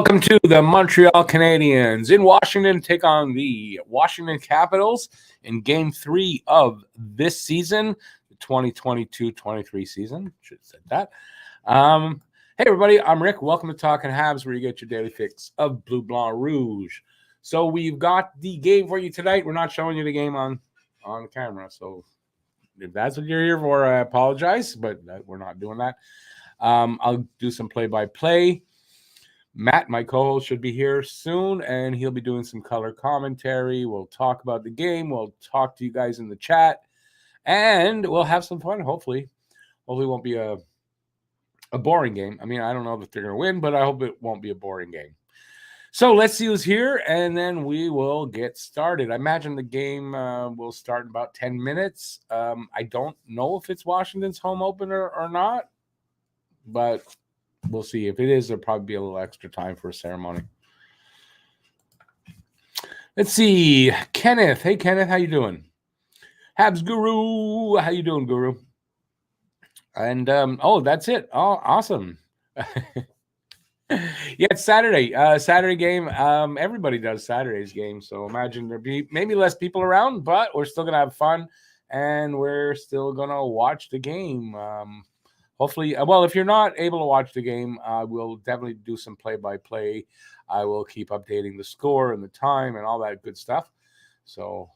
Welcome to the Montreal Canadiens in Washington take on the Washington Capitals in Game 3 of this season, the 2022-23 season. Should have said that. Hey, everybody, I'm Rick. Welcome to Talking Habs, where you get your daily fix of Bleu, Blanc, Rouge. So we've got the game for you tonight. We're not showing you the game on camera, so if that's what you're here for, I apologize, but we're not doing that. I'll do some play-by-play. Matt, my co-host, should be here soon, and he'll be doing some color commentary. We'll talk about the game. We'll talk to you guys in the chat, and we'll have some fun, hopefully. Hopefully it won't be a boring game. I mean, I don't know if they're going to win, but I hope it won't be a boring game. So let's see who's here, and then we will get started. I imagine the game will start in about 10 minutes. I don't know if it's Washington's home opener or not, but we'll see. If it is, there'll probably be a little extra time for a ceremony. Let's see. Kenneth. Hey, Kenneth. How you doing? Habs Guru. How you doing, Guru? And, that's it. Oh, awesome. Yeah, it's Saturday. Saturday game. Everybody does Saturday's game, so imagine there'd be maybe less people around, but we're still going to have fun, and we're still going to watch the game. Hopefully, well, if you're not able to watch the game, we'll definitely do some play-by-play. I will keep updating the score and the time and all that good stuff. So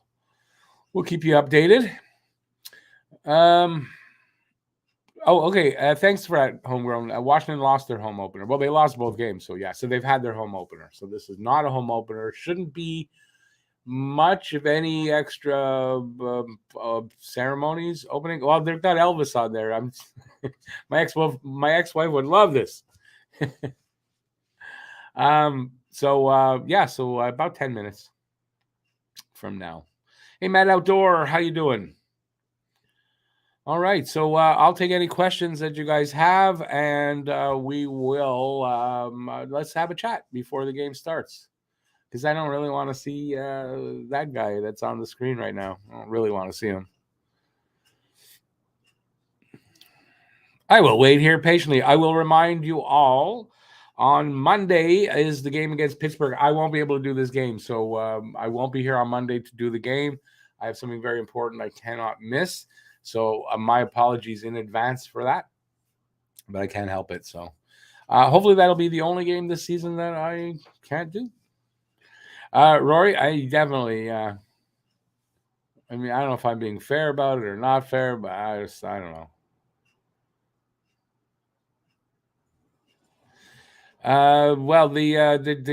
we'll keep you updated. Okay. Thanks for that, Homegrown. Washington lost their home opener. Well, they lost both games. So, yeah. So they've had their home opener. So this is not a home opener. Shouldn't be much of any extra ceremonies opening. Well, they've got Elvis on there. My ex-wife would love this. So about 10 minutes from now. Hey, Matt Outdoor, how you doing? All right, so I'll take any questions that you guys have, and we will let's have a chat before the game starts. Because I don't really want to see that guy that's on the screen right now. I don't really want to see him. I will wait here patiently. I will remind you all, on Monday is the game against Pittsburgh. I won't be able to do this game, so I won't be here on Monday to do the game. I have something very important I cannot miss. So my apologies in advance for that, but I can't help it. So hopefully that'll be the only game this season that I can't do. Rory, I definitely, I don't know if I'm being fair about it or not fair, but I don't know. Well, they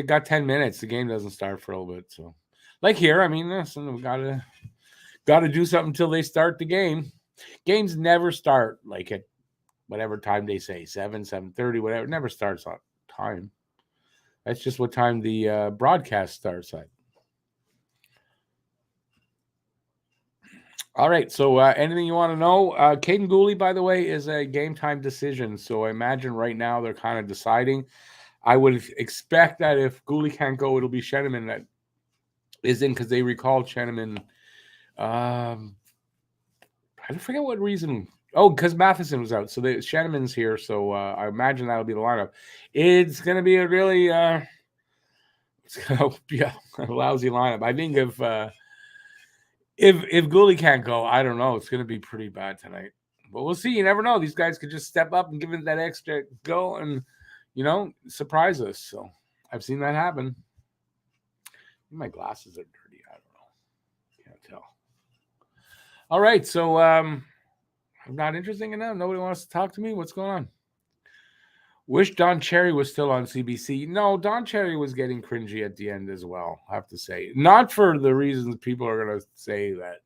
got 10 minutes. The game doesn't start for a little bit. So like here, listen, we gotta do something until they start the game. Games never start like at whatever time they say, 7:30, whatever. It never starts on time. That's just what time the broadcast starts at. All right, so anything you want to know? Caden Goalie, by the way, is a game time decision. So I imagine right now they're kind of deciding. I would expect that if Goalie can't go, it'll be Sheneman that is in, because they recalled Sheneman. I forget what reason. Oh, because Matheson was out. So Sheneman's here. So I imagine that'll be the lineup. It's going to be a really it's going to be a lousy lineup. I think if Goalie can't go, I don't know. It's going to be pretty bad tonight. But we'll see. You never know. These guys could just step up and give it that extra go and, surprise us. So I've seen that happen. My glasses are dirty. I don't know. Can't tell. All right. So I'm not interesting enough. Nobody wants to talk to me. What's going on? Wish Don Cherry was still on CBC. No, Don Cherry was getting cringy at the end as well, I have to say. Not for the reasons people are going to say that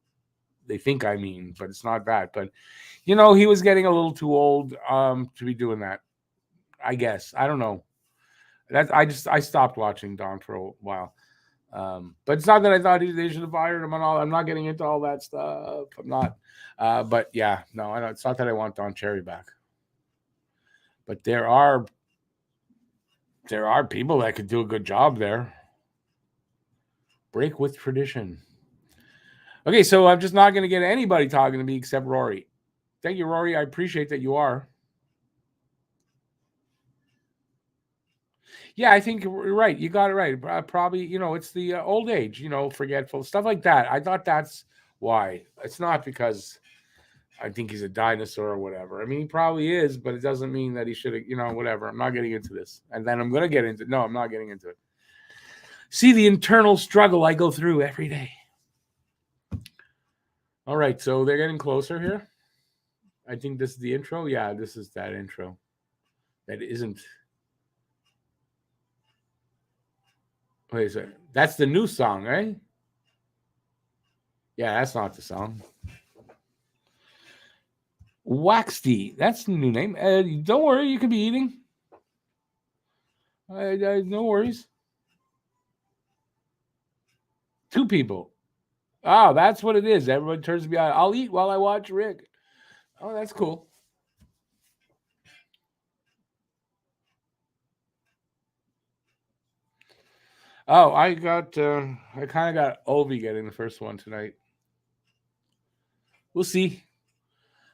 they think I mean, but it's not that. But, he was getting a little too old to be doing that, I guess. I don't know. I stopped watching Don for a while. But it's not that I thought they should have fired him and all. I'm not getting into all that stuff. I'm not. But, yeah, no, it's not that I want Don Cherry back. But there are people that could do a good job there. Break with tradition. Okay, so I'm just not going to get anybody talking to me except Rory. Thank you, Rory. I appreciate that you are. Yeah, I think you're right. You got it right. Probably, it's the old age, forgetful, stuff like that. I thought that's why. It's not because I think he's a dinosaur or whatever. I mean, he probably is, but it doesn't mean that he should have, whatever. I'm not getting into this. And then I'm going to get into No, I'm not getting into it. See the internal struggle I go through every day. All right, so they're getting closer here. I think this is the intro. Yeah, this is that intro. That isn't. Wait a second. That's the new song, right? Yeah, that's not the song. Waxty. That's the new name. Don't worry, you can be eating. No worries. 2 people. Oh, that's what it is. Everyone turns to me. I'll eat while I watch Rick. Oh, that's cool. Oh, I kind of got Ovi getting the first one tonight. We'll see.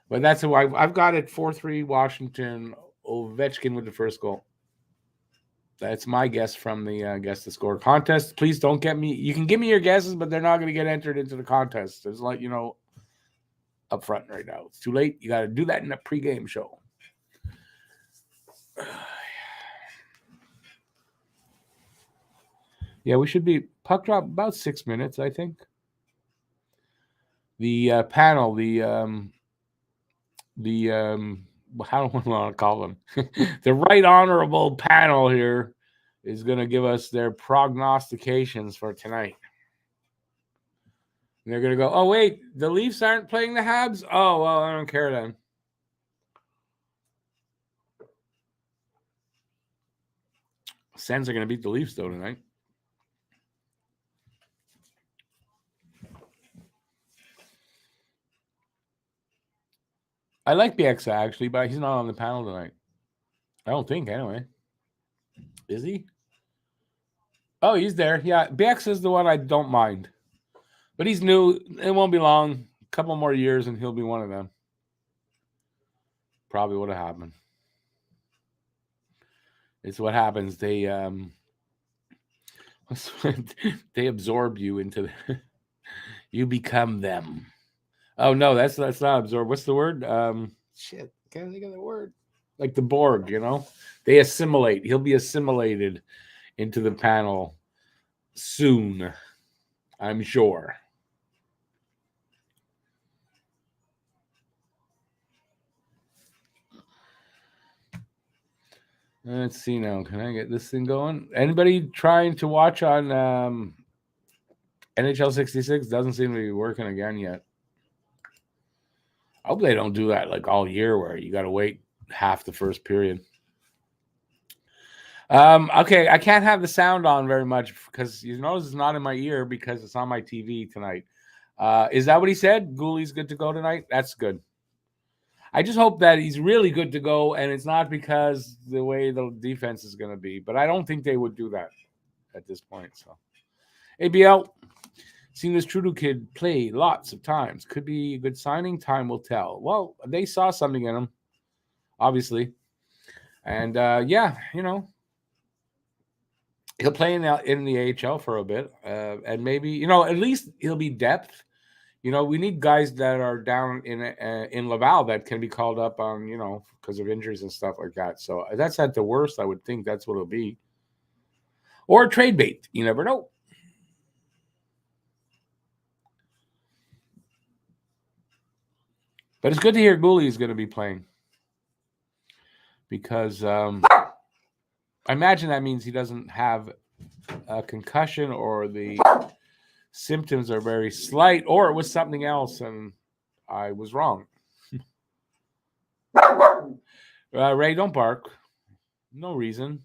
But that's why I've got it 4-3 Washington. Ovechkin with the first goal. That's my guess from the Guess the Score contest. Please don't get me. You can give me your guesses, but they're not going to get entered into the contest. Just let you know up front right now. It's too late. You got to do that in a pregame show. Yeah, we should be puck drop about 6 minutes, I think. The panel, how do I want to call them? The right honorable panel here is going to give us their prognostications for tonight. And they're going to go, oh, wait, the Leafs aren't playing the Habs? Oh, well, I don't care then. Sens are going to beat the Leafs, though, tonight. I like Bieksa, actually, but he's not on the panel tonight. I don't think, anyway. Is he? Oh, he's there. Yeah, Bieksa is the one I don't mind. But he's new. It won't be long. A couple more years, and he'll be one of them. Probably what happened. It's what happens. They they absorb you into you become them. Oh no, that's not absorb. What's the word? Shit, can't think of the word. Like the Borg, they assimilate. He'll be assimilated into the panel soon, I'm sure. Let's see now. Can I get this thing going? Anybody trying to watch on NHL 66? Doesn't seem to be working again yet. I hope they don't do that like all year where you got to wait half the first period. Okay, I can't have the sound on very much because you notice it's not in my ear because it's on my TV tonight. Is that what he said? Goalie's good to go tonight? That's good. I just hope that he's really good to go, and it's not because the way the defense is going to be. But I don't think they would do that at this point. So, ABL, seen this Trudeau kid play lots of times. Could be a good signing. Time will tell. Well, they saw something in him, obviously. And, yeah, he'll play in the AHL for a bit. And maybe, at least he'll be depth. We need guys that are down in Laval that can be called up on, because of injuries and stuff like that. So that's at the worst. I would think that's what it'll be. Or trade bait. You never know. But it's good to hear Goalie is going to be playing. Because I imagine that means he doesn't have a concussion or the symptoms are very slight, or it was something else and I was wrong. Ray, don't bark. No reason.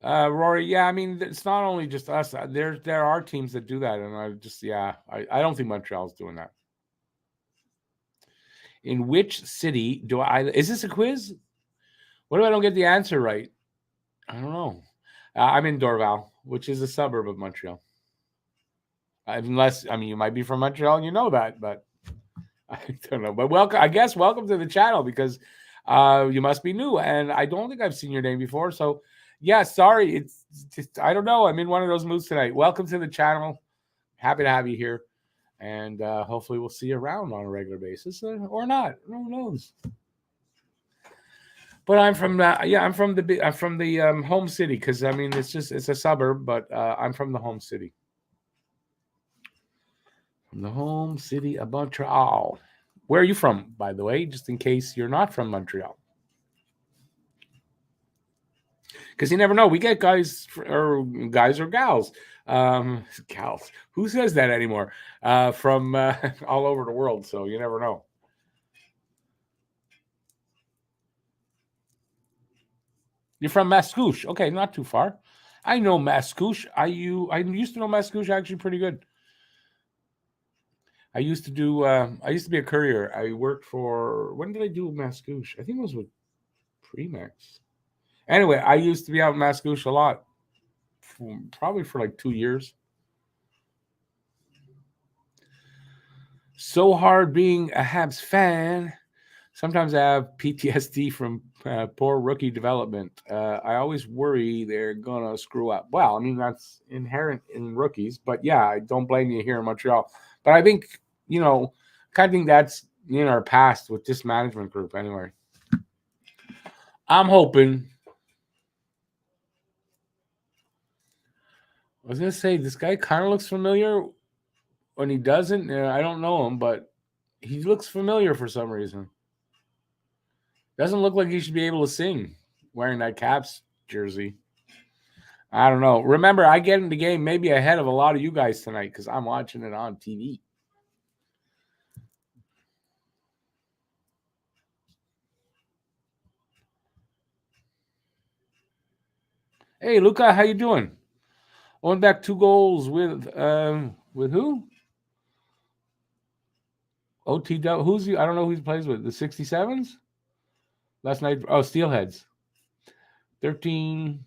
Rory, yeah, I mean, it's not only just us. There are teams that do that, and I don't think Montreal's doing that. In which city do I? Is this a quiz? What if I don't get the answer right? I don't know. I'm in Dorval, which is a suburb of Montreal. Unless, you might be from Montreal and you know that, but I don't know. But welcome to the channel because You must be new, and I don't think I've seen your name before. So, yeah, sorry. It's just, I don't know. I'm in one of those moods tonight. Welcome to the channel. Happy to have you here, and hopefully we'll see you around on a regular basis, or not. Who knows? But I'm from I'm from the home city, because I mean it's a suburb, but I'm from the home city. From the home city of Montreal. Where are you from, by the way, just in case you're not from Montreal? Because you never know. We get guys or gals. Gals. Who says that anymore? From all over the world, so you never know. You're from Mascouche. Okay, not too far. I know Mascouche. I used to know Mascouche actually pretty good. I used to be a courier. I worked for, when did I do Mascouche? I think it was with Premax. Anyway, I used to be out in Mascouche a lot, probably for like 2 years. So hard being a Habs fan. Sometimes I have PTSD from poor rookie development. I always worry they're going to screw up. Well, I mean, that's inherent in rookies. But yeah, I don't blame you here in Montreal. But I think, kind of think that's in our past with this management group anyway. I'm hoping. I was going to say, this guy kind of looks familiar when he doesn't. I don't know him, but he looks familiar for some reason. Doesn't look like he should be able to sing wearing that Caps jersey. I don't know. Remember, I get in the game maybe ahead of a lot of you guys tonight because I'm watching it on TV. Hey, Luca, how you doing? Won back 2 goals with who? OTW. Who's he? I don't know who he plays with. The 67s? Last night. Oh, Steelheads. 13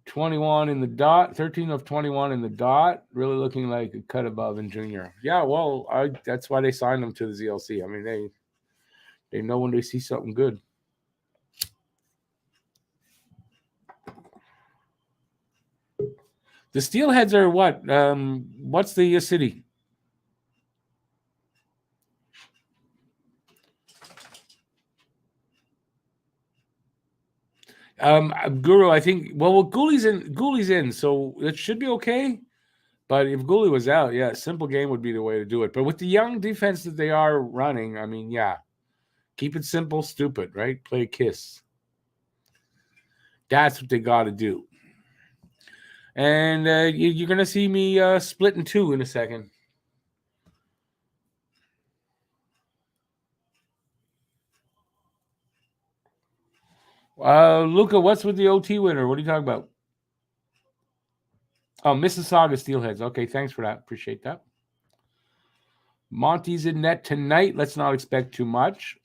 21 in the dot. 13 of 21 in the dot. Really looking like a cut above in junior. Yeah, well, that's why they signed him to the ZLC. I mean, they know when they see something good. The Steelheads are what? What's the city? Guru, I think. Well, Goalie's in, so it should be okay. But if Goalie was out, yeah, simple game would be the way to do it. But with the young defense that they are running, I mean, yeah, keep it simple, stupid, right? Play kiss. That's what they got to do. And you're going to see me split in 2 in a second. Luca, what's with the OT winner? What are you talking about? Oh, Mississauga Steelheads. Okay, thanks for that. Appreciate that. Monty's in net tonight. Let's not expect too much.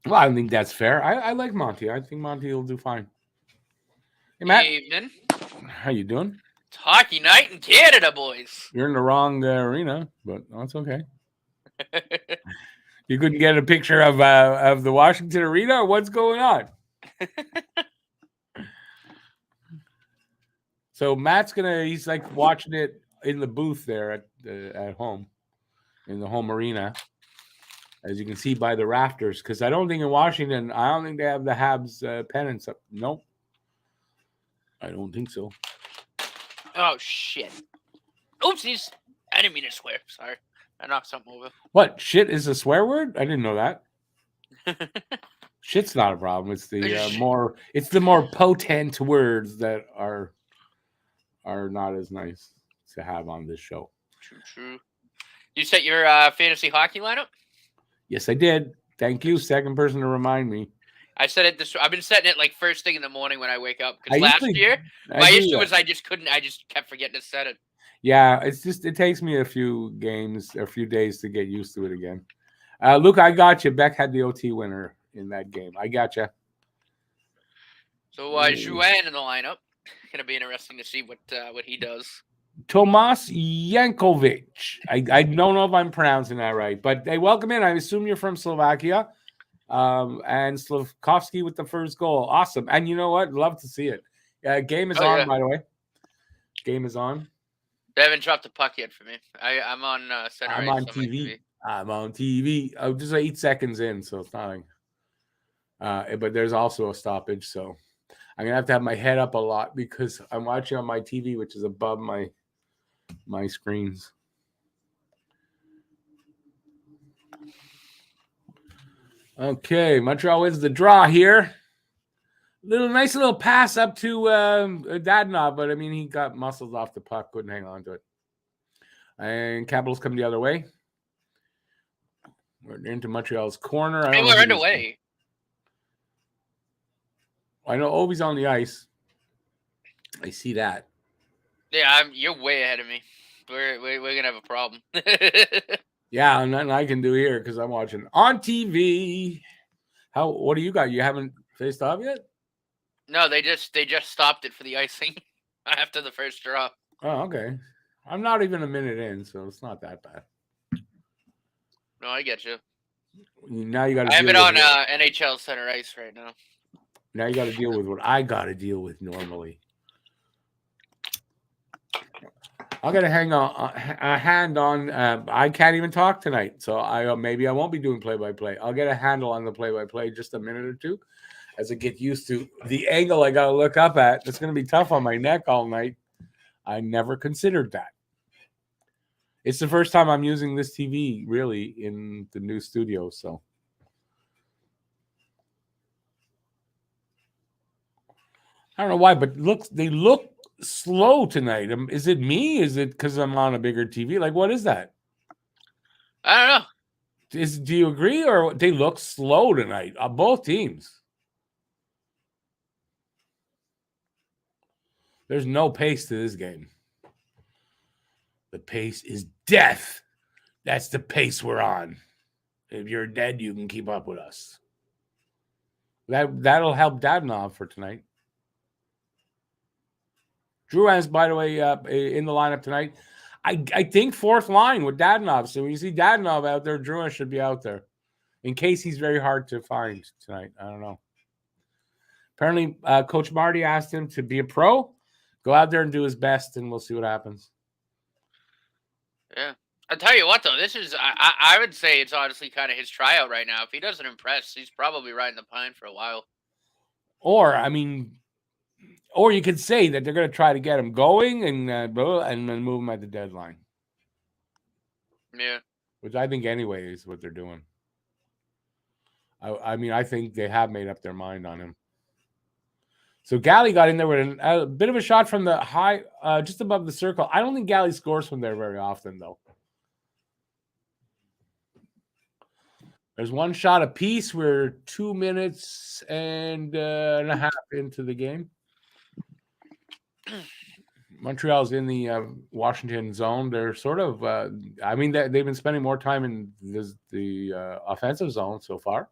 Well, I think that's fair. I like Monty. I think Monty will do fine. Hey, Matt. Evening. How you doing? It's hockey night in Canada, boys. You're in the wrong arena, but that's okay. You couldn't get a picture of the Washington arena? What's going on? So Matt's he's like watching it in the booth there at home, in the home arena, as you can see by the rafters. Because I don't think in Washington, I don't think they have the Habs pennants up. Nope, I don't think so. Oh shit! Oopsies! I didn't mean to swear. Sorry, I knocked something over. What? Shit is a swear word? I didn't know that. Shit's not a problem. It's the more potent words that are not as nice to have on this show. True. You set your fantasy hockey lineup? Yes, I did. Thank you. Second person to remind me. I said it I've been setting it like first thing in the morning when I wake up. Because last year, my issue was I just kept forgetting to set it. Yeah, it takes me a few days to get used to it again. Luke, I got you. Beck had the OT winner in that game. I got you. So Juan in the lineup. Gonna be interesting to see what he does. Tomas Yankovic. I don't know if I'm pronouncing that right, but hey, welcome in. I assume you're from Slovakia. And Slavkovsky with the first goal. Awesome. And you know what? Love to see it. Game is on, by the way. Game is on. They haven't dropped the puck yet for me. I'm on center I'm ice on TV. I'm on TV. I'm just 8 seconds in, so it's not like, but there's also a stoppage, so I'm gonna have to have my head up a lot because I'm watching on my TV, which is above my screens. Okay, Montreal wins the draw here. Nice little pass up to Dadonov, but I mean he got muscles off the puck, couldn't hang on to it. And Capitals come the other way. We're into Montreal's corner. We're underway. I know Ovi's on the ice. I see that. Yeah, you're way ahead of me. We're gonna have a problem. Yeah, nothing I can do here because I'm watching on TV. What do you got? You haven't faced off yet? No, they just stopped it for the icing after the first draw. Oh, okay. I'm not even a minute in, so it's not that bad. No, I get you. Now you got to. I have it on NHL center ice right now. Now you got to deal with what I got to deal with normally. I got to hang on a hand on. I can't even talk tonight, so maybe I won't be doing play-by-play. I'll get a handle on the play-by-play just a minute or two as I get used to the angle I got to look up at. It's going to be tough on my neck all night. I never considered that. It's the first time I'm using this TV really in the new studio, so. I don't know why, but they look slow tonight. Is it me? Is it because I'm on a bigger TV? Like, what is that? I don't know. Do you agree, or they look slow tonight? Both teams. There's no pace to this game. The pace is death. That's the pace we're on. If you're dead, you can keep up with us. That'll help Dadonov for tonight. Drouin's, by the way, in the lineup tonight. I think fourth line with Dadonov. So when you see Dadonov out there, Drouin should be out there in case he's very hard to find tonight. I don't know. Apparently, Coach Marty asked him to be a pro, go out there and do his best, and we'll see what happens. Yeah. I'll tell you what, though. This is, I would say it's honestly kind of his tryout right now. If he doesn't impress, he's probably riding the pine for a while. Or you could say that they're going to try to get him going and then move him at the deadline. Yeah. Which I think anyway is what they're doing. I think they have made up their mind on him. So Gallagher got in there with a bit of a shot from the high, just above the circle. I don't think Gallagher scores from there very often, though. There's one shot apiece. We're 2 minutes and a half into the game. Montreal's in the Washington zone. They're sort of, they've been spending more time in the offensive zone so far.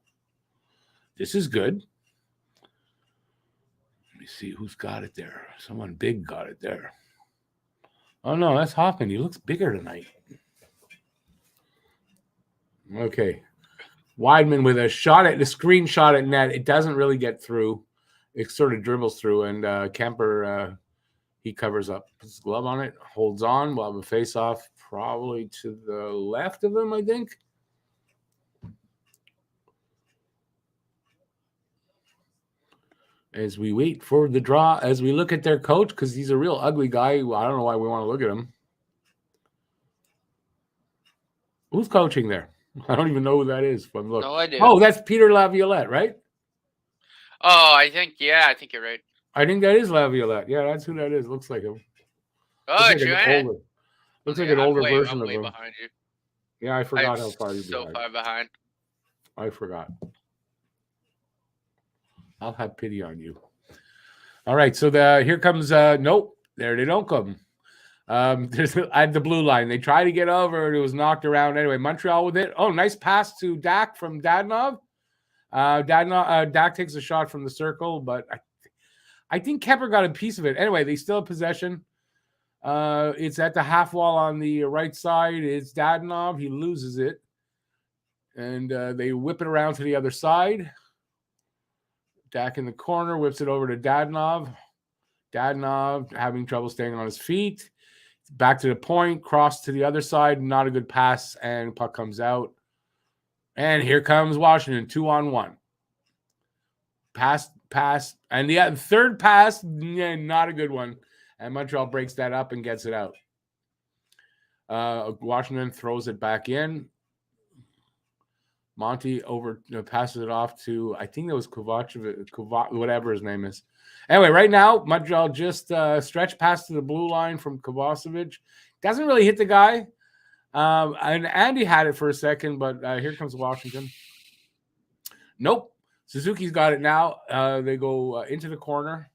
This is good. Let me see who's got it there. Someone big got it there. Oh, no, that's Hoffman. He looks bigger tonight. Okay. Weidman with a screenshot at net. It doesn't really get through. It sort of dribbles through, and Kemper, he covers up. Puts his glove on it, holds on. We'll have a face-off probably to the left of him, I think. As we wait for the draw, as we look at their coach, because he's a real ugly guy. I don't know why we want to look at him. Who's coaching there? I don't even know who that is. But look. No idea. Oh, that's Peter Laviolette, right? Oh, I think you're right. I think that is Laviolette. Yeah, that's who that is. Looks like him. Oh, looks like an older version of him. Behind you. Yeah, I forgot how far you're so far behind. I forgot. I'll have pity on you. All right, so here comes nope, there they don't come. There's at the blue line. They try to get over, it was knocked around anyway. Montreal with it. Oh, nice pass to Dak from Dadonov. Dak takes a shot from the circle, but I think Kemper got a piece of it. Anyway, they still have possession. It's at the half wall on the right side. It's Dadonov. He loses it. And they whip it around to the other side. Dak in the corner, whips it over to Dadonov. Dadonov having trouble staying on his feet. Back to the point, cross to the other side. Not a good pass, and puck comes out. And here comes Washington, 2-on-1. Pass, and the third pass, not a good one. And Montreal breaks that up and gets it out. Washington throws it back in. Monty passes it off to, I think it was Kovacevic, whatever his name is. Anyway, right now, Montreal just stretch pass to the blue line from Kovacevic. Doesn't really hit the guy. And Andy had it for a second, but here comes Washington. Nope. Suzuki's got it now. They go into the corner.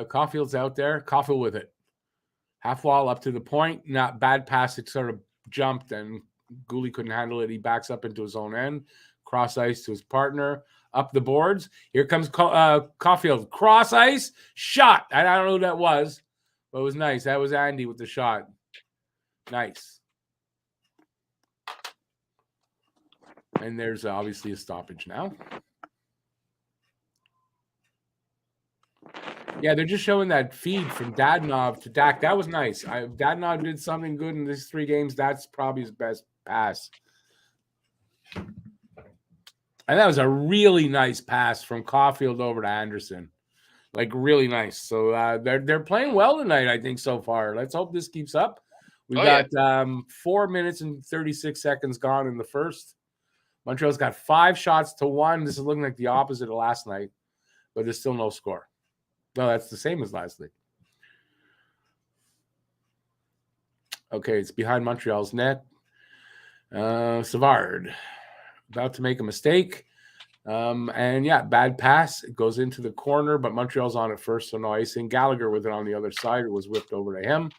Caulfield's out there. Caulfield with it. Half wall up to the point. Not bad pass. It sort of jumped and Goalie couldn't handle it. He backs up into his own end. Cross ice to his partner. Up the boards. Here comes Caulfield. Cross ice. Shot. I don't know who that was, but it was nice. That was Andy with the shot. Nice. And there's obviously a stoppage now. Yeah, they're just showing that feed from Dadonov to Dak. That was nice. Dadonov did something good in these 3 games. That's probably his best pass. And that was a really nice pass from Caulfield over to Anderson. Like, really nice. So they're playing well tonight, I think, so far. Let's hope this keeps up. We've got 4 minutes and 36 seconds gone in the first. Montreal's got 5 shots to 1. This is looking like the opposite of last night, but there's still no score. No, that's the same as last night. Okay, it's behind Montreal's net. Savard about to make a mistake. And yeah, bad pass. It goes into the corner, but Montreal's on it first, so no icing. Gallagher with it on the other side. It was whipped over to him.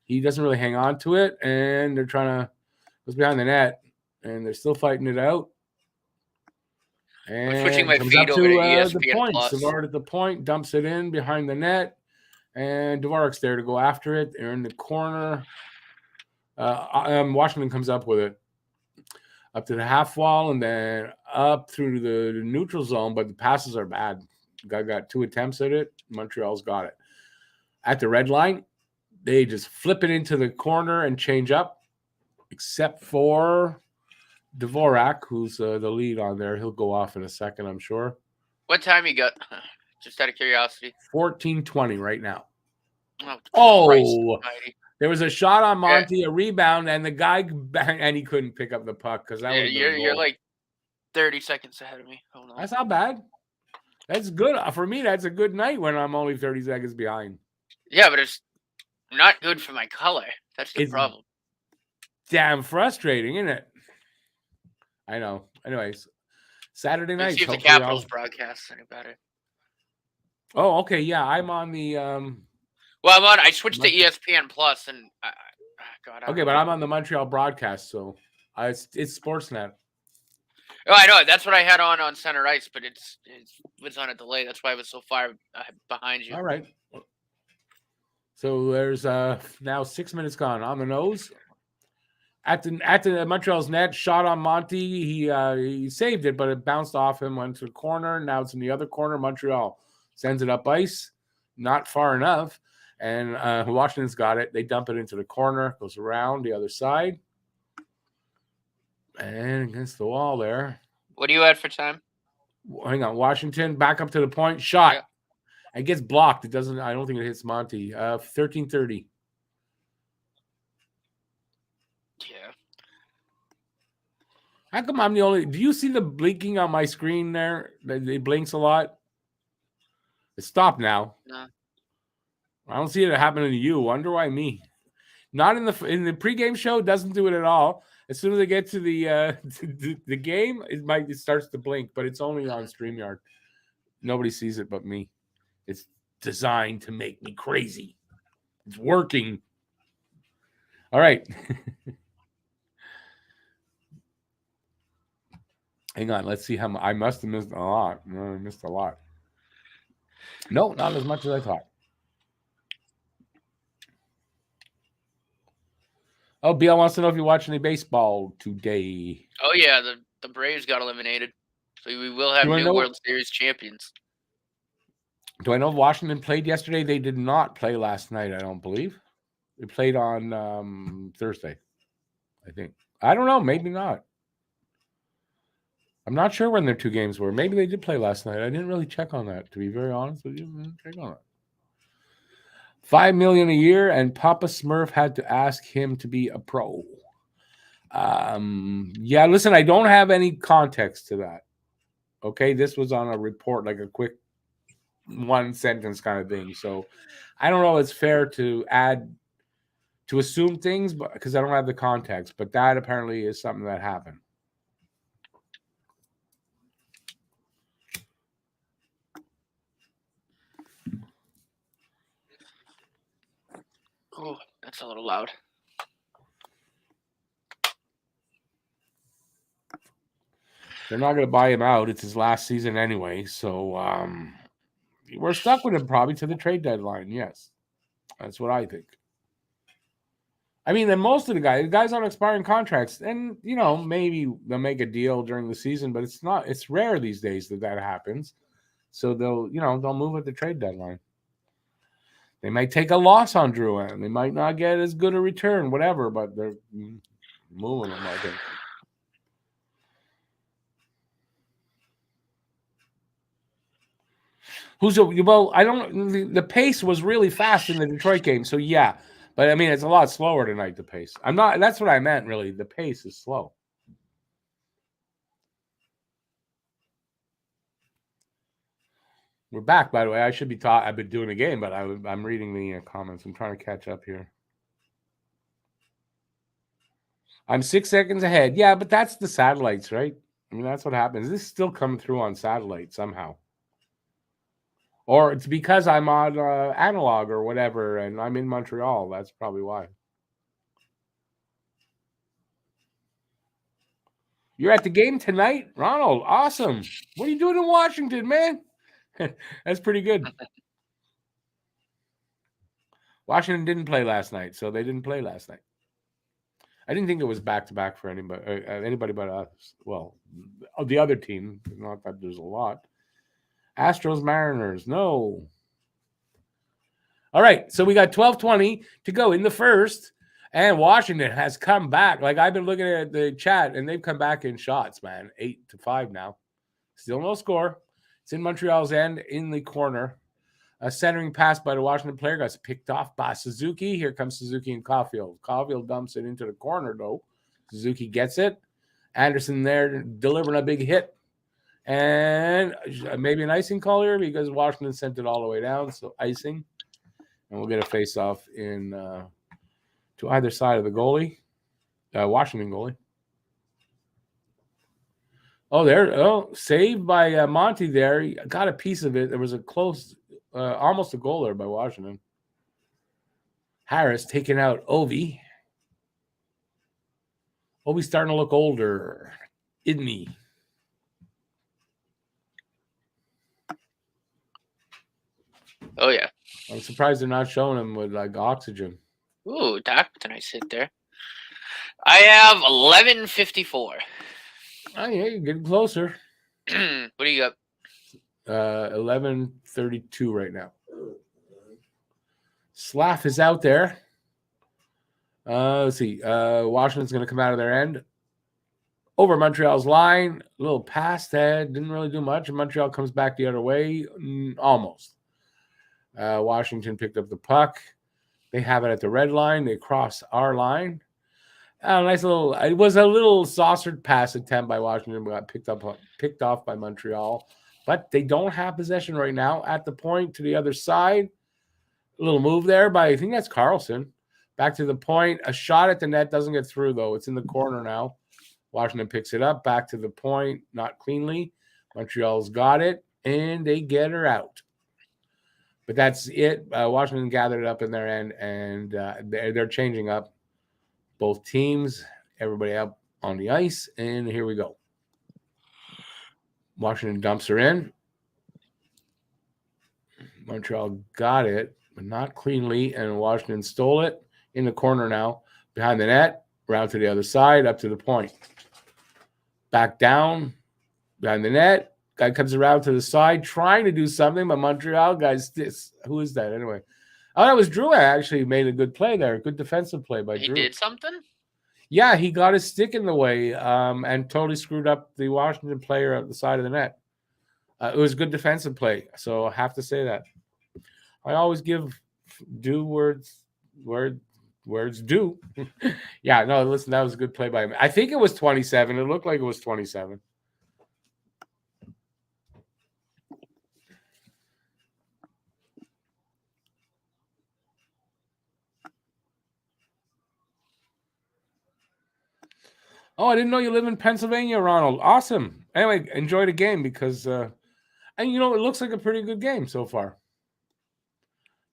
He doesn't really hang on to it, and they're trying to goes behind the net, and they're still fighting it out. And I'm switching my feed over to ESPN the point. Plus. Savard at the point, dumps it in behind the net, and Dvorak's there to go after it. They're in the corner. Washington comes up with it. Up to the half wall and then up through the neutral zone, but the passes are bad. Guy got 2 attempts at it. Montreal's got it. At the red line, they just flip it into the corner and change up, except for Dvorak, who's the lead on there. He'll go off in a second, I'm sure. What time you got? Just out of curiosity. 14:20 right now. Oh, there was a shot on Monty, a rebound, and the guy and he couldn't pick up the puck because that was you're like 30 seconds ahead of me. Oh no, that's not bad. That's good for me. That's a good night when I'm only 30 seconds behind. Yeah, but it's not good for my color. That's the problem. Damn frustrating, isn't it? I know. Anyways, Saturday night. Let's see if the Capitals broadcast any better. Oh, okay. Yeah, I'm on the. Well, I switched to ESPN Plus, and God. Okay, but I'm on the Montreal broadcast, so it's Sportsnet. Oh, I know. That's what I had on center ice, but it was on a delay. That's why I was so far behind you. All right. So there's now 6 minutes gone on the nose. At the Montreal's net, shot on Monty. He saved it, but it bounced off him, went to the corner. Now it's in the other corner. Montreal sends it up ice, not far enough, and Washington's got it. They dump it into the corner, goes around the other side, and against the wall there. What do you add for time? Hang on, Washington back up to the point, shot. Yeah. It gets blocked. It doesn't. I don't think it hits Monty. 13:30. Yeah. How come I'm the only? Do you see the blinking on my screen there? It blinks a lot. It stopped now. No. I don't see it happening to you. Wonder why me? Not in the pregame show. Doesn't do it at all. As soon as I get to the game, it starts to blink, but it's only on StreamYard. Nobody sees it but me. It's designed to make me crazy. It's working. All right. Hang on. Let's see how I must have missed a lot. No, I missed a lot. No, not as much as I thought. Oh, BL wants to know if you watch any baseball today. Oh yeah, the Braves got eliminated, so we will have new World Series champions. Do I know Washington played yesterday? They did not play last night, I don't believe. They played on Thursday, I think. I don't know. Maybe not. I'm not sure when their 2 games were. Maybe they did play last night. I didn't really check on that, to be very honest with you. I didn't check on it. $5 million a year, and Papa Smurf had to ask him to be a pro. Yeah, listen, I don't have any context to that. Okay, this was on a report, like a quick 1-sentence kind of thing. So I don't know if it's fair to assume things, but because I don't have the context. But that apparently is something that happened. Oh, that's a little loud. They're not going to buy him out. It's his last season anyway. So we're stuck with him probably to the trade deadline. Yes. That's what I think. I mean, then most of the guys on expiring contracts, and, maybe they'll make a deal during the season, but it's rare these days that happens. So they'll move at the trade deadline. They might take a loss on Drouin. They might not get as good a return, whatever, but they're moving them, I think. I don't. The pace was really fast in the Detroit game, so yeah. But I mean, it's a lot slower tonight. The pace. That's what I meant. Really, the pace is slow. We're back, by the way. I should be I've been doing a game, but I'm reading the comments. I'm trying to catch up here. I'm 6 seconds ahead. Yeah, but that's the satellites, right? I mean, that's what happens. This is still coming through on satellite somehow. Or it's because I'm on analog or whatever, and I'm in Montreal. That's probably why. You're at the game tonight? Ronald, awesome. What are you doing in Washington, man? That's pretty good. Washington didn't play last night, so they didn't play last night. I didn't think it was back-to-back for anybody but us. Well, the other team. Not that there's a lot. Astros, Mariners, no. All right, so we got 12:20 to go in the first, and Washington has come back. Like, I've been looking at the chat, and they've come back in shots, man. 8-5 now. Still no score. It's in Montreal's end in the corner. A centering pass by the Washington player got picked off by Suzuki. Here comes Suzuki and Caulfield. Caulfield dumps it into the corner, though. Suzuki gets it. Anderson there delivering a big hit. And maybe an icing call here because Washington sent it all the way down. So icing. And we'll get a face-off to either side of the goalie. Washington goalie. Oh, saved by Monty there. He got a piece of it. There was a close, almost a goal there by Washington. Harris taking out Ovi. Ovi's starting to look older, isn't he? Oh, yeah. I'm surprised they're not showing him with, like, oxygen. Ooh, Doc, a nice hit there. I have 11:54. Oh, yeah, you're getting closer. What do you got? 11:32 right now. Slav is out there. Let's see. Washington's going to come out of their end. Over Montreal's line. A little pass that didn't really do much. And Montreal comes back the other way. Almost. Washington picked up the puck. They have it at the red line. They cross our line. Nice little. It was a little saucered pass attempt by Washington, but got picked off by Montreal. But they don't have possession right now. At the point to the other side, a little move there by, I think that's Carlson. Back to the point. A shot at the net doesn't get through though. It's in the corner now. Washington picks it up. Back to the point, not cleanly. Montreal's got it, and they get her out. But that's it. Washington gathered it up in their end, and they're changing up. Both teams, everybody up on the ice, and here we go. Washington dumps her in. Montreal got it, but not cleanly, and Washington stole it in the corner now, behind the net, around to the other side, up to the point. Back down, behind the net. Guy comes around to the side, trying to do something, but Montreal guys, who is that anyway? Oh, that was Drew. Actually made a good play there. Good defensive play by He Drew. did something? Yeah, he got his stick in the way and totally screwed up the Washington player at the side of the net. It was good defensive play, so I have to say that. I always give due words due. Yeah, no, listen, that was a good play by him. I think it was 27. It looked like it was 27. Oh, I didn't know you live in Pennsylvania, Ronald. Awesome. Anyway, enjoy the game because, and you know, it looks like a pretty good game so far.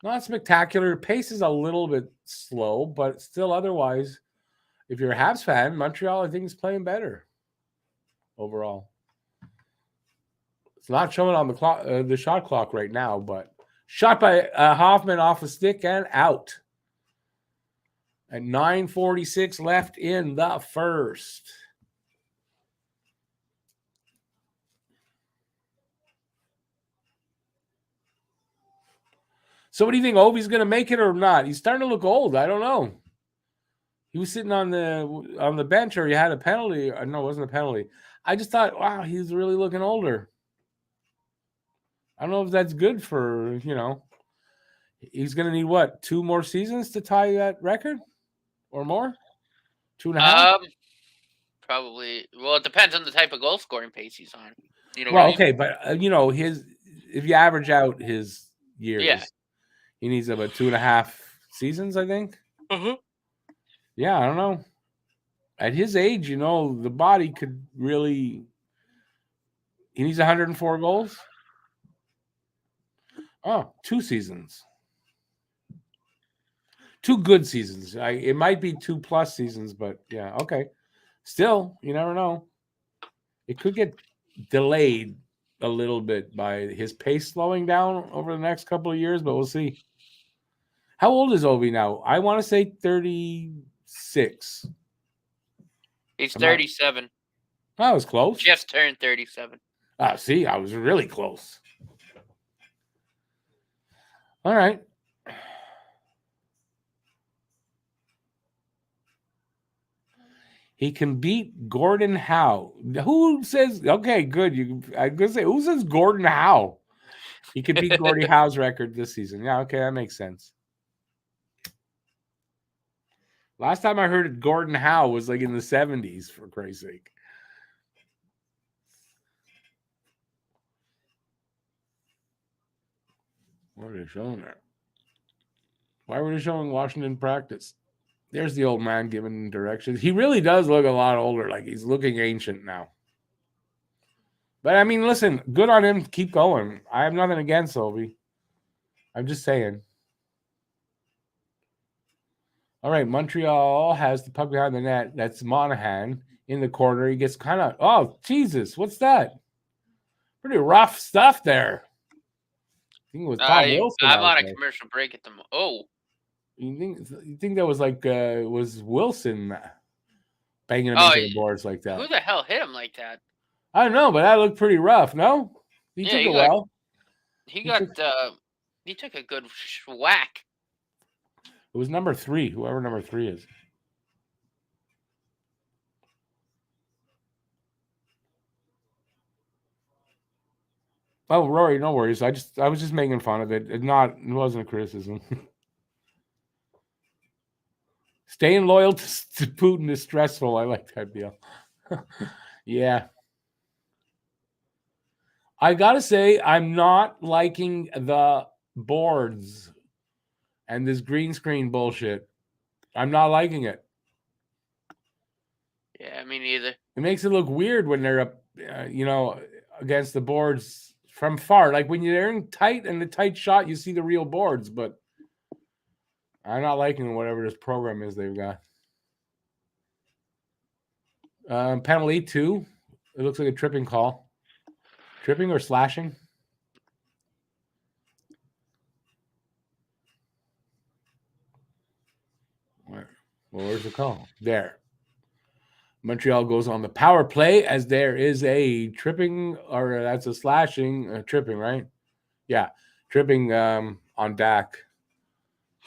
Not spectacular. Pace is a little bit slow, but still, otherwise, if you're a Habs fan, Montreal, I think, is playing better overall. It's not showing on the clock, the shot clock right now, but shot by Hoffman off a stick and out. At 9:46 left in the first. So what do you think? Ovi's going to make it or not? He's starting to look old. I don't know. He was sitting on the bench, or he had a penalty. No, it wasn't a penalty. I just thought, wow, he's really looking older. I don't know if that's good for, he's going to need what, 2 more seasons to tie that record or more? 2.5? Probably. Well, it depends on the type of goal scoring pace he's on. You know. Well, okay, but if you average out his years, he needs about 2.5 seasons, I think. Yeah, I don't know. At his age, the body could really. He needs 104 goals. Oh, 2 seasons. 2 good seasons. It might be 2+ seasons, but yeah, okay. Still, you never know. It could get delayed a little bit by his pace slowing down over the next couple of years, but we'll see. How old is Ovi now? I want to say 36. He's 37. I was close. Just turned 37. See, I was really close. All right. He can beat Gordon Howe. Who says, okay, good. I could say, who says Gordon Howe? He could beat Gordie Howe's record this season. Yeah, okay, that makes sense. Last time I heard it, Gordon Howe was like in the 70s, for Christ's sake. What are they showing there? Why were they showing Washington practice? There's the old man giving directions. He really does look a lot older, like he's looking ancient now. But I mean, listen, good on him. Keep going. I have nothing against Ovi. I'm just saying. All right, Montreal has the puck behind the net. That's Monahan in the corner. He gets kind of, oh, Jesus, what's that? Pretty rough stuff there. I think it was Tom Wilson. I'm on a commercial break at the moment. Oh. You think that was like was Wilson banging him into the boards like that? Who the hell hit him like that? I don't know, but that looked pretty rough. No, he took it well. He took a good whack. It was number 3, whoever number 3 is. Oh, Rory, no worries. I was just making fun of it. It wasn't a criticism. Staying loyal to Putin is stressful. I like that deal. Yeah. I gotta say, I'm not liking the boards and this green screen bullshit. I'm not liking it. Yeah, me neither. It makes it look weird when they're up, against the boards from far. Like when you're in tight and the tight shot, you see the real boards, but I'm not liking whatever this program is they've got. Penalty 2. It looks like a tripping call. Tripping or slashing? Well, where's the call? There. Montreal goes on the power play as there is a tripping, or that's a slashing, tripping, right? Yeah, tripping on Dak.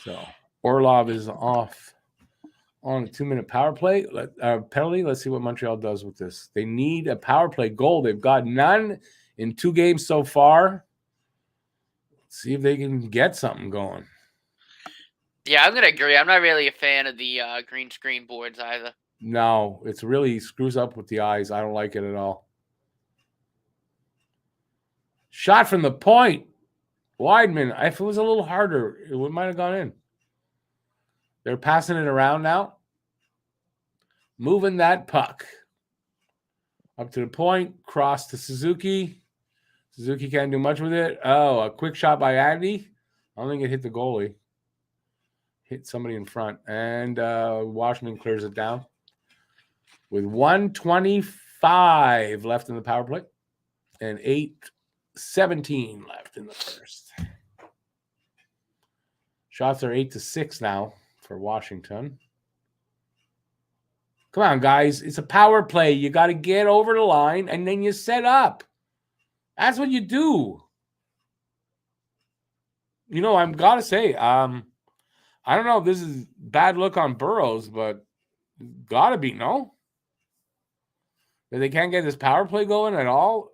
So Orlov is off on a 2-minute power play penalty. Let's see what Montreal does with this. They need a power play goal. They've got none in 2 games so far. Let's see if they can get something going. Yeah, I'm gonna agree. I'm not really a fan of the green screen boards either. No, it's really screws up with the eyes. I don't like it at all. Shot from the point. Weidman. If it was a little harder, it might have gone in. They're passing it around now. Moving that puck. Up to the point. Cross to Suzuki. Suzuki can't do much with it. Oh, a quick shot by Andy. I don't think it hit the goalie. Hit somebody in front. And Washington clears it down. With 1:25 left in the power play. And 8:17 left in the first. Shots are 8-6 now for Washington. Come on, guys. It's a power play. You got to get over the line, and then you set up. That's what you do. You know, I've got to say, I don't know if this is bad look on Burrows, but got to be, no? That they can't get this power play going at all?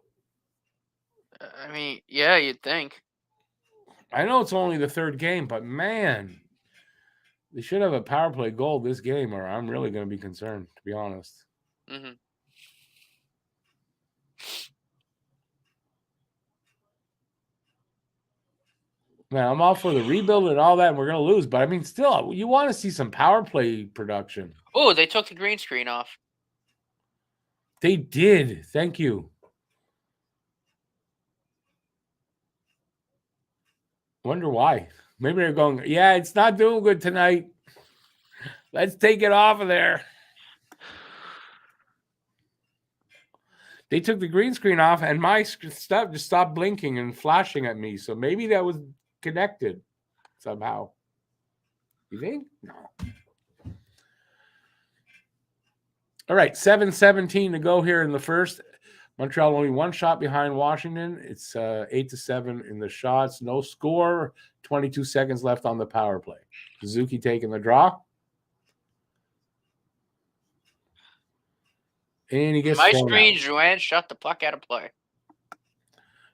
I mean, yeah, you'd think. I know it's only the 3rd game, but man, they should have a power play goal this game, or I'm really going to be concerned, to be honest. Mm-hmm. Man, I'm all for the rebuild and all that, and we're going to lose. But, I mean, still, you want to see some power play production. Oh, they took the green screen off. They did. Thank you. Wonder why. Maybe they're going, yeah, it's not doing good tonight. Let's take it off of there. They took the green screen off, and my stuff just stopped blinking and flashing at me. So maybe that was connected somehow. You think? No. All right, 7:17 to go here in the first. Montreal only 1 shot behind Washington. It's 8-7 in the shots. No score. 22 seconds left on the power play. Suzuki taking the draw. And he gets My thrown screen, out. Joanne shut the puck out of play.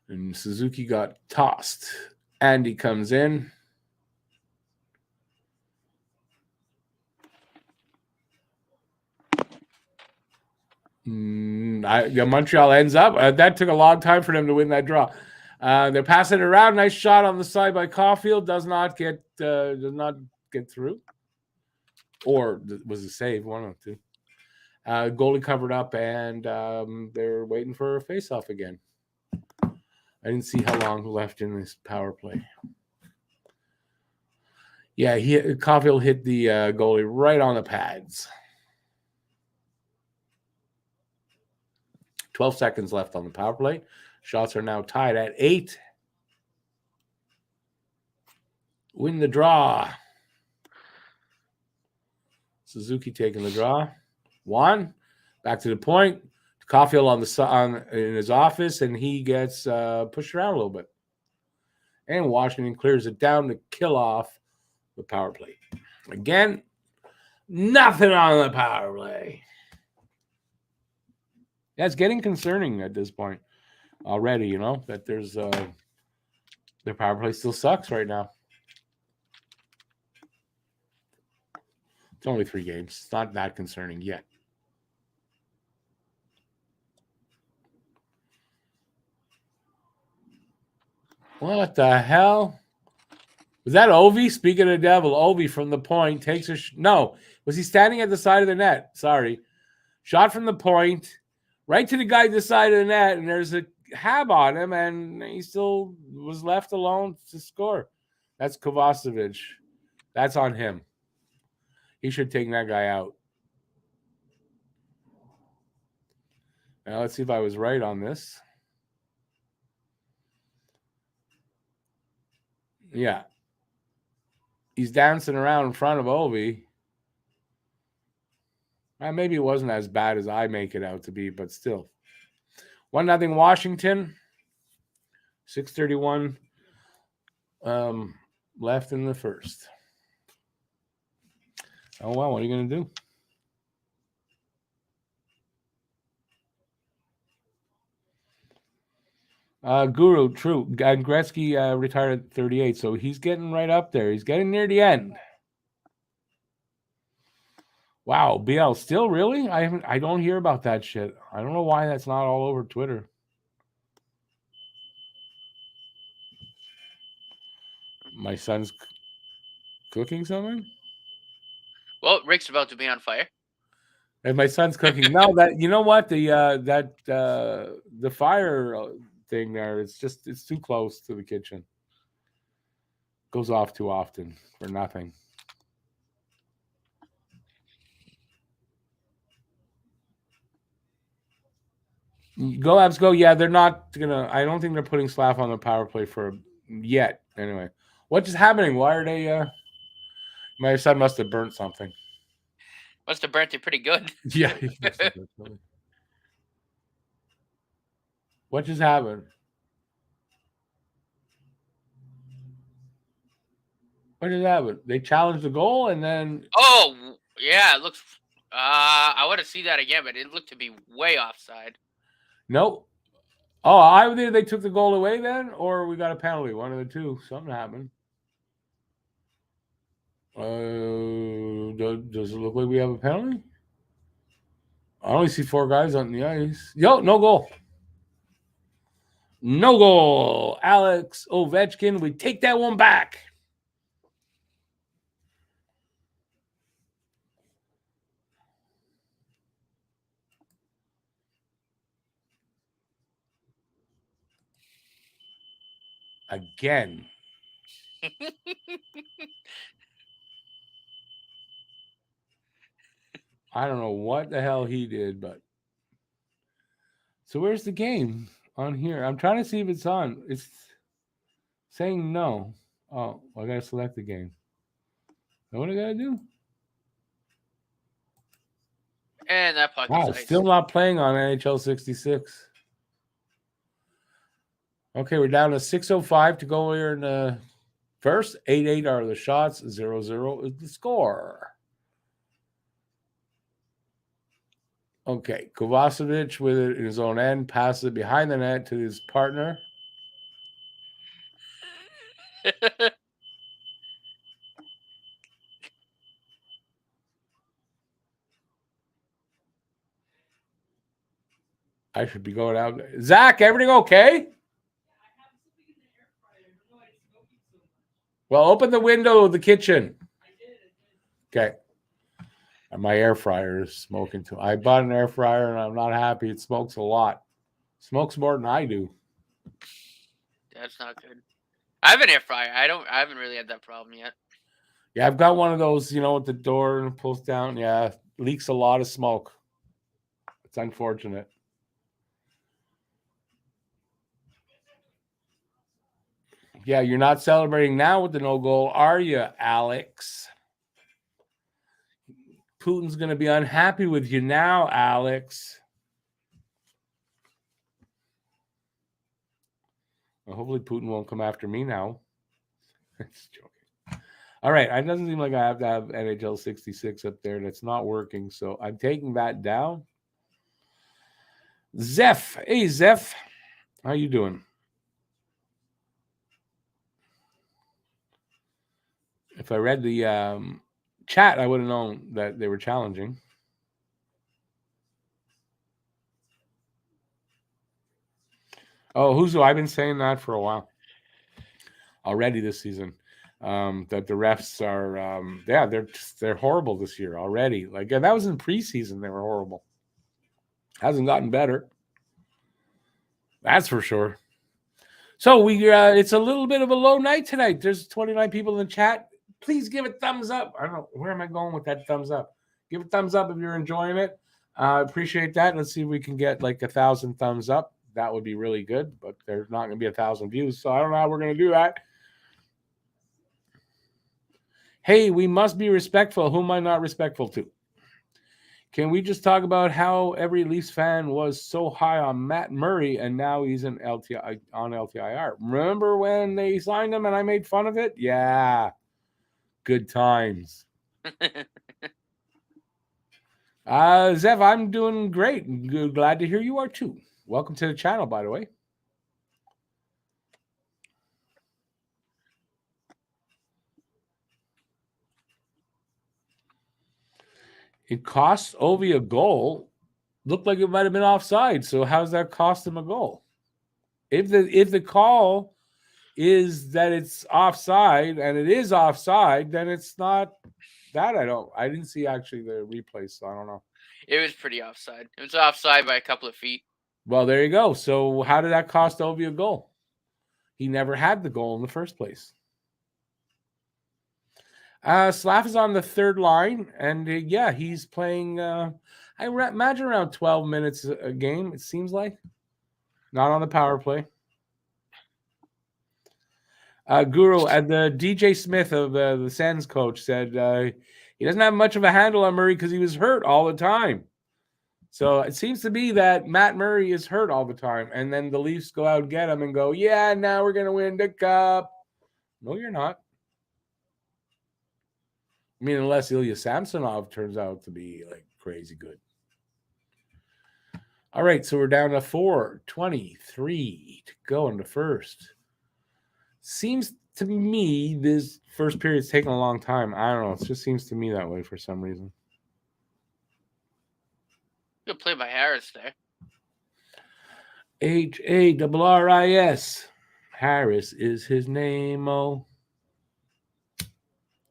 And Suzuki got tossed. Andy comes in. Montreal ends up. That took a long time for them to win that draw. They're passing it around. Nice shot on the side by Caulfield. Does not get through. Or was a save, one of the two. Goalie covered up, and they're waiting for a face-off again. I didn't see how long left in this power play. Yeah, Caulfield hit the goalie right on the pads. 12 seconds left on the power play. Shots are now tied at 8. Win the draw. Suzuki taking the draw. 1. Back to the point. Caulfield in his office, and he gets pushed around a little bit. And Washington clears it down to kill off the power play. Again, nothing on the power play. Yeah, it's getting concerning at this point already, you know, that there's their power play still sucks right now. It's only 3 games. It's not that concerning yet. What the hell? Was that Ovi? Speaking of the devil, Ovi from the point takes a no. Was he standing at the side of the net? Sorry. Shot from the point, right to the guy at the side of the net, and there's a Hab on him, and he still was left alone to score. That's Kovacevic. That's on him. He should take that guy out. Now let's see if I was right on this. Yeah. He's dancing around in front of Ovi. Maybe it wasn't as bad as I make it out to be, but still. 1-0 Washington. 6:31 left in the first. Oh, well, what are you going to do? Guru, true. Gretzky retired at 38, so he's getting right up there. He's getting near the end. Wow, BL still really? I don't hear about that shit. I don't know why that's not all over Twitter. My son's cooking something? Well, Rick's about to be on fire. And my son's cooking. No, that you know what? The fire thing there, it's too close to the kitchen. Goes off too often for nothing. Go Habs go. Yeah, they're not gonna. I don't think they're putting Slav on the power play for yet. Anyway, what's just happening? Why are they? My son must have burnt something. Must have burnt it pretty good. Yeah. He must have burnt something. What just happened? What just happened? They challenged the goal and then. Oh yeah, it looks. I want to see that again, but it looked to be way offside. Nope. Oh, either they took the goal away then, or we got a penalty. One of the two. Something happened. Does it look like we have a penalty? I only see 4 guys on the ice. Yo, no goal. No goal. Alex Ovechkin, we take that one back. Again. I don't know what the hell he did, but. So where's the game on here? I'm trying to see if it's on. It's saying no. Oh, I got to select the game. Know what I got to do? And that puck Wow, is ice. still not playing on NHL 66. Okay, we're down to 6:05 to go here in the first. 8-8 are the shots. 0-0 is the score. Okay, Kovacevic with it in his own end, passes it behind the net to his partner. I should be going out. Zach, everything okay? Well, open the window of the kitchen. Okay. And my air fryer is smoking too. I bought an air fryer and I'm not happy. It smokes a lot. Smokes more than I do. That's not good. I have an air fryer. I haven't really had that problem yet. Yeah, I've got one of those, with the door and pulls down. Yeah, leaks a lot of smoke. It's unfortunate. Yeah, you're not celebrating now with the no goal, are you, Alex? Putin's going to be unhappy with you now, Alex. Well, hopefully Putin won't come after me now. Just joking. All right, it doesn't seem like I have to have NHL 66 up there. That's not working, so I'm taking that down. Zeph. Hey, Zeph. How you doing? If I read the chat, I would have known that they were challenging. Oh, Huzo, I've been saying that for a while already this season. That the refs are, they're horrible this year already. Like that was in preseason, they were horrible. Hasn't gotten better. That's for sure. So it's a little bit of a low night tonight. There's 29 people in the chat. Please give a thumbs up. I don't know. Where am I going with that thumbs up? Give a thumbs up if you're enjoying it. Appreciate that. Let's see if we can get like 1,000 thumbs up. That would be really good, but there's not going to be 1,000 views. So I don't know how we're going to do that. Hey, we must be respectful. Who am I not respectful to? Can we just talk about how every Leafs fan was so high on Matt Murray and now he's on LTIR? Remember when they signed him and I made fun of it? Yeah. Good times. Zev, I'm doing great. Glad to hear you are too. Welcome to the channel, by the way. It cost Ovi a goal. Looked like it might have been offside. So how's that cost him a goal? If the call is that it's offside and it is offside, then it's not that. I didn't see actually the replay, so I don't know. It was pretty offside. It was offside by a couple of feet. Well, there you go. So how did that cost Ovi a goal? He never had the goal in the first place. Slav is on the third line, and yeah, he's playing. I imagine around 12 minutes a game. It seems like not on the power play. Guru, the DJ Smith of the Sens coach said he doesn't have much of a handle on Murray because he was hurt all the time. So it seems to be that Matt Murray is hurt all the time, and then the Leafs go out and get him and go, yeah, now we're gonna win the cup. No, you're not. I mean, unless Ilya Samsonov turns out to be like crazy good. All right, so we're down to 4:23 to go in the first. Seems to me this first period's taking a long time. I don't know. It just seems to me that way for some reason. Good play by Harris there. Harris. Harris is his name. Oh,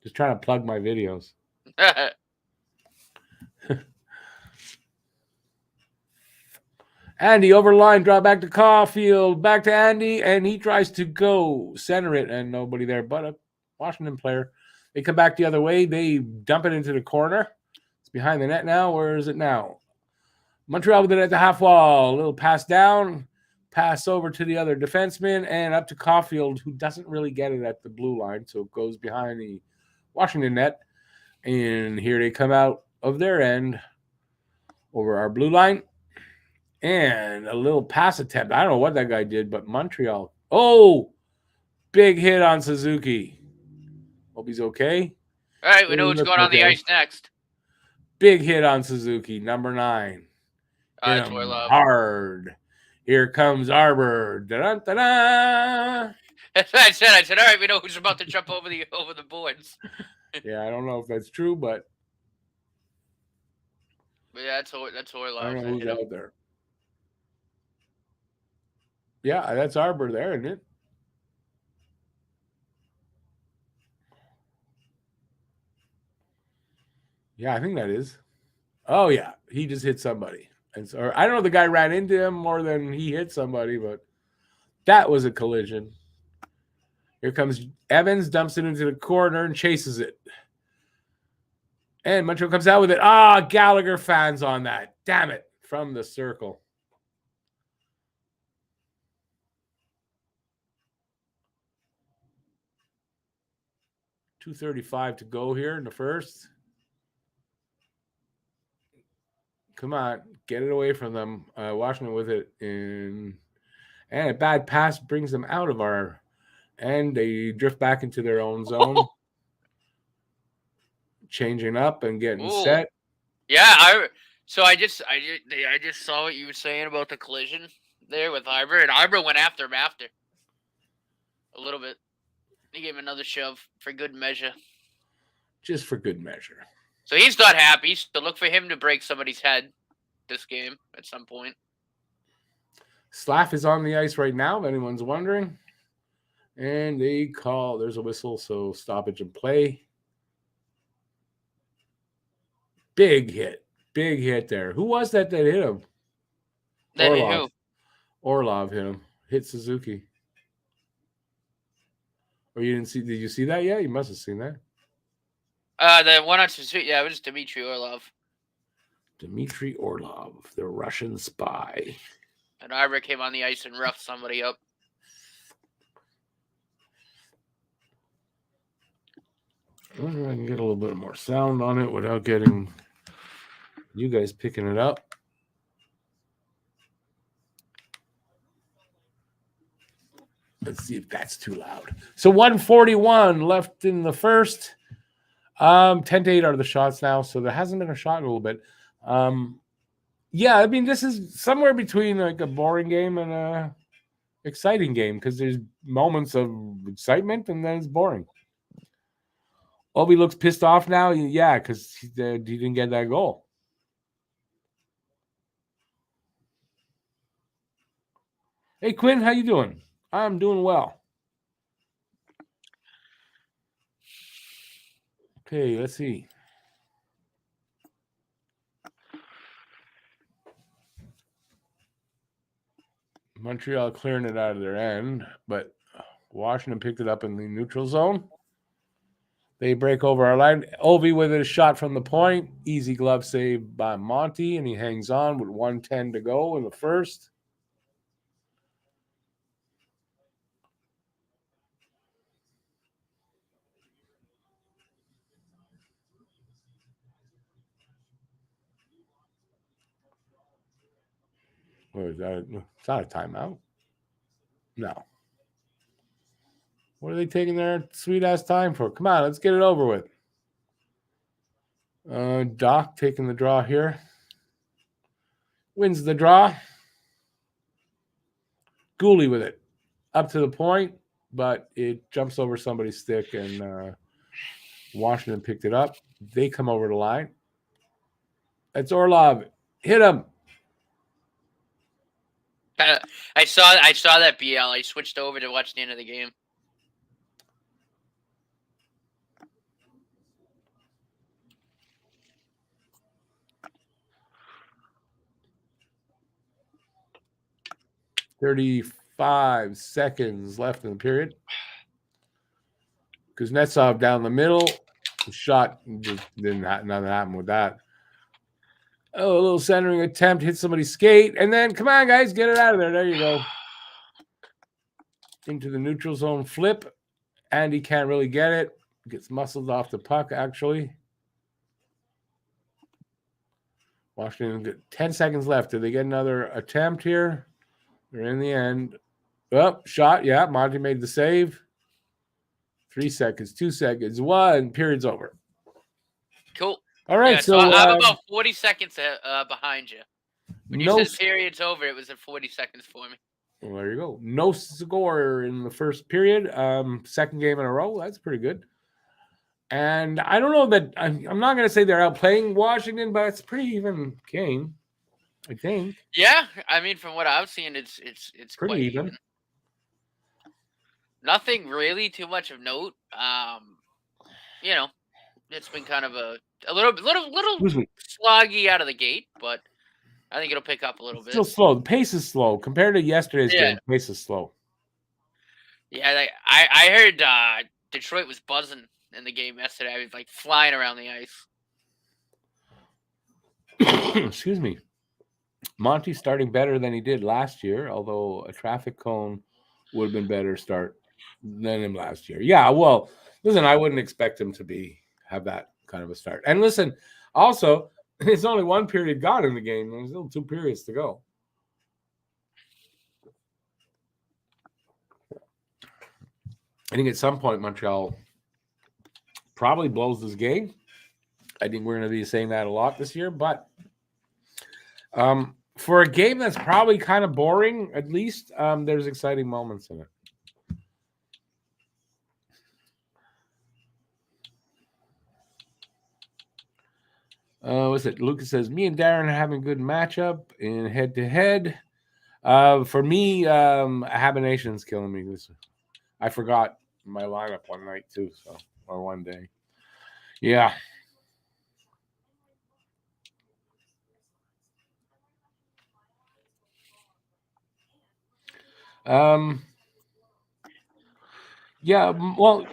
just trying to plug my videos. Andy over line, draw back to Caulfield, back to Andy, and he tries to go center it, and nobody there but a Washington player. They come back the other way. They dump it into the corner. It's behind the net now. Where is it now? Montreal with it at the half wall. A little pass down, pass over to the other defenseman, and up to Caulfield, who doesn't really get it at the blue line, so it goes behind the Washington net. And here they come out of their end over our blue line. And a little pass attempt. I don't know what that guy did, but Montreal. Oh, big hit on Suzuki. Hope he's okay. All right, we know what's going on the ice next. Big hit on Suzuki, number 9. Hit him hard. Here comes Arbor. Da-da-da-da. That's what I said. I said, all right, we know who's about to jump over the boards. Yeah, I don't know if that's true, but yeah, that's Orlov. I don't know who's out there. Yeah, that's Arbor there, isn't it? Yeah, I think that is. Oh, yeah. He just hit somebody. And so, I don't know if the guy ran into him more than he hit somebody, but that was a collision. Here comes Evans, dumps it into the corner and chases it. And Montreal comes out with it. Gallagher fans on that. Damn it. From the circle. .235 to go here in the first. Come on, get it away from them. Washington with it and a bad pass brings them out of our, and they drift back into their own zone, changing up and getting set. Yeah, I just saw what you were saying about the collision there with Arbor, and Arbor went after him after a little bit. He gave him another shove for good measure. Just for good measure. So he's not happy. So look for him to break somebody's head this game at some point. Slav is on the ice right now, if anyone's wondering. And they call, there's a whistle, so stoppage and play. Big hit there. Who was that hit him? Orlov hit him. Hit Suzuki. Or you didn't see? Did you see that yet? You must have seen that. The one on Suzuki, yeah, it was Dmitry Orlov. Dmitry Orlov, the Russian spy. And Arbor came on the ice and roughed somebody up. I wonder if I can get a little bit more sound on it without getting You guys picking it up. Let's see if that's too loud. So 141 left in the first. 10-8 are the shots now, so there hasn't been a shot in a little bit. Yeah, I mean, this is somewhere between like a boring game and a exciting game because there's moments of excitement and then it's boring. Obi looks pissed off now. Yeah, because he didn't get that goal. Hey, Quinn, how you doing? I'm doing well. Okay, let's see. Montreal clearing it out of their end, but Washington picked it up in the neutral zone. They break over our line. Ovi with a shot from the point. Easy glove save by Monty, and he hangs on with 1:10 to go in the first. What is that? It's not a timeout. No. What are they taking their sweet ass time for? Come on, let's get it over with. Doc taking the draw here. Wins the draw. Goalie with it. Up to the point, but it jumps over somebody's stick, and Washington picked it up. They come over the line. That's Orlov. Hit him. I saw that BL. I switched over to watch the end of the game. $35 seconds left in the period. Kuznetsov down the middle. The shot nothing happened with that. Oh, a little centering attempt, hit somebody's skate, and then come on, guys, get it out of there. There you go. Into the neutral zone flip. Andy can't really get it. Gets muscled off the puck, actually. Washington, 10 seconds left. Did they get another attempt here? They're in the end. Oh, shot. Yeah, Monty made the save. 3 seconds, 2 seconds, 1. Period's over. Cool. All right, yeah, so I'm about 40 seconds behind you. When you said period's over, it was at 40 seconds for me. Well, there you go. No score in the first period. Second game in a row. That's pretty good. And I don't know that I'm not going to say they're outplaying Washington, but it's a pretty even game, I think. Yeah, I mean, from what I've seen, it's pretty quite even. Nothing really too much of note. You know, it's been kind of a little sloggy out of the gate, but I think it'll pick up a little bit. Still slow. The pace is slow compared to yesterday's game. The pace is slow. Yeah, I heard Detroit was buzzing in the game yesterday. I was like flying around the ice. Excuse me. Monty's starting better than he did last year, although a traffic cone would have been better start than him last year. Yeah, well, listen, I wouldn't expect him to have that kind of a start. And listen, also, it's only one period gone in the game. There's still 2 periods to go. I think at some point Montreal probably blows this game. I think we're going to be saying that a lot this year, but for a game that's probably kind of boring, at least there's exciting moments in it. What's it? Lucas says, me and Darren are having a good matchup in head-to-head. For me, Habination's killing me. I forgot my lineup one night, too, or one day. Yeah. Yeah, well,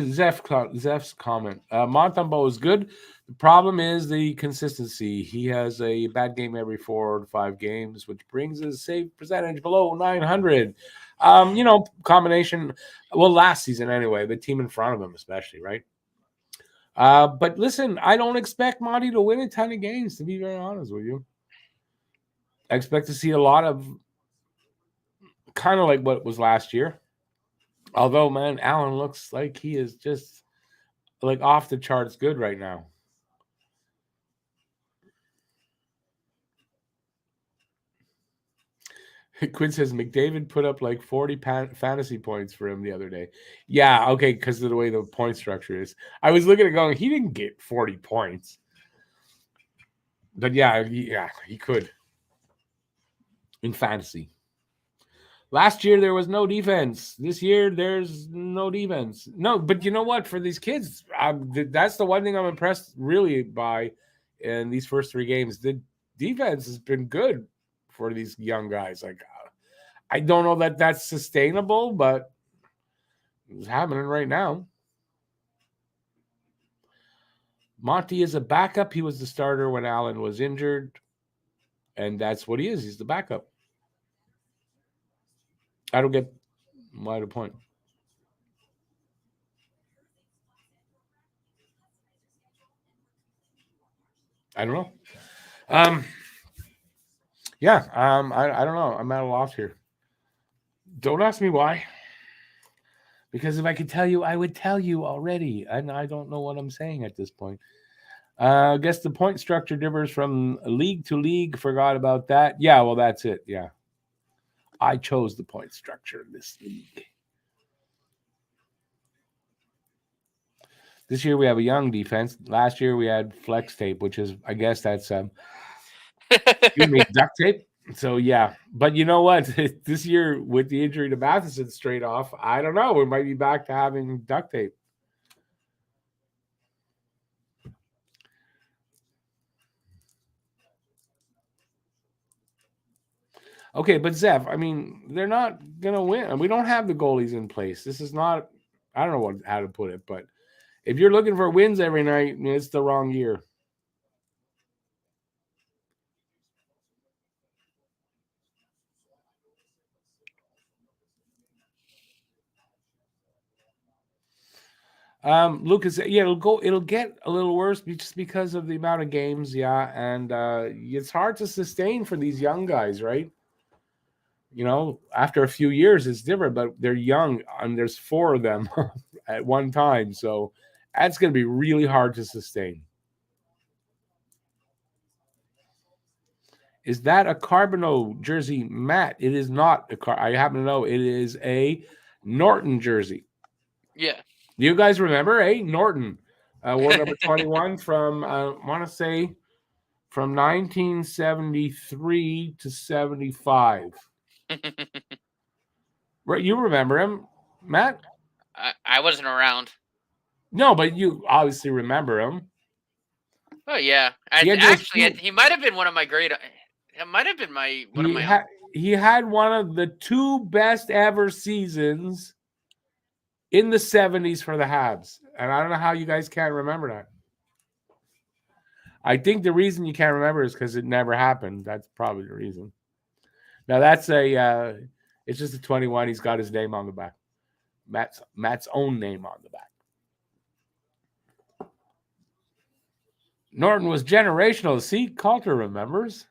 Zeph's comment. Montembeault is good. The problem is the consistency. He has a bad game every 4 to 5 games, which brings his save percentage below 900. Combination. Well, last season anyway, the team in front of him, especially, right? But listen, I don't expect Monty to win a ton of games, to be very honest with you. I expect to see a lot of kind of like what was last year. Although, man, Allen looks like he is just like off the charts good right now. Quinn says McDavid put up like 40 fantasy points for him the other day. Yeah, okay, because of the way the point structure is. I was looking at it going, he didn't get 40 points. But yeah, he could in fantasy. Last year there was no defense. This year there's no defense. No, but you know what? For these kids, that's the one thing I'm impressed really by in these first 3 games. The defense has been good for these young guys. Like, I don't know that that's sustainable, but it's happening right now. Monty is a backup. He was the starter when Allen was injured, and that's what he is. He's the backup. I don't get why the point. I don't know. I don't know. I'm at a loss here. Don't ask me why. Because if I could tell you, I would tell you already. And I don't know what I'm saying at this point. I guess the point structure differs from league to league. Forgot about that. Yeah, well, that's it. Yeah. I chose the point structure in this league. This year we have a young defense. Last year we had flex tape, which is, I guess that's excuse me, duct tape. So yeah, but you know what? This year with the injury to Matheson straight off, I don't know. We might be back to having duct tape. Okay, but Zev, I mean, they're not gonna win. We don't have the goalies in place. This is not. I don't know how to put it, but if you're looking for wins every night, it's the wrong year. Lucas, yeah, it'll get a little worse just because of the amount of games, yeah, and it's hard to sustain for these young guys, right? You know, after a few years, it's different, but they're young, and there's 4 of them at one time, so that's going to be really hard to sustain. Is that a Carbonneau jersey, Matt? It is not a car. I happen to know it is a Norton jersey. Yeah. You guys remember, Norton, war number 21 from, I want to say, from 1973 to 75. Right, you remember him, Matt? I wasn't around. No, but you obviously remember him. Oh yeah, he might have been one of my great. It might have been one of my. He had one of the 2 best ever seasons in the 70s for the Habs, and I don't know how you guys can't remember that. I think the reason you can't remember is because it never happened. That's probably the reason. Now that's it's just a 21. He's got his name on the back. Matt's own name on the back. Norton was generational. See, Coulter remembers.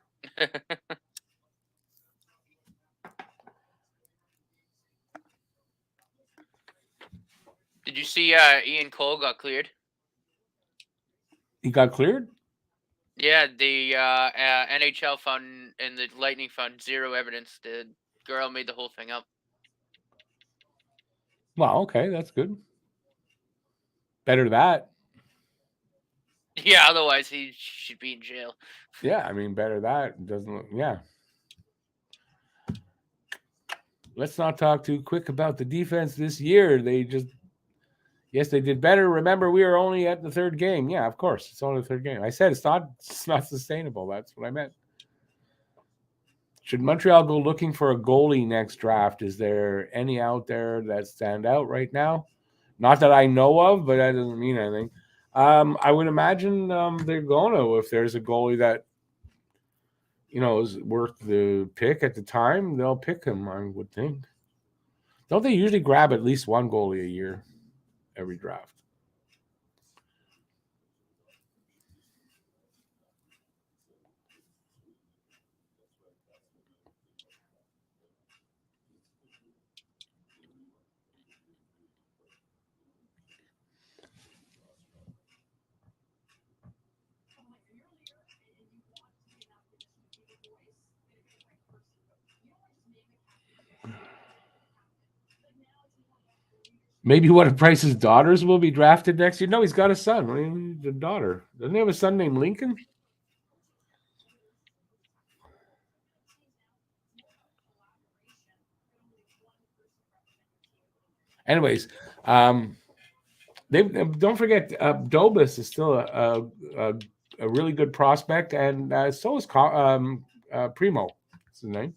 Did you see Ian Cole got cleared? He got cleared? Yeah, the NHL found and the Lightning found 0 evidence. The girl made the whole thing up. Well, okay, that's good. Better than that. Yeah, otherwise he should be in jail. Yeah, I mean, better that. Doesn't, yeah. Let's not talk too quick about the defense this year. Yes, they did better. Remember, we were only at the 3rd game. Yeah, of course. It's only the 3rd game. I said it's not sustainable. That's what I meant. Should Montreal go looking for a goalie next draft? Is there any out there that stand out right now? Not that I know of, but that doesn't mean anything. I would imagine they're going to, if there's a goalie that, is worth the pick at the time, they'll pick him, I would think. Don't they usually grab at least one goalie a year, every draft? Maybe one of Price's daughters will be drafted next year. No, he's got a son. I mean, the daughter. Doesn't he have a son named Lincoln? Anyways, they don't forget Dobis is still a really good prospect, and so is Primo. That's his name.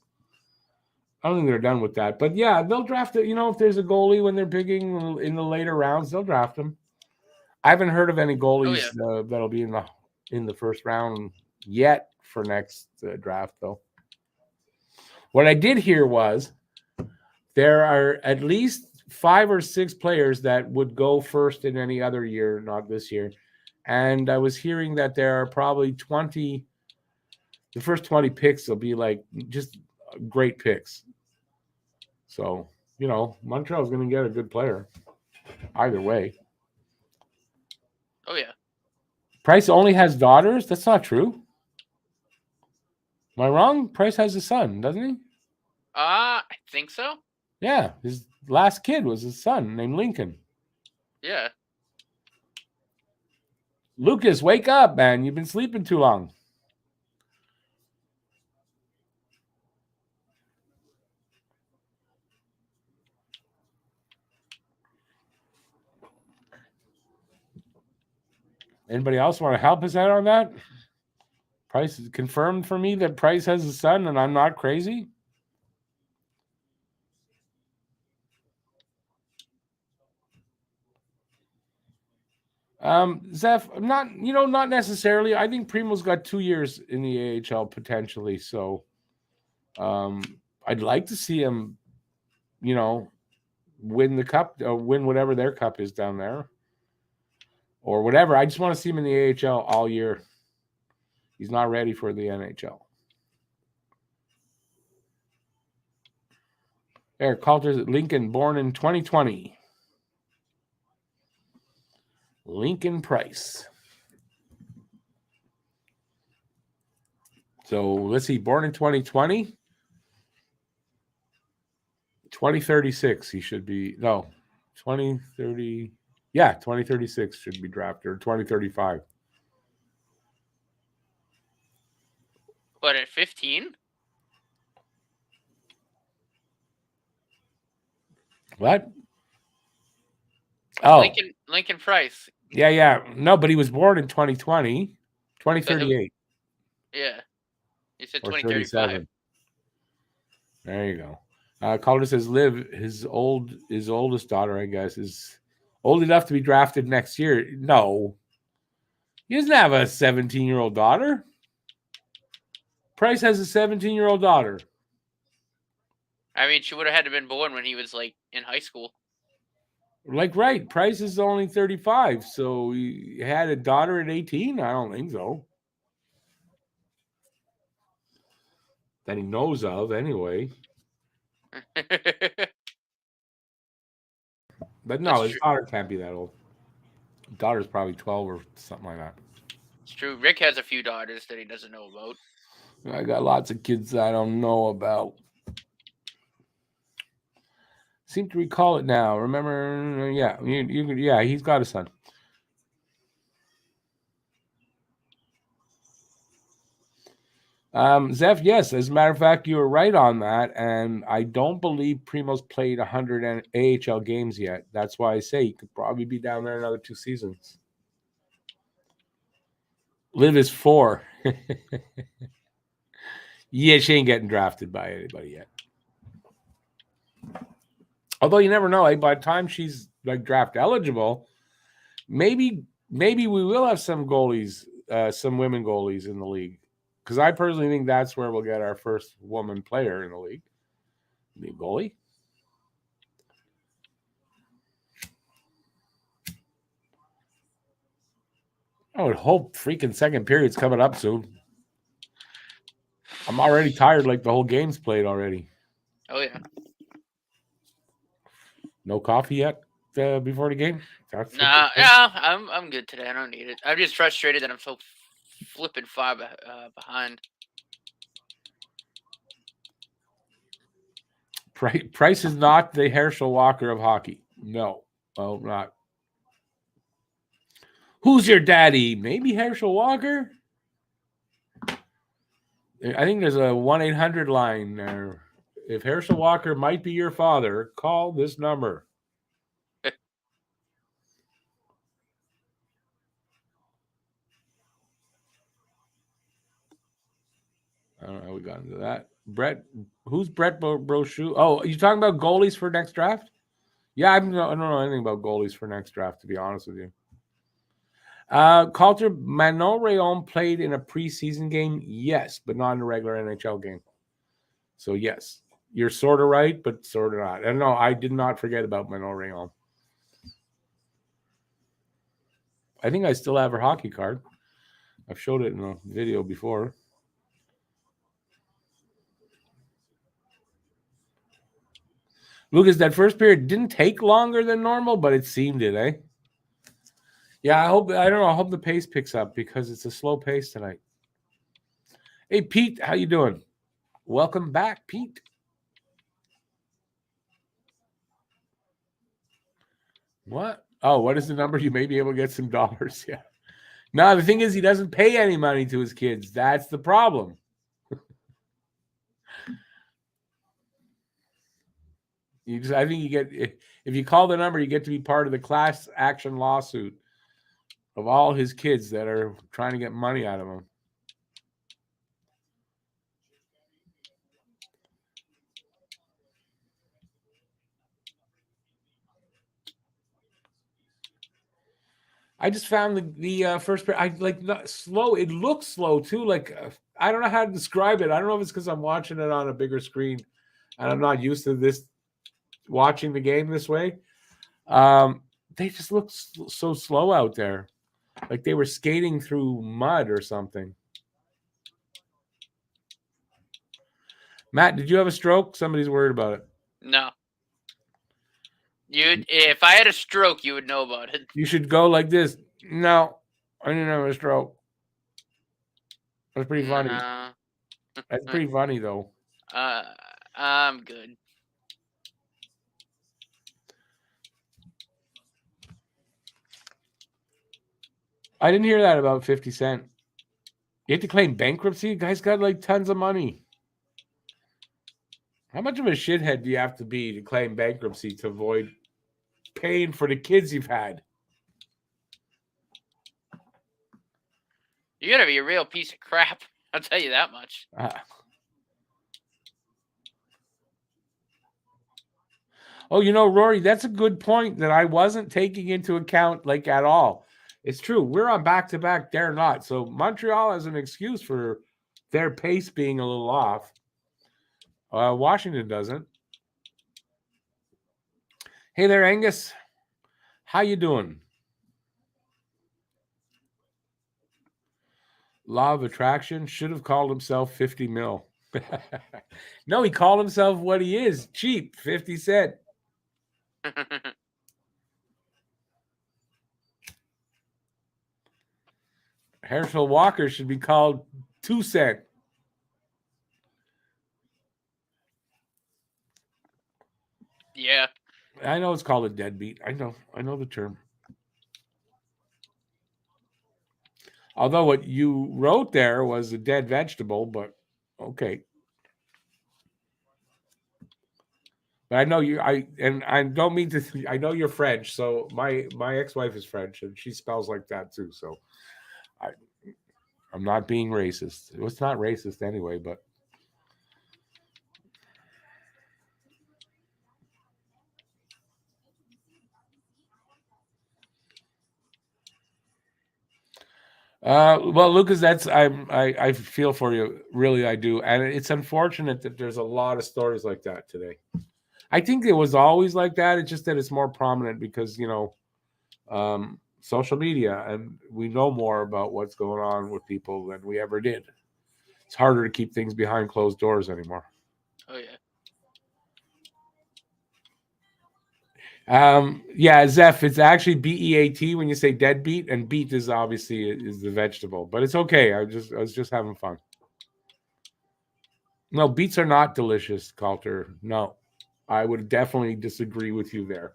I don't think they're done with that, but yeah, they'll draft it. If there's a goalie when they're picking in the later rounds, they'll draft him. I haven't heard of any goalies that'll be in the first round yet for next draft, though. What I did hear was there are at least 5 or 6 players that would go first in any other year, not this year. And I was hearing that there are probably 20. The first 20 picks will be like just great picks. So, Montreal's going to get a good player either way. Oh, yeah. Price only has daughters? That's not true. Am I wrong? Price has a son, doesn't he? I think so. Yeah, his last kid was his son named Lincoln. Yeah. Lucas, wake up, man. You've been sleeping too long. Anybody else want to help us out on that? Price is confirmed for me that Price has a son and I'm not crazy. Zeph, not necessarily. I think Primo's got 2 years in the AHL potentially. So I'd like to see him, win the cup or win whatever their cup is down there or whatever. I just want to see him in the AHL all year. He's not ready for the NHL. Eric Calter's Lincoln, born in 2020. Lincoln Price. So let's see, born in 2020. 2036, he should be. No, 2030. Yeah, 2036 should be drafted, or 2035. But at 15? What? Oh. Lincoln Price. Yeah. No, but he was born in 2020. 2038. Yeah. You said Or 2035. 37. There you go. Calder says Liv, his oldest daughter, I guess, is old enough to be drafted next year. No. He doesn't have a 17-year-old daughter. Price has a 17-year-old daughter. I mean, she would have had to been born when he was like in high school. Right. Price is only 35, so he had a daughter at 18? I don't think so. That he knows of, anyway. But no, his daughter can't be that old. His daughter's probably 12 or something like that. It's true. Rick has a few daughters that he doesn't know about. I got lots of kids that I don't know about. Seem to recall it now. Remember? Yeah, yeah, he's got a son. Zeph, yes, as a matter of fact, you were right on that, and I don't believe Primo's played 100 AHL games yet. That's why I say he could probably be down there another 2 seasons. Liv is 4. Yeah, she ain't getting drafted by anybody yet. Although you never know, by the time she's like draft eligible, maybe we will have some goalies, some women goalies in the league. Because I personally think that's where we'll get our first woman player in the league. The goalie. I would hope freaking second period's coming up soon. I'm already tired, like the whole game's played already. Oh, yeah. No coffee yet before the game? Yeah, I'm good today. I don't need it. I'm just frustrated that I'm so flipping far behind. Price is not the Herschel Walker of hockey. No. Well, not. Who's your daddy? Maybe Herschel Walker? I think there's a 1-800 line there. If Herschel Walker might be your father, call this number. I don't know how we got into that. Brett, who's Brett Brochu? Oh, you talking about goalies for next draft? Yeah, I don't know anything about goalies for next draft, to be honest with you. Calter, Manon Rayon played in a preseason game? Yes, but not in a regular NHL game. So, yes, you're sort of right, but sort of not. And no, I did not forget about Manon Rayon. I think I still have her hockey card. I've showed it in a video before. Lucas, that first period didn't take longer than normal, but it seemed it, eh? Yeah, I hope the pace picks up because it's a slow pace tonight. Hey, Pete, how you doing? Welcome back, Pete. What? Oh, what is the number? You may be able to get some dollars. Yeah. No, the thing is, he doesn't pay any money to his kids. That's the problem. I think you get, if you call the number, you get to be part of the class action lawsuit of all his kids that are trying to get money out of him. I just found the first pair. I like not slow. It looks slow too. Like I don't know how to describe it. I don't know if it's because I'm watching it on a bigger screen, and I'm not used to this watching the game this way. They just look so slow out there, like they were skating through mud or something. Matt, did you have a stroke? Somebody's worried about it. No. If I had a stroke, you would know about it. You should go like this. No, I didn't have a stroke. That's pretty funny. That's pretty funny, though. I'm good. I didn't hear that about 50 Cent. You have to claim bankruptcy? The guy's got like tons of money. How much of a shithead do you have to be to claim bankruptcy to avoid paying for the kids you've had? You gotta be a real piece of crap. I'll tell you that much. Oh, Rory, that's a good point that I wasn't taking into account like at all. It's true. We're on back-to-back. They're not. So Montreal has an excuse for their pace being a little off. Washington doesn't. Hey there, Angus. How you doing? Law of attraction should have called himself 50 mil. No, he called himself what he is. Cheap, 50 Cent. Herschel Walker should be called 2 Cent. Yeah. I know it's called a deadbeat. I know the term. Although what you wrote there was a dead vegetable, but okay. But I know you. I don't mean to. I know you're French, so my ex-wife is French, and she spells like that too. So, I'm not being racist. It's not racist anyway, but. Well, Lucas, I feel for you, really, I do, and it's unfortunate that there's a lot of stories like that today. I think it was always like that. It's just that it's more prominent because social media, and we know more about what's going on with people than we ever did. It's harder to keep things behind closed doors anymore. Oh yeah. Yeah, Zeph, it's actually BEAT when you say deadbeat, and beet is obviously is the vegetable, but it's okay. I was just having fun. No, beets are not delicious, Calter. No, I would definitely disagree with you there.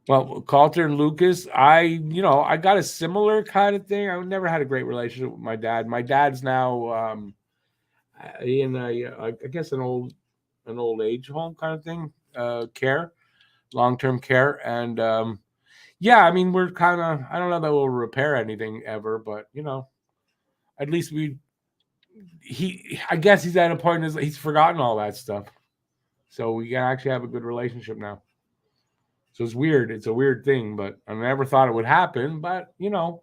Well, Calter and Lucas, I got a similar kind of thing. I never had a great relationship with my dad. My dad's now in I guess an old age home kind of thing, care, long-term care, and yeah, I mean we're kind of, I don't know that we'll repair anything ever, but at least I guess he's at a point he's forgotten all that stuff, so we can actually have a good relationship now. So it's weird. It's a weird thing, but I never thought it would happen. But you got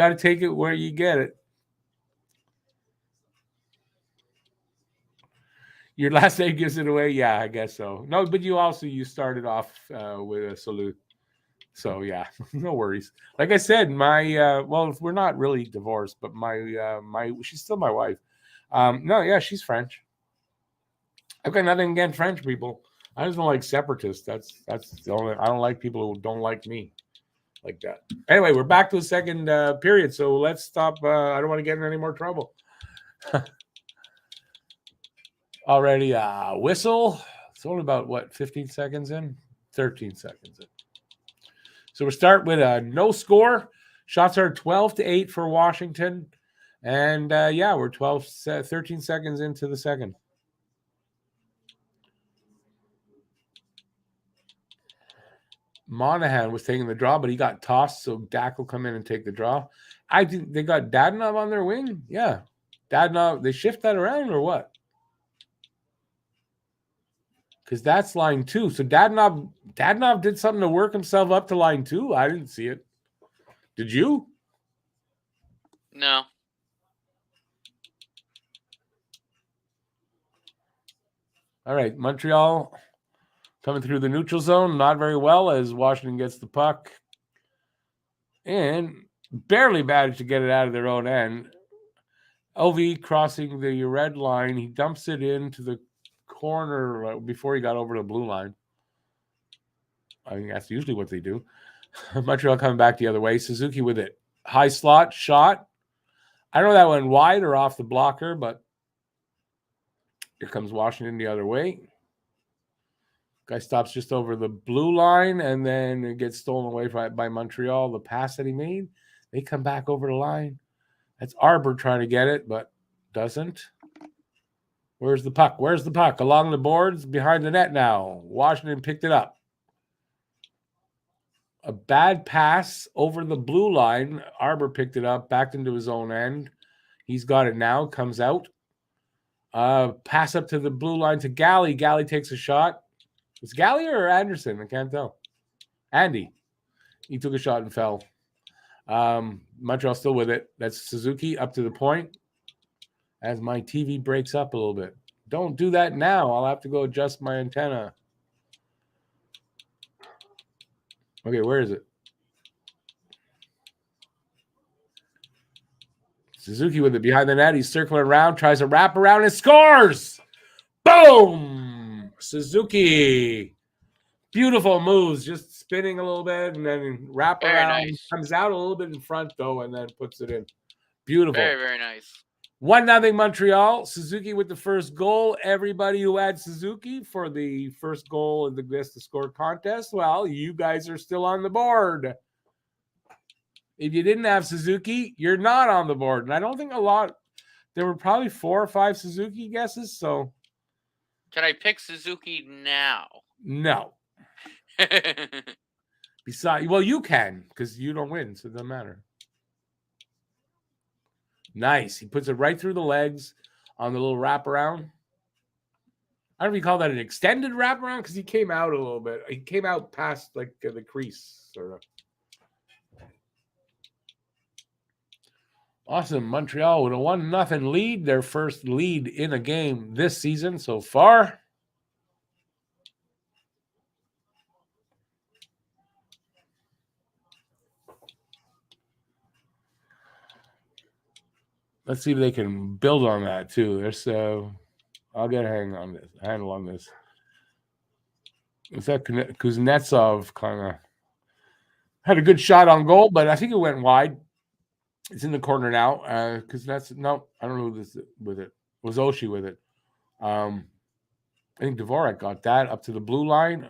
to take it where you get it. Your last name gives it away. Yeah, I guess so. No, but you started off with a salute. So yeah, no worries. Like I said, my well, we're not really divorced, but my she's still my wife. No, yeah, she's French. I've got nothing against French people. I just don't like separatists. That's the only. I don't like people who don't like me like that. Anyway, we're back to the second period, so let's stop. I don't want to get in any more trouble. Already whistle. It's only about 15 seconds in, 13 seconds in. So we start with a no score. Shots are 12-8 for Washington, and we're 13 seconds into the second. Monahan was taking the draw, but he got tossed, so Dak will come in and take the draw. I think they got Dadonov on their wing. Yeah, Dadonov. They shift that around or what? Because that's line 2. So Dadonov did something to work himself up to line 2. I didn't see it. Did you? No. All right, Montreal coming through the neutral zone, not very well as Washington gets the puck and barely managed to get it out of their own end. LV crossing the red line. He dumps it into the corner before he got over the blue line. I think that's usually what they do. Montreal coming back the other way. Suzuki with it. High slot shot. I don't know if that went wide or off the blocker, but here comes Washington the other way. Guy stops just over the blue line, and then it gets stolen away by Montreal. The pass that he made, they come back over the line. That's Arbor trying to get it, but doesn't. Where's the puck? Along the boards, behind the net now. Washington picked it up. A bad pass over the blue line. Arbor picked it up, backed into his own end. He's got it now, comes out. Pass up to the blue line to Galley. Galley takes a shot. It's Galley or Anderson? I can't tell. Andy. He took a shot and fell. Montreal still with it. That's Suzuki up to the point. As my TV breaks up a little bit. Don't do that now. I'll have to go adjust my antenna. Okay, where is it? Suzuki with it behind the net. He's circling around, tries to wrap around and scores! Boom! Suzuki. Beautiful moves, just spinning a little bit and then wrap Very around. nice. Comes out a little bit in front, though, and then puts it in. Beautiful. Very, very nice. 1-0 Montreal. Suzuki with the first goal. Everybody who had Suzuki for the first goal in the Best to Score contest, well, you guys are still on the board. If you didn't have Suzuki, you're not on the board. And I don't think there were probably 4 or 5 Suzuki guesses, so. Can I pick Suzuki now? No. Besides, well, you can, because you don't win, so it doesn't matter. Nice. He puts it right through the legs on the little wraparound. I don't know if you call that an extended wraparound, because he came out a little bit. He came out past the crease, sort of. Awesome. Montreal with a 1-0 lead. Their first lead in a game this season so far. Let's see if they can build on that too. There's I'll get a handle on this. Is that Kuznetsov kind of had a good shot on goal, but I think it went wide. It's in the corner now. I don't know who this with it. It was Oshie with it. I think Dvorak got that up to the blue line.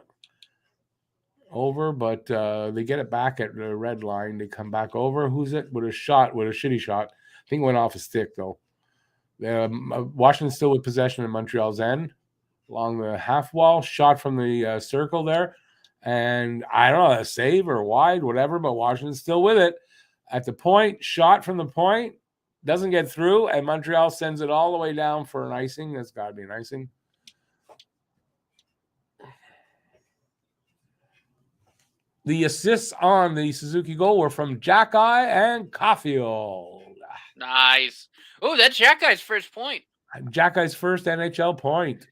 over, but they get it back at the red line. They come back over. Who's it? With a shitty shot. I think it went off a stick, though. Washington's still with possession in Montreal's end along the half wall. Shot from the circle there. And I don't know, a save or wide, whatever, but Washington's still with it. At the point, shot from the point, doesn't get through, and Montreal sends it all the way down for an icing. That's got to be an icing. The assists on the Suzuki goal were from Jackeye and Caulfield. Nice. Oh, that's Jackeye's first point. Jackeye's first NHL point.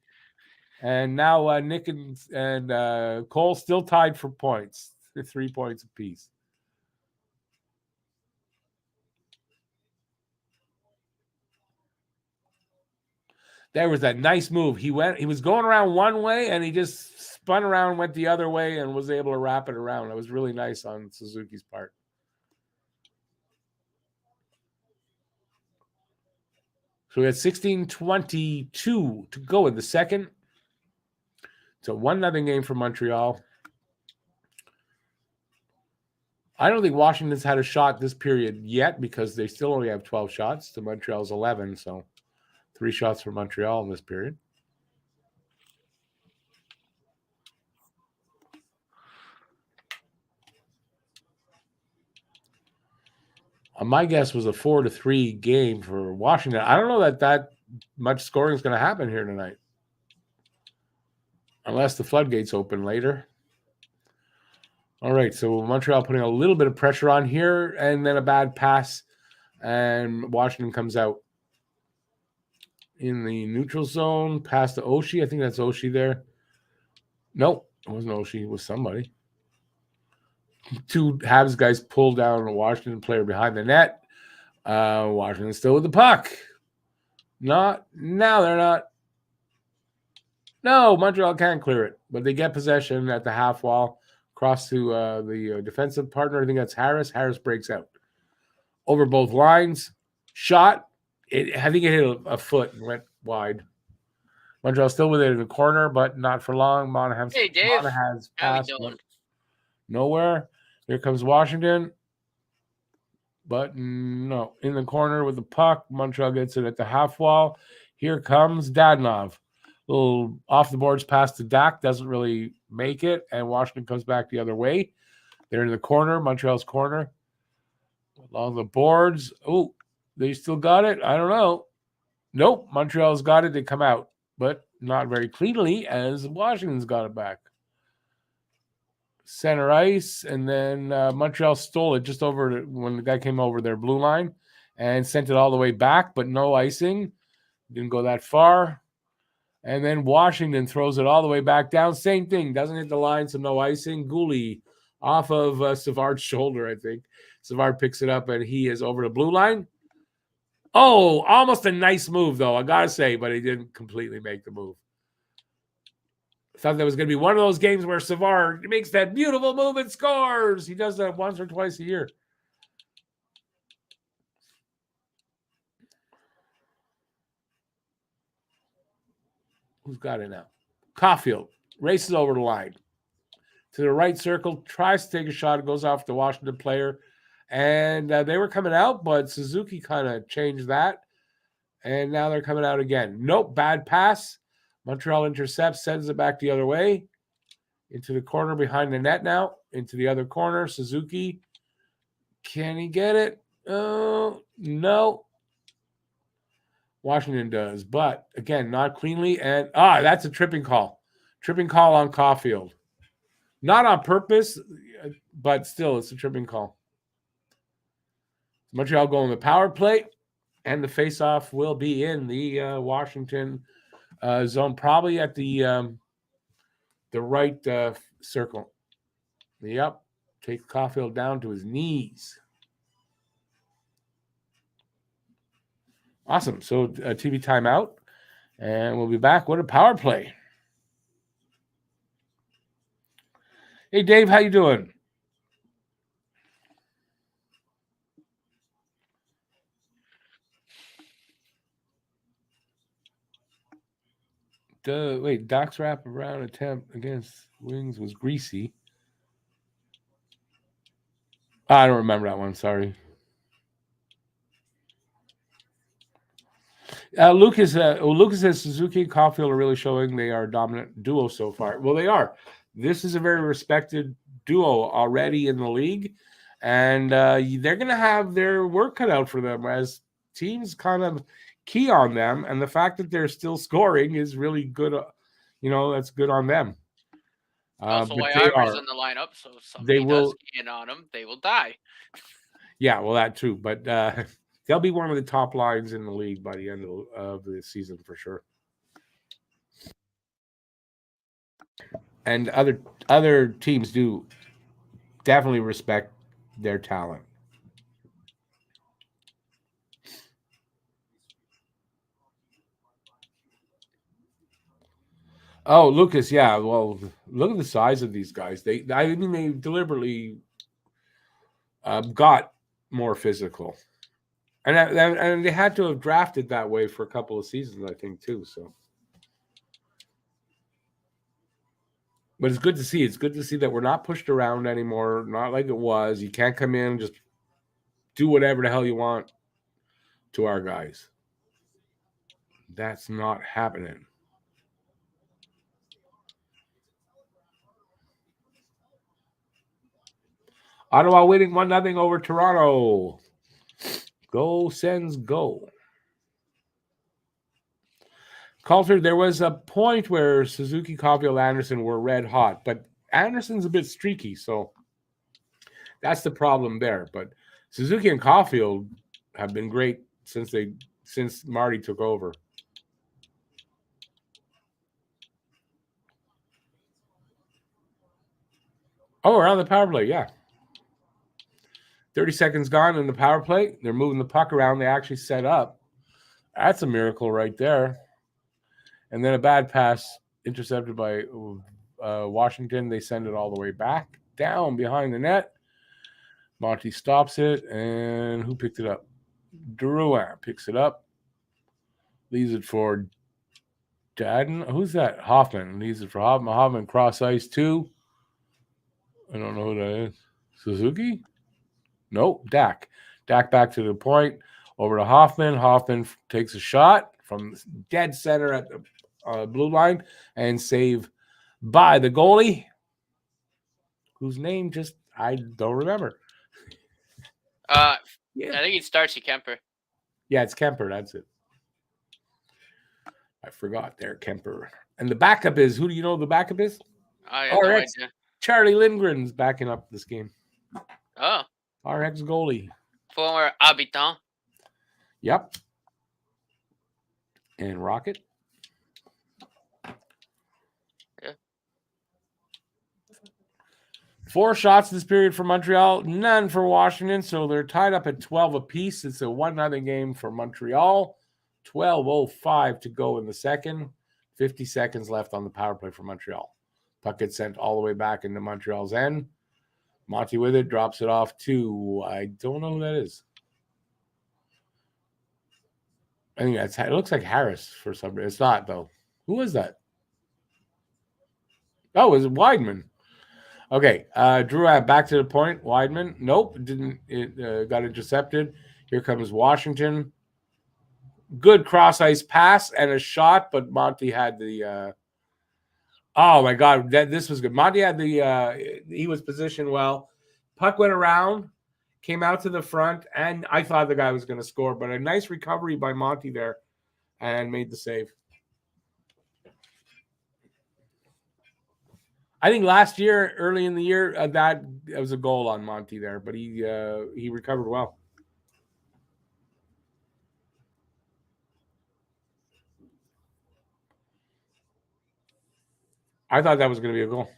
And now Nick and Cole still tied for points. 3 points apiece. There was that nice move. He was going around one way and he just spun around, went the other way, and was able to wrap it around. It was really nice on Suzuki's part. So we had 16:22 to go in the second. It's a 1-0 game for Montreal. I don't think Washington's had a shot this period yet because they still only have 12 shots to Montreal's 11. So 3 shots for Montreal in this period. My guess was a 4-3 game for Washington. I don't know that much scoring is going to happen here tonight. Unless the floodgates open later. All right, so Montreal putting a little bit of pressure on here, and then a bad pass, and Washington comes out in the neutral zone, past to Oshie. I think that's Oshie there. Nope, it wasn't Oshie. It was somebody. 2 Habs guys pulled down a Washington player behind the net. Washington's still with the puck. Not now. They're not. No, Montreal can't clear it, but they get possession at the half wall, cross to the defensive partner. I think that's Harris. Harris breaks out over both lines. Shot. I think it hit a foot and went wide. Montreal still with it in the corner, but not for long. Monahan's passed nowhere. Here comes Washington. But no, in the corner with the puck. Montreal gets it at the half wall. Here comes Dadonov. Little off the boards pass to Dak. Doesn't really make it. And Washington comes back the other way. They're in the corner. Montreal's corner. Along the boards. Oh, they still got it? I don't know. Nope. Montreal's got it. They come out. But not very cleanly as Washington's got it back. Center ice, and then Montreal stole it just over when the guy came over their blue line and sent it all the way back, but no icing. Didn't go that far. And then Washington throws it all the way back down. Same thing. Doesn't hit the line, so no icing. Goalie off of Savard's shoulder, I think. Savard picks it up, and he is over the blue line. Oh, almost a nice move, though, I got to say, but he didn't completely make the move. Thought that was going to be one of those games where Savard makes that beautiful move and scores. He does that once or twice a year. Who's got it now? Caulfield races over the line to the right circle, tries to take a shot. It goes off the Washington player. And they were coming out, but Suzuki kind of changed that. And now they're coming out again. Nope, bad pass. Montreal intercepts, sends it back the other way. Into the corner behind the net now. Into the other corner. Suzuki. Can he get it? Oh, no. Washington does. But, again, not cleanly. And, that's a tripping call. Tripping call on Caulfield. Not on purpose, but still, it's a tripping call. Montreal going the power play. And the faceoff will be in the Washington zone, probably at the right circle. Yep. Takes Caulfield down to his knees. Awesome. So TV timeout. And we'll be back with a power play. Hey, Dave, how you doing? Wait, Doc's wrap around attempt against Wings was greasy. I don't remember that one. Sorry. Lucas says Suzuki and Caulfield are really showing they are a dominant duo so far. Well, they are. This is a very respected duo already in the league, and they're going to have their work cut out for them as teams kind of key on them. And the fact that they're still scoring is really good. That's good on them. Also, But why they Ivor's are. in the lineup, so if They somebody does will. key in on him, they will die. Yeah, well, that too. But they'll be one of the top lines in the league by the end of the season for sure. And other teams do definitely respect their talent. Oh, Lucas, yeah. Well, look at the size of these guys. They deliberately got more physical, and they had to have drafted that way for a couple of seasons, I think, too. So, but it's good to see. It's good to see that we're not pushed around anymore. Not like it was. You can't come in and just do whatever the hell you want to our guys. That's not happening. Ottawa winning 1-0 over Toronto. Go Sens go. Coulter, there was a point where Suzuki, Caulfield, Anderson were red hot, but Anderson's a bit streaky, so that's the problem there. But Suzuki and Caulfield have been great since Marty took over. Oh, we're on the power play, yeah. 30 seconds gone in the power play. They're moving the puck around. They actually set up. That's a miracle right there. And then a bad pass intercepted by Washington. They send it all the way back down behind the net. Monty stops it, and who picked it up? Drouin picks it up, leaves it for Dadden. Who's that? Hoffman leaves it for Hoffman. Hoffman cross ice too. I don't know who that is. Suzuki? Nope. Dak. Dak back to the point. Over to Hoffman. Hoffman takes a shot from dead center at the blue line and save by the goalie, whose name just I don't remember. I think it's Darcy Kemper. Yeah, it's Kemper. That's it. I forgot there, Kemper. And the backup is, who do you know the backup is? I have no idea. Charlie Lindgren's backing up this game. Oh. Our ex-goalie. Former habitant. Yep. And Rocket. Yeah. 4 shots this period for Montreal, none for Washington. So they're tied up at 12 apiece. It's a 1-0 game for Montreal. 12:05 to go in the second. 50 seconds left on the power play for Montreal. Puck gets sent all the way back into Montreal's end. Monty with it, drops it off to, I don't know who that is. I think it looks like Harris for some reason. It's not, though. Who is that? Oh, is it Weidman? Okay, Drew back to the point. Weidman, nope, didn't. It got intercepted. Here comes Washington. Good cross ice pass and a shot, but Monty had the. Oh my God, this was good. Monty had the. He was positioned well. Puck went around, came out to the front, and I thought the guy was going to score, but a nice recovery by Monty there, and made the save. I think last year, early in the year, that was a goal on Monty there, but he recovered well. I thought that was going to be a goal.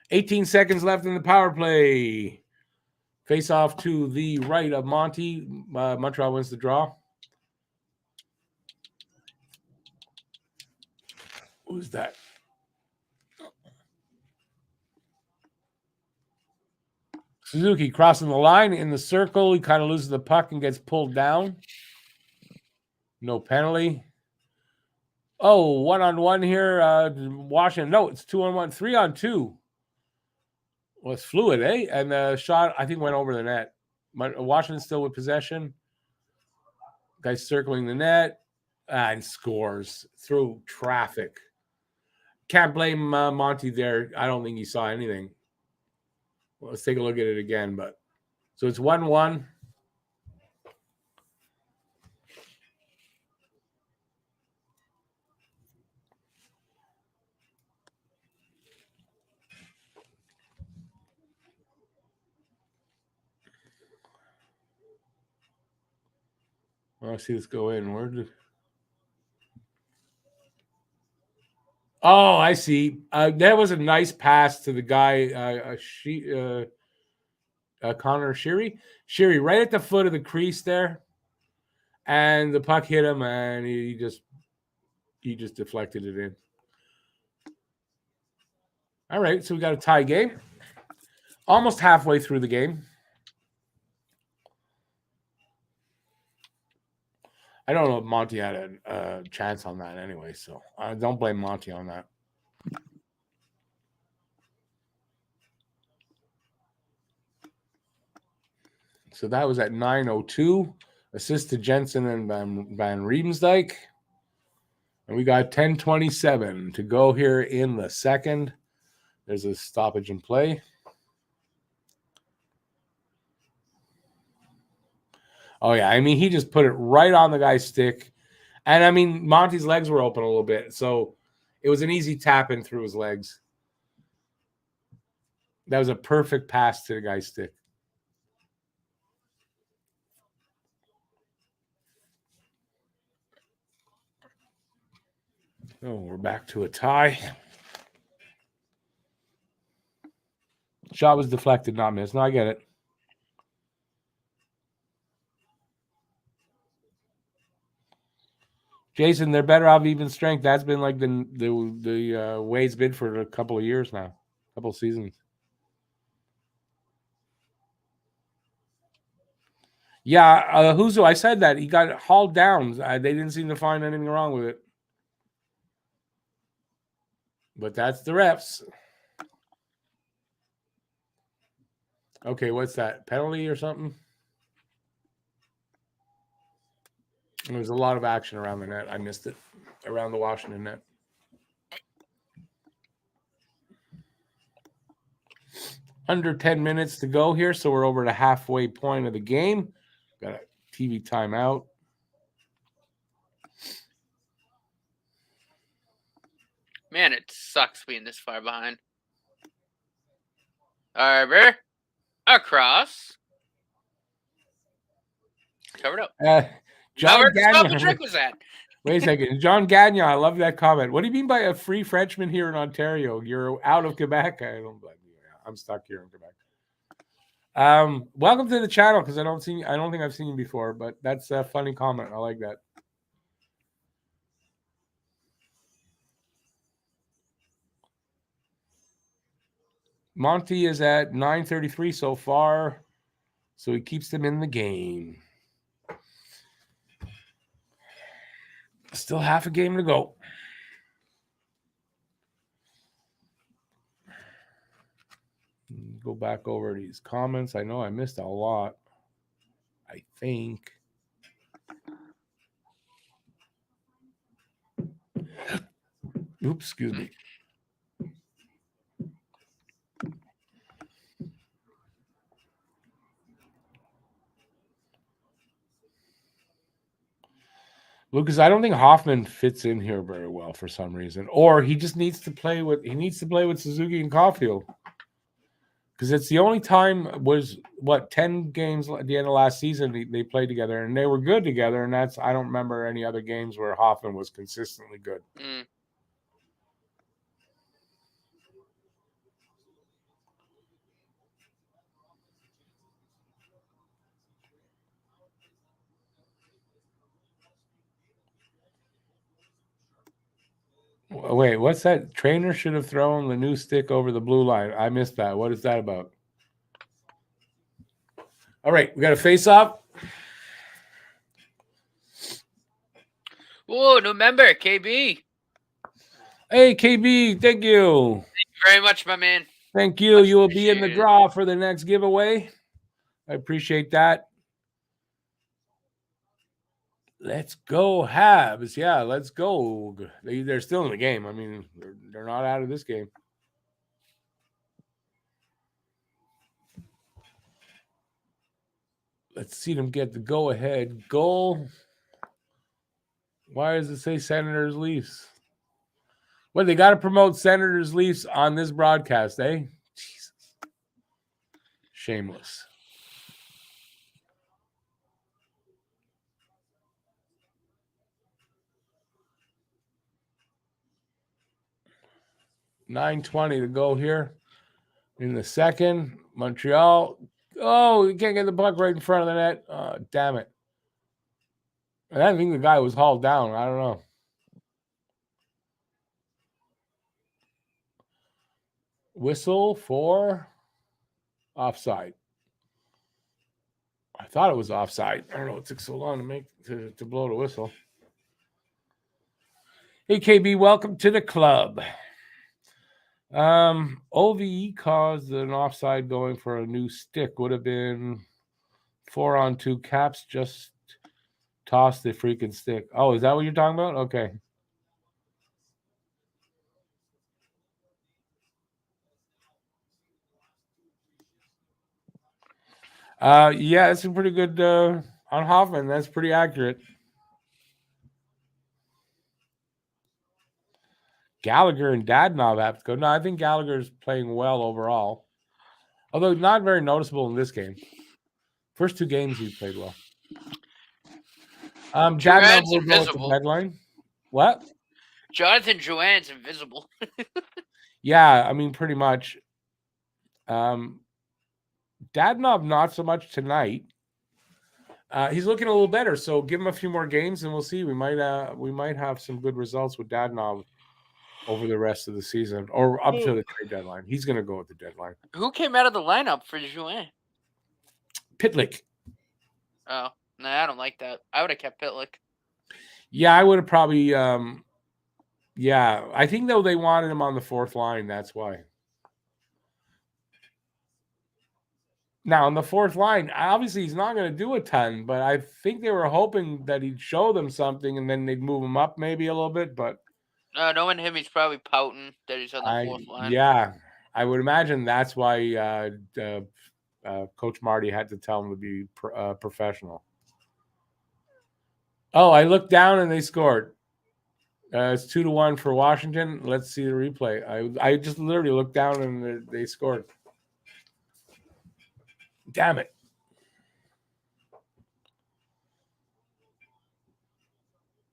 18 seconds left in the power play. Face off to the right of Monty. Montreal wins the draw. Who's that? Suzuki crossing the line in the circle. He kind of loses the puck and gets pulled down. No penalty. Oh, 1-on-1 here. Washington. No, it's 2-on-1. 3-on-2. was fluid, eh? And the shot, I think, went over the net. Washington still with possession. Guy circling the net and scores through traffic. Can't blame Monty there. I don't think he saw anything. Well, let's take a look at it again. But so it's 1-1. I see this go in. Where did? Oh, I see. That was a nice pass to the guy, Connor Sheary. Sheary right at the foot of the crease there, and the puck hit him, and he just deflected it in. All right, so we got a tie game. Almost halfway through the game. I don't know if Monty had a chance on that anyway, so I don't blame Monty on that. So that was at 9:02. Assist to Jensen and Van Riemsdyk. And we got 10:27 to go here in the second. There's a stoppage in play. Oh, yeah. I mean, he just put it right on the guy's stick. And, I mean, Monty's legs were open a little bit. So it was an easy tap in through his legs. That was a perfect pass to the guy's stick. Oh, we're back to a tie. Shot was deflected, not missed. No, I get it. Jason, they're better off even strength. That's been like the way it's been for a couple of years now, a couple of seasons. Yeah, Huzo, I said that. He got hauled down. They didn't seem to find anything wrong with it. But that's the refs. Okay, what's that? Penalty or something? There was a lot of action around the net. I missed it. Around the Washington net. Under 10 minutes to go here, so we're over the halfway point of the game. Got a TV timeout. Man, it sucks being this far behind. Arbor. Across. Covered up. John Gagnon. Trick was that? Wait a second. John Gagnon, I love that comment. What do you mean by a free Frenchman here in Ontario? You're out of Quebec. I don't blame you. I'm stuck here in Quebec. Welcome to the channel, because I don't think I've seen you before, but that's a funny comment. I like that. Monty is at 9:33 so far, so he keeps them in the game. Still half a game to go. Go back over these comments. I know I missed a lot. I think. Oops, excuse me. Lucas, I don't think Hoffman fits in here very well for some reason, or he just needs to play with Suzuki and Caulfield, because it's the only time was 10 games at the end of last season they played together and they were good together, and I don't remember any other games where Hoffman was consistently good. Wait, what's that? Trainer should have thrown the new stick over the blue line. I missed that. What is that about? All right, we got a face-off. Whoa, new member, KB. Hey, KB, thank you. Thank you very much, my man. Thank you. Much You will be in the appreciated. draw for the next giveaway. I appreciate that. Let's go Habs. Yeah, let's go. They're still in the game. I mean, they're not out of this game. Let's see them get the go-ahead goal. Why does it say Senators Leafs? Well, they got to promote Senators Leafs on this broadcast, eh? Jesus. Shameless. $9:20 to go here in the second. Montreal. Oh, you can't get the puck right in front of the net. Damn it. And I think the guy was hauled down. I don't know. Whistle for offside. I thought it was offside. I don't know. It took so long to blow the whistle. Hey, KB, welcome to the club. OVE caused an offside going for a new stick. Would have been 4-on-2 Caps. Just toss the freaking stick. Oh, is that what you're talking about? Okay. Yeah, it's a pretty good on Hoffman. That's pretty accurate. Gallagher and Dadonov have to go. No, I think Gallagher's playing well overall. Although not very noticeable in this game. First two games he played well. Dadonov will go with the deadline. What? Jonathan Drouin's invisible. Yeah, I mean, pretty much. Dadonov, not so much tonight. He's looking a little better, so give him a few more games, and we'll see. We might have some good results with Dadonov over the rest of the season, or up to the trade deadline. He's going to go with the deadline. Who came out of the lineup for Drouin? Pitlick. Oh, no, I don't like that. I would have kept Pitlick. Yeah, I would have probably. Yeah, I think though they wanted him on the fourth line. That's why. Now, on the fourth line, obviously he's not going to do a ton, but I think they were hoping that he'd show them something and then they'd move him up maybe a little bit. But knowing him, he's probably pouting that he's on the fourth line. Yeah, I would imagine that's why Coach Marty had to tell him to be professional. Oh, I looked down and they scored. It's 2-1 for Washington. Let's see the replay. I just literally looked down and they scored. Damn it.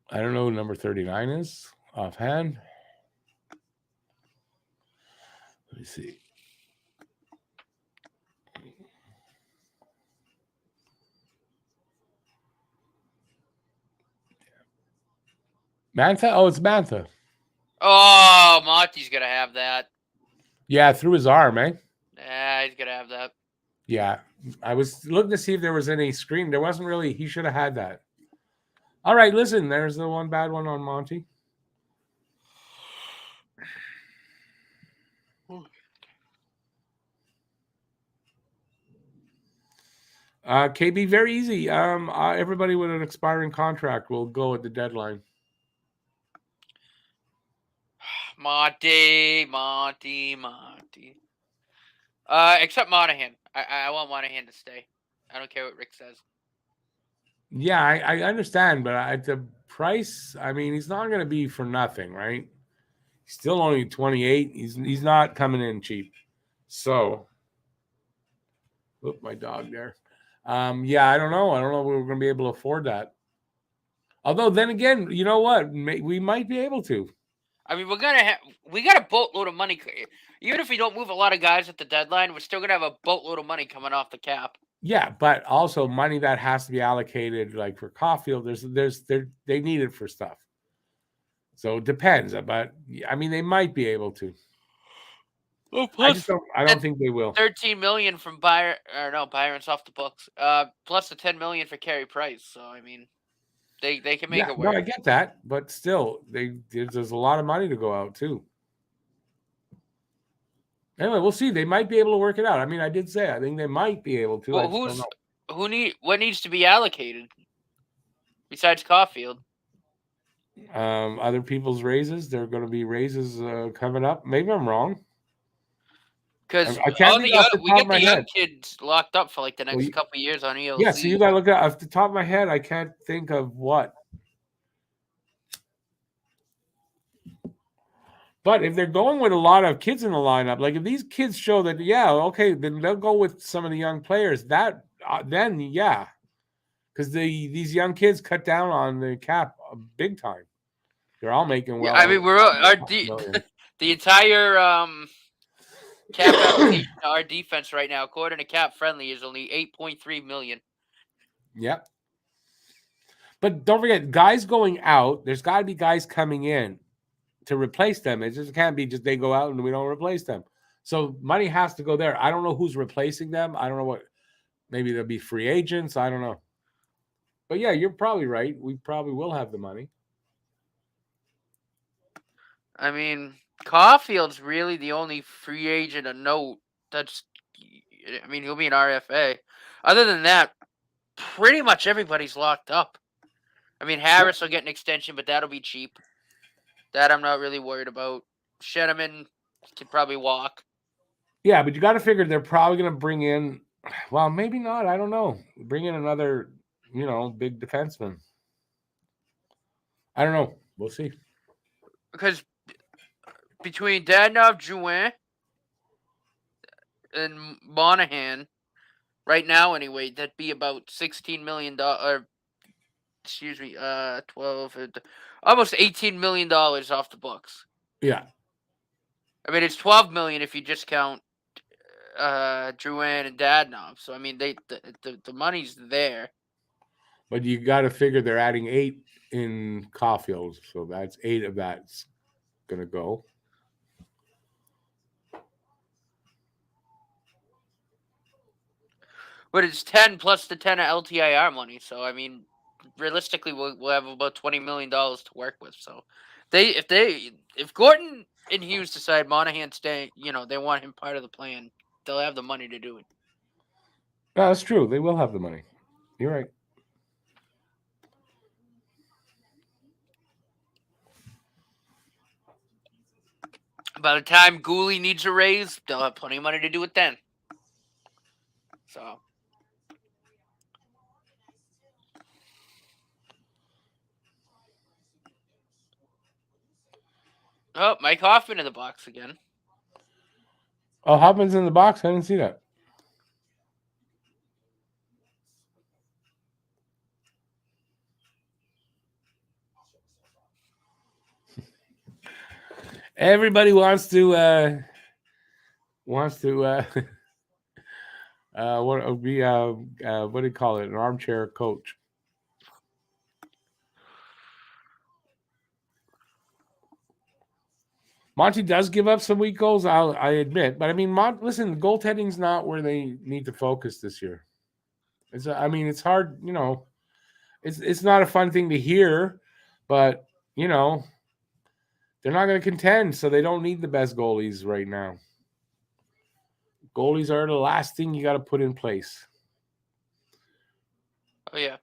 I don't know who number 39 is offhand. Let me see. Mantha? Oh, it's Mantha. Oh, Monty's going to have that. Yeah, through his arm, eh? Yeah, he's going to have that. Yeah. I was looking to see if there was any screen. There wasn't really. He should have had that. All right, listen, there's the one bad one on Monty. KB, very easy. Everybody with an expiring contract will go at the deadline. Monty. Except Monahan. I want Monahan to stay. I don't care what Rick says. Yeah, I understand, but at the price, I mean, he's not going to be for nothing, right? He's still only 28. He's not coming in cheap. So, my dog there. Yeah, I don't know. I don't know if we're going to be able to afford that. Although, then again, you know what? We might be able to. I mean, we got a boatload of money. Even if we don't move a lot of guys at the deadline, we're still going to have a boatload of money coming off the cap. Yeah, but also money that has to be allocated, like for Caulfield. They need it for stuff. So it depends. But I mean, they might be able to. Oh, plus, I don't think they will. $13 million from Byron. Or no, Byron's off the books. Plus the $10 million for Carey Price. So I mean, they can make it work. No, I get that, but still, there's a lot of money to go out too. Anyway, we'll see. They might be able to work it out. I mean, I did say I think they might be able to. I Well, just don't know. what needs to be allocated besides Caulfield? Other people's raises. There are going to be raises coming up. Maybe I'm wrong. Because I can't think off the we top of get my the young head. kids locked up for like the next Well, couple of years on ELC. Yeah, so you got to look at off the top of my head. I can't think of what. But if they're going with a lot of kids in the lineup, like if these kids show that, yeah, okay, then they'll go with some of the young players. That then, yeah, because these young kids cut down on the cap big time. They're all making well. Yeah, I mean the entire cap allocation to our defense right now, according to Cap Friendly, is only 8.3 million. Yep. But don't forget, guys going out, there's got to be guys coming in to replace them. It just can't be just they go out and we don't replace them. So money has to go there. I don't know who's replacing them. I don't know what. Maybe there'll be free agents. I don't know. But yeah, you're probably right. We probably will have the money. I mean, Caulfield's really the only free agent of note. I mean, he'll be an RFA. Other than that, pretty much everybody's locked up. I mean, Harris will get an extension, but that'll be cheap. That I'm not really worried about. Sheneman could probably walk. Yeah, but you got to figure they're probably going to bring in. Well, maybe not. I don't know. Bring in another, big defenseman. I don't know. We'll see. Because between Dadonov, Drouin, and Monahan, right now anyway, that'd be about $16 million. Excuse me, 12, almost $18 million off the books. Yeah. I mean, it's 12 million if you just count Drouin and Dadonov. So I mean, the money's there. But you got to figure they're adding 8 in Caulfield, so that's 8 of that's gonna go. But it's 10 plus the 10 of LTIR money. So I mean, realistically, we'll have about $20 million to work with. So if Gordon and Hughes decide Monahan stay, they want him part of the plan, they'll have the money to do it. No, that's true. They will have the money. You're right. By the time Goalie needs a raise, they'll have plenty of money to do it then. So. Oh, Mike Hoffman in the box again. Oh, Hoffman's in the box? I didn't see that. Everybody wants to what do you call it? An armchair coach. Monty does give up some weak goals, I admit, but I mean, listen, the goaltending's not where they need to focus this year. It's hard, It's not a fun thing to hear, but they're not going to contend, so they don't need the best goalies right now. Goalies are the last thing you got to put in place. Oh, yeah.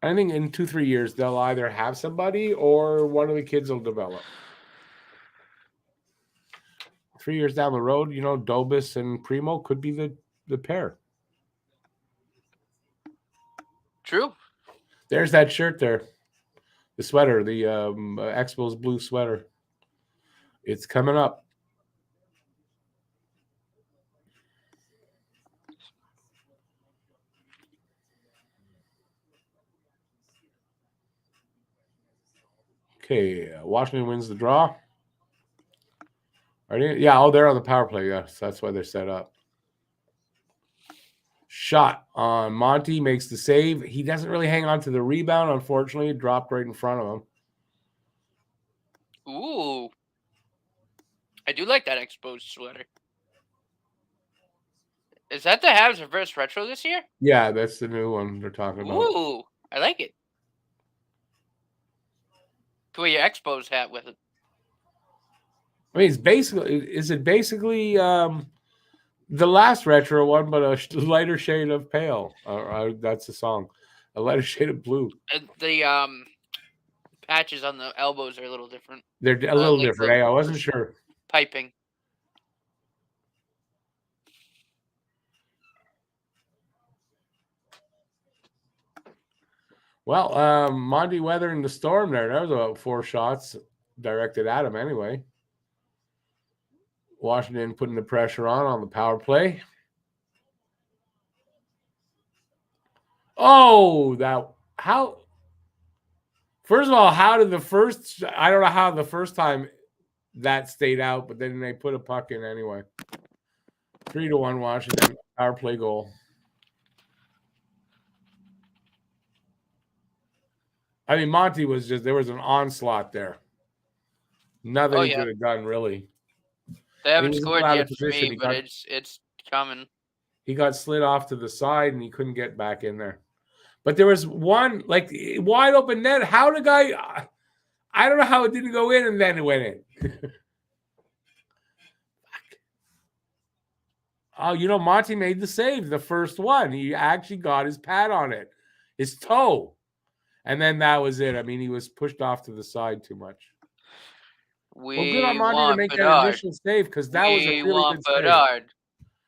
I think in 2-3 years, they'll either have somebody or one of the kids will develop. 3 years down the road, Dobis and Primo could be the pair. True. There's that shirt there. The sweater, the Expos blue sweater. It's coming up. Okay, Washington wins the draw. Are they? Yeah, they're on the power play. Yes, that's why they're set up. Shot on Monty, makes the save. He doesn't really hang on to the rebound, unfortunately. It dropped right in front of him. Ooh. I do like that exposed sweater. Is that the Habs reverse retro this year? Yeah, that's the new one they're talking about. Ooh, I like it. Can wear your Expos hat with it. I mean, is it basically the last retro one, but a lighter shade of pale? That's the song, a lighter shade of blue. And the patches on the elbows are a little different. They're a little like different. I wasn't sure. Piping. Well, Monty weathering the storm there. That was about 4 shots directed at him anyway. Washington putting the pressure on the power play. Oh, first of all, I don't know how the first time that stayed out, but then they put a puck in anyway. 3-1 Washington, power play goal. I mean, Monty there was an onslaught there. Nothing he could have done, really. They haven't scored yet for me, but it's coming. He got slid off to the side, and he couldn't get back in there. But there was one, like, wide open net. How the guy... I don't know how it didn't go in, and then it went in. Oh, Monty made the save, the first one. He actually got his pad on it, his toe. And then that was it. I mean, he was pushed off to the side too much. Well, good on Monty to make that initial save, because that was a really good save.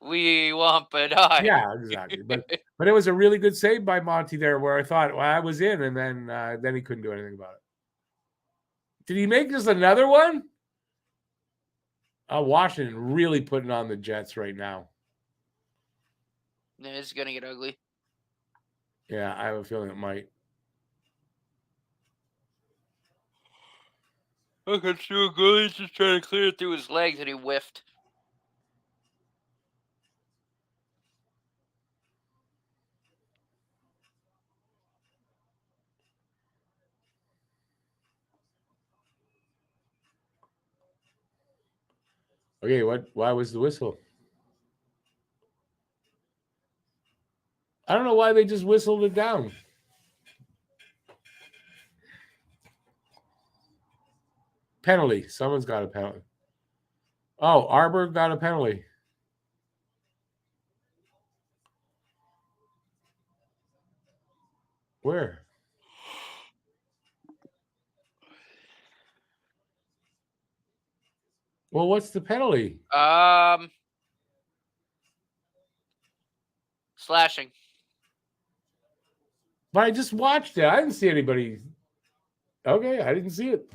We want Bedard. Yeah, exactly. But it was a really good save by Monty there, where I thought, well, I was in, and then he couldn't do anything about it. Did he make just another one? Washington really putting on the Jets right now. Yeah, it's going to get ugly. Yeah, I have a feeling it might. Look at Stuart Goalie's just trying to clear it through his legs, and he whiffed. Okay, why was the whistle? I don't know why they just whistled it down. Penalty. Someone's got a penalty. Oh, Arberg got a penalty. Where? Well, what's the penalty? Slashing. But I just watched it. I didn't see anybody. Okay, I didn't see it.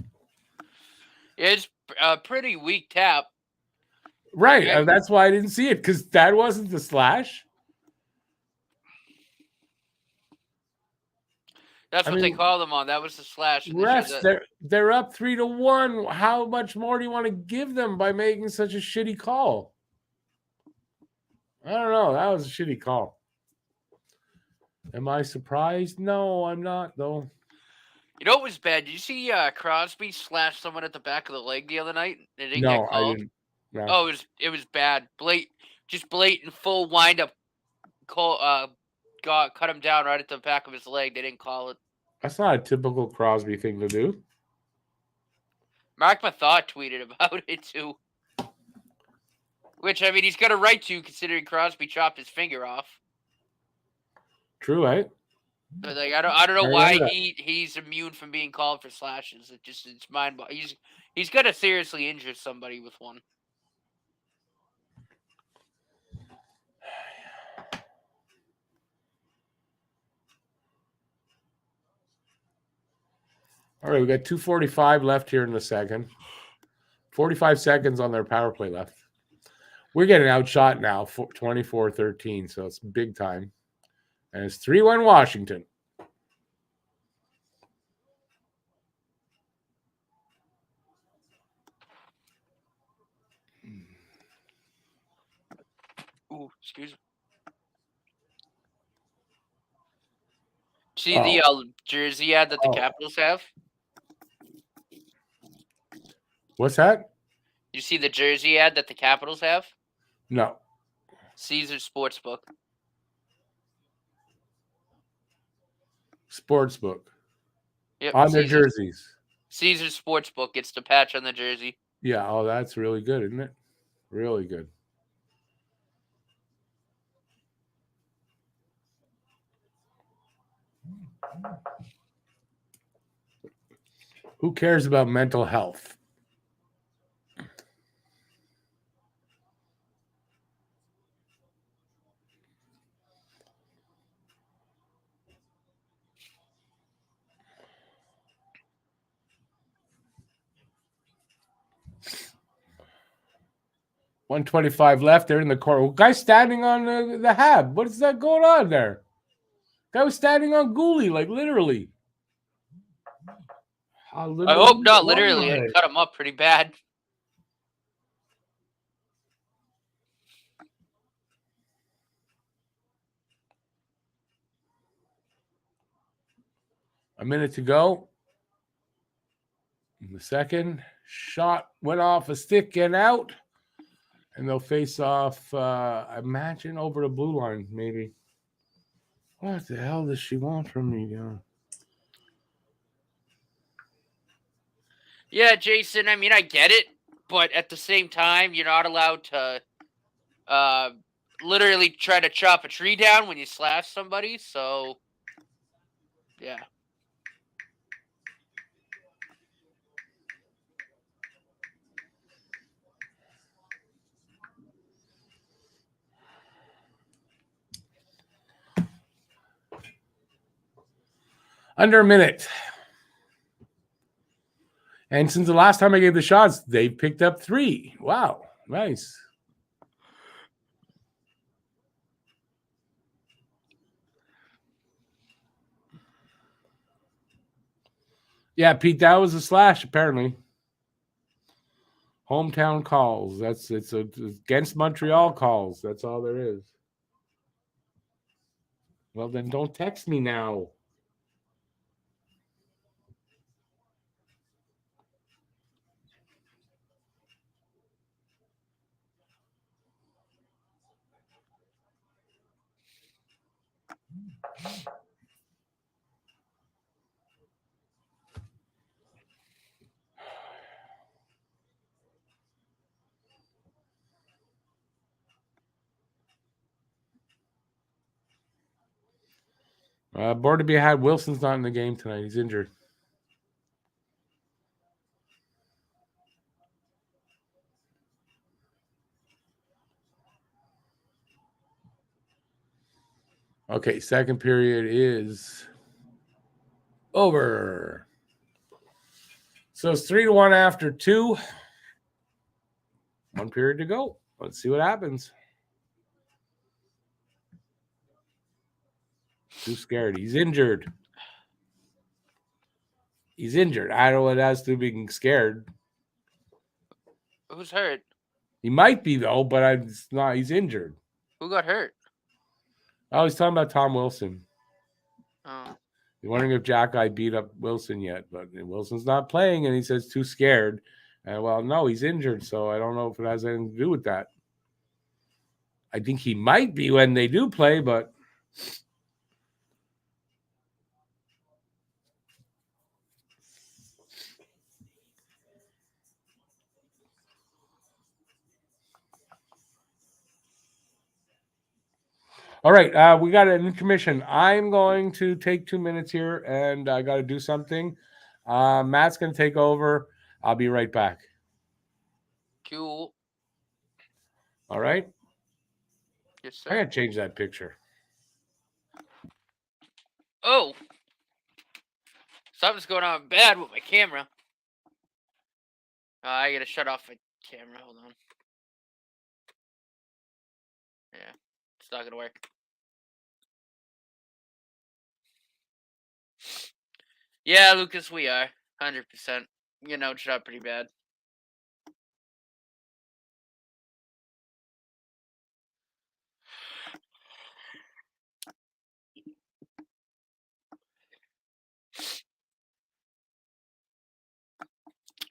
It's a pretty weak tap. Right, and that's why I didn't see it, because that wasn't the slash. That's what they call them on. That was the slash. Refs, they're up 3-1. How much more do you want to give them by making such a shitty call? I don't know. That was a shitty call. Am I surprised? No, I'm not, though. You know what was bad? Did you see Crosby slash someone at the back of the leg the other night? It didn't get called. I didn't. No. Oh, it was bad. Blatant full wind up. Cut him down right at the back of his leg. They didn't call it. That's not a typical Crosby thing to do. Mark Mathot tweeted about it too. Which, I mean, he's got a right to, considering Crosby chopped his finger off. True, right? But like, I don't know why he's immune from being called for slashes. It's mind-boggling. He's got to seriously injure somebody with one. All right, we got 2:45 left here in the second. 45 seconds on their power play left. We're getting outshot now, 24-13, so it's big time. And it's 3-1 Washington. Ooh, excuse me. See the jersey ad that the Capitals have? What's that? You see the jersey ad that the Capitals have? No. Caesars Sportsbook. Sportsbook. Yep, on their jerseys. Caesars Sportsbook. It's the patch on the jersey. Yeah. Oh, that's really good, isn't it? Really good. Who cares about mental health? $125 left. They're in the corner. Guy standing on the Hab. What is that going on there? Guy was standing on Goalie, like literally. I hope not. Literally, I cut him up pretty bad. A minute to go. The second shot went off a stick and out. And they'll face off, I imagine, over the blue line, maybe. What the hell does she want from me? Yeah, Jason, I mean, I get it. But at the same time, you're not allowed to literally try to chop a tree down when you slash somebody. So, yeah. Under a minute. And since the last time I gave the shots, they picked up 3. Wow. Nice. Yeah, Pete, that was a slash, apparently. Hometown calls. It's against Montreal calls. That's all there is. Well, then don't text me now. Board to be had. Wilson's not in the game tonight. He's injured. Okay, second period is over. So it's 3-1 after 2. 1 period to go. Let's see what happens. Too scared. He's injured. He's injured. I don't know what has to being scared. Who's hurt? He might be though, but it's not. He's injured. Who got hurt? I was talking about Tom Wilson. Oh. You're wondering if Jack I beat up Wilson yet, but Wilson's not playing, and he says too scared. Well, no, he's injured, so I don't know if it has anything to do with that. I think he might be when they do play, but all right. We got an intermission. I'm going to take 2 minutes here, and I got to do something. Matt's going to take over. I'll be right back. Cool. All right. Yes, I sir. got to change that picture. Oh. Something's going on bad with my camera. I gotta shut off my camera. Hold on. Yeah. It's not gonna work. Yeah, Lucas, we are. 100%. You know, it's not pretty bad.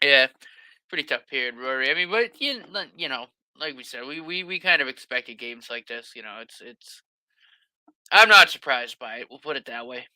Yeah, pretty tough period, Rory. I mean, but you know, like we said, we kind of expected games like this. You know, it's. I'm not surprised by it. We'll put it that way.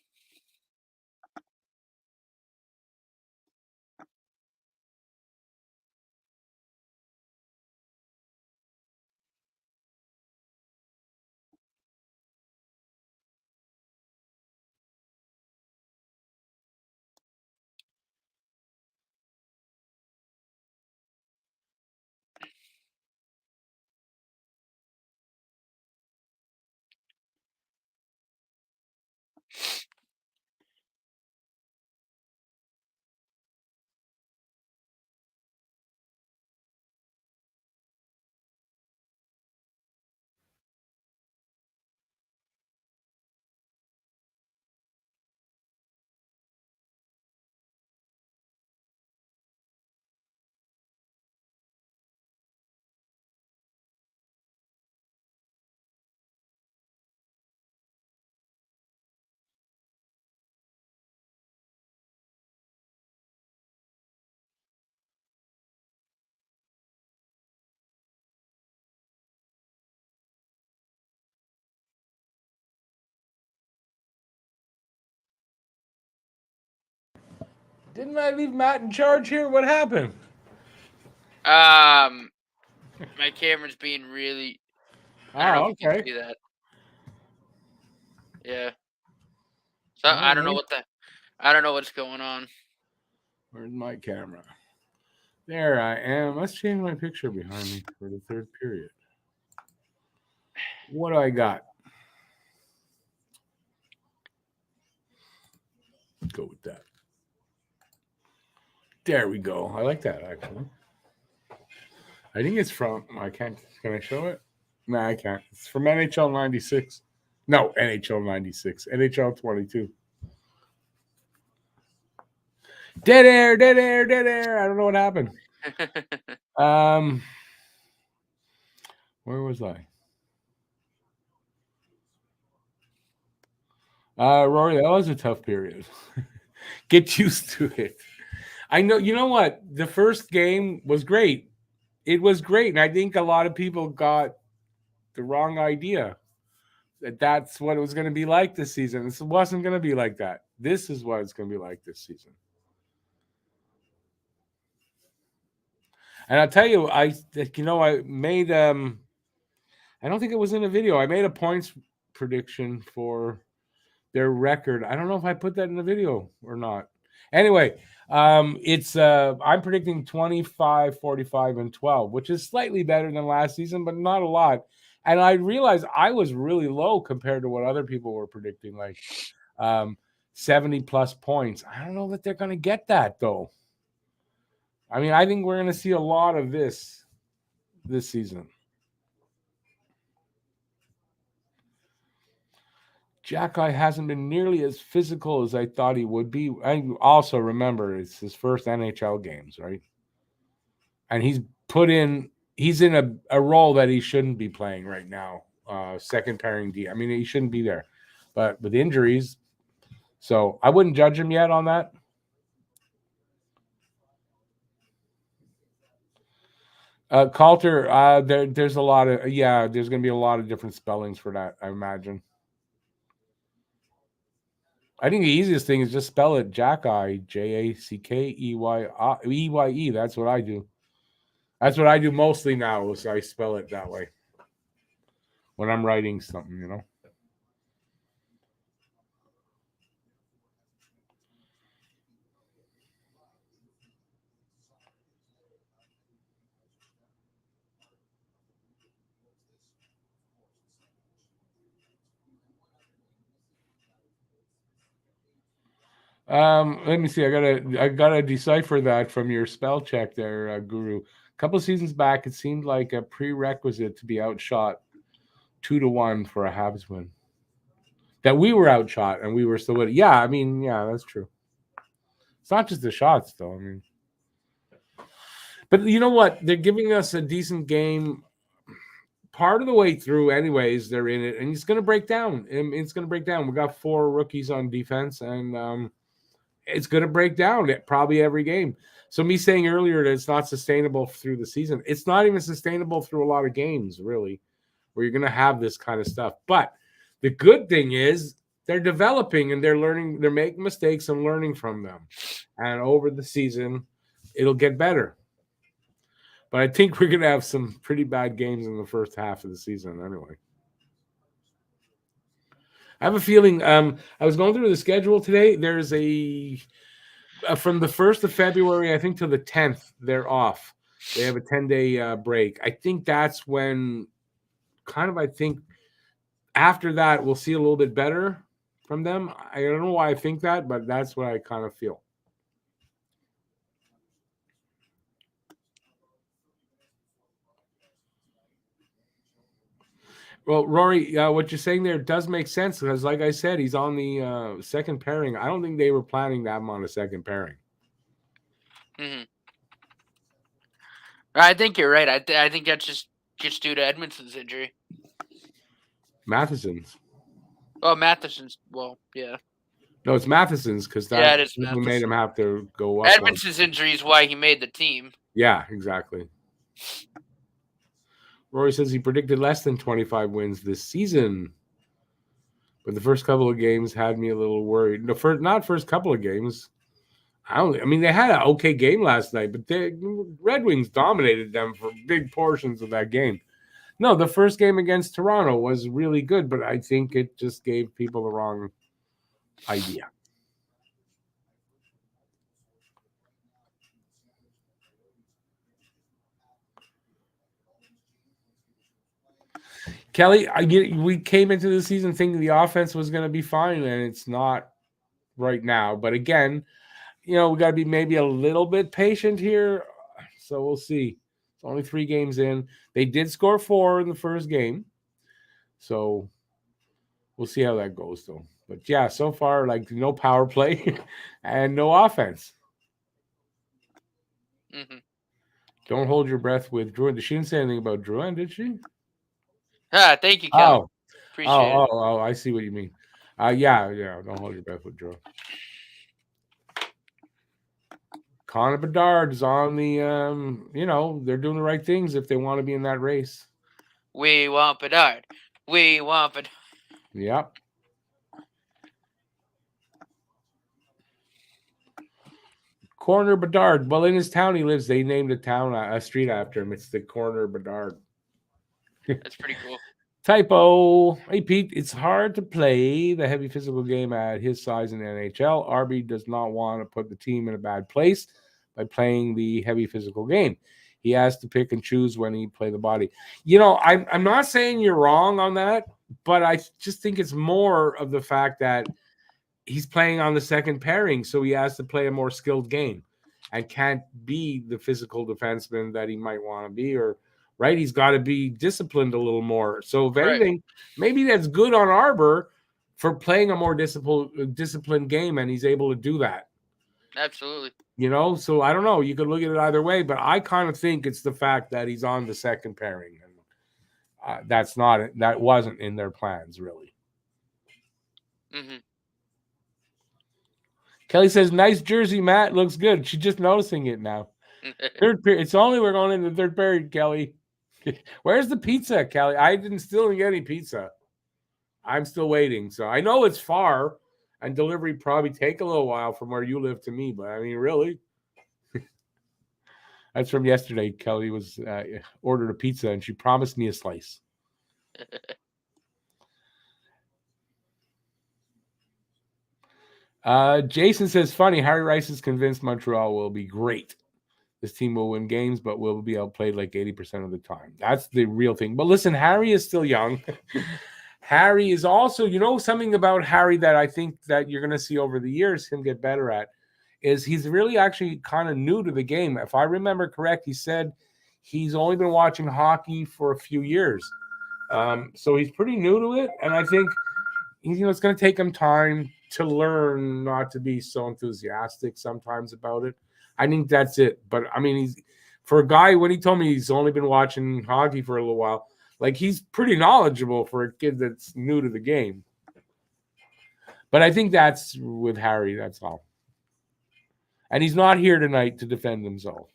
Didn't I leave Matt in charge here? What happened? My camera's being really. I don't know if you okay. can see that. Yeah. So All I don't know right. I don't know what's going on. Where's my camera? There I am. Let's change my picture behind me for the third period. What do I got? Go with that. There we go. I like that actually. I think it's from. I can't. Can I show it? No, I can't. It's from NHL '96. No, NHL '96. NHL 22. Dead air. Dead air. Dead air. I don't know what happened. Where was I? Rory, that was a tough period. Get used to it. I know. You know what? The first game was great. It was great, and I think a lot of people got the wrong idea that that's what it was going to be like this season. This wasn't going to be like that. This is what it's going to be like this season. And I'll tell you, I made I don't think it was in a video. I made a points prediction for their record. I don't know if I put that in the video or not. Anyway, it's I'm predicting 25, 45, and 12, which is slightly better than last season, but not a lot. And I realized I was really low compared to what other people were predicting, like 70 plus points. I don't know that they're going to get that though. I mean, I think we're going to see a lot of this season. Jack-Eye hasn't been nearly as physical as I thought he would be. I also remember it's his first NHL games, right? And he's in a role that he shouldn't be playing right now. Second pairing D. I mean, he shouldn't be there. But with injuries, so I wouldn't judge him yet on that. Coulter, there's a lot of there's going to be a lot of different spellings for that, I imagine. I think the easiest thing is just spell it Jack-Eye, Jackeye. That's what I do. That's what I do mostly now, is I spell it that way when I'm writing something, you know. Let me see. I gotta decipher that from your spell check there, Guru. A couple of seasons back, it seemed like a prerequisite to be outshot 2-1 for a Habs win. That we were outshot and we were still winning. Yeah, I mean, yeah, that's true. It's not just the shots, though. I mean, but you know what? They're giving us a decent game. Part of the way through, anyways, they're in it, and it's going to break down. It's going to break down. We got 4 rookies on defense, and it's going to break down probably every game. So me saying earlier that it's not sustainable through the season, it's not even sustainable through a lot of games, really, where you're going to have this kind of stuff. But the good thing is they're developing and they're learning. They're making mistakes and learning from them. And over the season, it'll get better. But I think we're going to have some pretty bad games in the first half of the season anyway. I have a feeling I was going through the schedule today. There's from the 1st of February, I think, to the 10th, they're off. They have a 10-day break. I think that's when I think after that, we'll see a little bit better from them. I don't know why I think that, but that's what I kind of feel. Well, Rory, what you're saying there does make sense because, like I said, he's on the second pairing. I don't think they were planning to have him on a second pairing. Mm-hmm. I think you're right. I think that's just due to Edmondson's injury. Matheson's. Oh, Matheson's. Well, yeah. No, it's Matheson's because it is who made him have to go up. Edmondson's injury is why he made the team. Yeah, exactly. Rory says he predicted less than 25 wins this season. But the first couple of games had me a little worried. Not first couple of games. I mean, they had an okay game last night, but the Red Wings dominated them for big portions of that game. No, the first game against Toronto was really good, but I think it just gave people the wrong idea. Kelly, we came into the season thinking the offense was going to be fine, and it's not right now. But again, we got to be maybe a little bit patient here. So we'll see. It's only 3 games in. They did score 4 in the first game. So we'll see how that goes, though. But yeah, so far, like no power play and no offense. Mm-hmm. Don't hold your breath with Druin. She didn't say anything about Druin, did she? Thank you, Kelly. Oh, Appreciate it. Oh, I see what you mean. Yeah. Don't hold your breath with Druin. Connor Bedard is on the, they're doing the right things if they want to be in that race. We want Bedard. We want Bedard. Yep. Corner Bedard. Well, in his town he lives, they named a street after him. It's the Corner Bedard. That's pretty cool. Typo. Hey, Pete, it's hard to play the heavy physical game at his size in the NHL. Arby does not want to put the team in a bad place by playing the heavy physical game. He has to pick and choose when he play the body. I'm not saying you're wrong on that, but I just think it's more of the fact that he's playing on the second pairing, so he has to play a more skilled game and can't be the physical defenseman that he might want to be, or right, he's got to be disciplined a little more. So if anything, maybe that's good on Arbor for playing a more disciplined game, and he's able to do that. Absolutely. So I don't know. You could look at it either way, but I kind of think it's the fact that he's on the second pairing, and that wasn't in their plans really. Mm-hmm. Kelly says, "Nice jersey, Matt. Looks good." She's just noticing it now. Third period. It's only we're going into the third period, Kelly. Where's the pizza, Kelly? I still didn't get any pizza. I'm still waiting. So I know it's far, and delivery probably take a little while from where you live to me. But I mean, really, that's from yesterday. Kelly was ordered a pizza, and she promised me a slice. Jason says, "Funny. Harry Rice is convinced Montreal will be great. This team will win games, but will be outplayed like 80% of the time." That's the real thing. But listen, Harry is still young. Harry is also, something about Harry that I think that you're going to see over the years him get better at is he's really actually kind of new to the game. If I remember correct, he said he's only been watching hockey for a few years. So he's pretty new to it. And I think, it's going to take him time to learn not to be so enthusiastic sometimes about it. I think that's it. But I mean, he's for a guy, when he told me he's only been watching hockey for a little while, like he's pretty knowledgeable for a kid that's new to the game. But I think that's with Harry, that's all. And he's not here tonight to defend himself.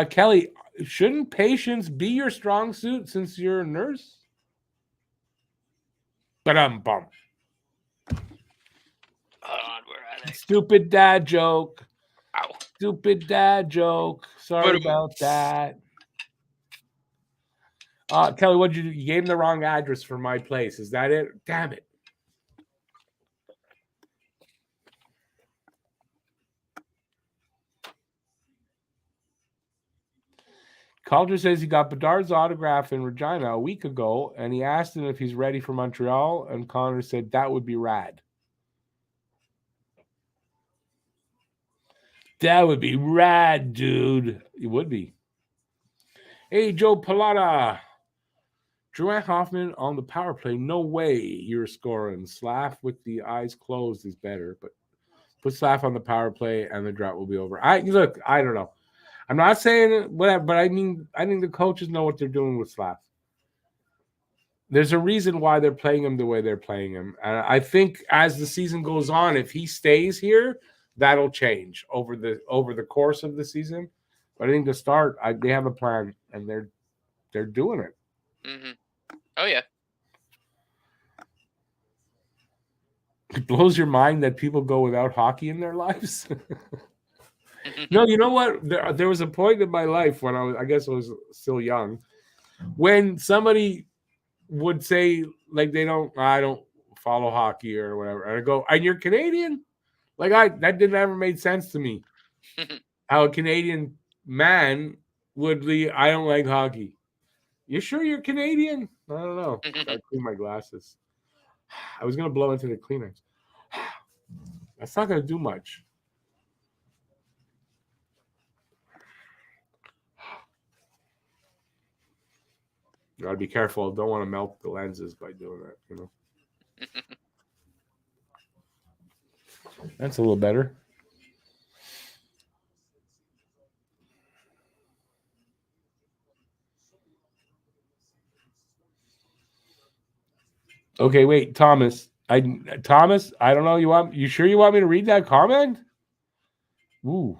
Kelly, shouldn't patience be your strong suit since you're a nurse? Bum. Hold on, where are they? Stupid dad joke. Ow. Stupid dad joke. Sorry about that. Kelly, what did you do? You gave him the wrong address for my place. Is that it? Damn it. Calder says he got Bedard's autograph in Regina a week ago, and he asked him if he's ready for Montreal, and Connor said that would be rad. That would be rad, dude. It would be. Hey, Joe Pallotta. Joanne Hoffman on the power play. No way you're scoring. Slav with the eyes closed is better, but put Slav on the power play and the drought will be over. I don't know. I'm not saying whatever, but I think the coaches know what they're doing with Slav. There's a reason why they're playing him the way they're playing him. And I think as the season goes on, if he stays here, that'll change over the course of the season. But I think to start, they have a plan and they're doing it. Mm-hmm. Oh yeah. It blows your mind that people go without hockey in their lives. No, you know what? There was a point in my life when I guess I was still young, when somebody would say like I don't follow hockey or whatever, and I go, and you're Canadian? That didn't ever made sense to me. How a Canadian man would be, I don't like hockey. You sure you're Canadian? I don't know. Gotta clean my glasses. I was gonna blow into the Kleenex. That's not gonna do much. You gotta be careful. Don't want to melt the lenses by doing that, you know. That's a little better. Okay, wait, Thomas. I don't know. You sure you want me to read that comment? Ooh,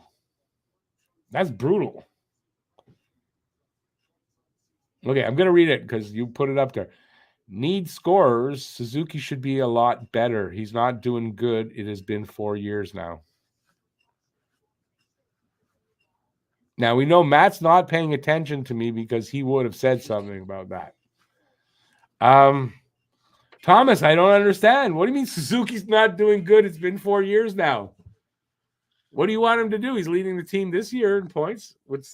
that's brutal. Okay, I'm gonna read it because you put it up there. Need scorers. Suzuki should be a lot better. He's not doing good. It has been 4 years now. Now we know Matt's not paying attention to me because he would have said something about that. Thomas, I don't understand. What do you mean Suzuki's not doing good? It's been 4 years now. What do you want him to do? He's leading the team this year in points with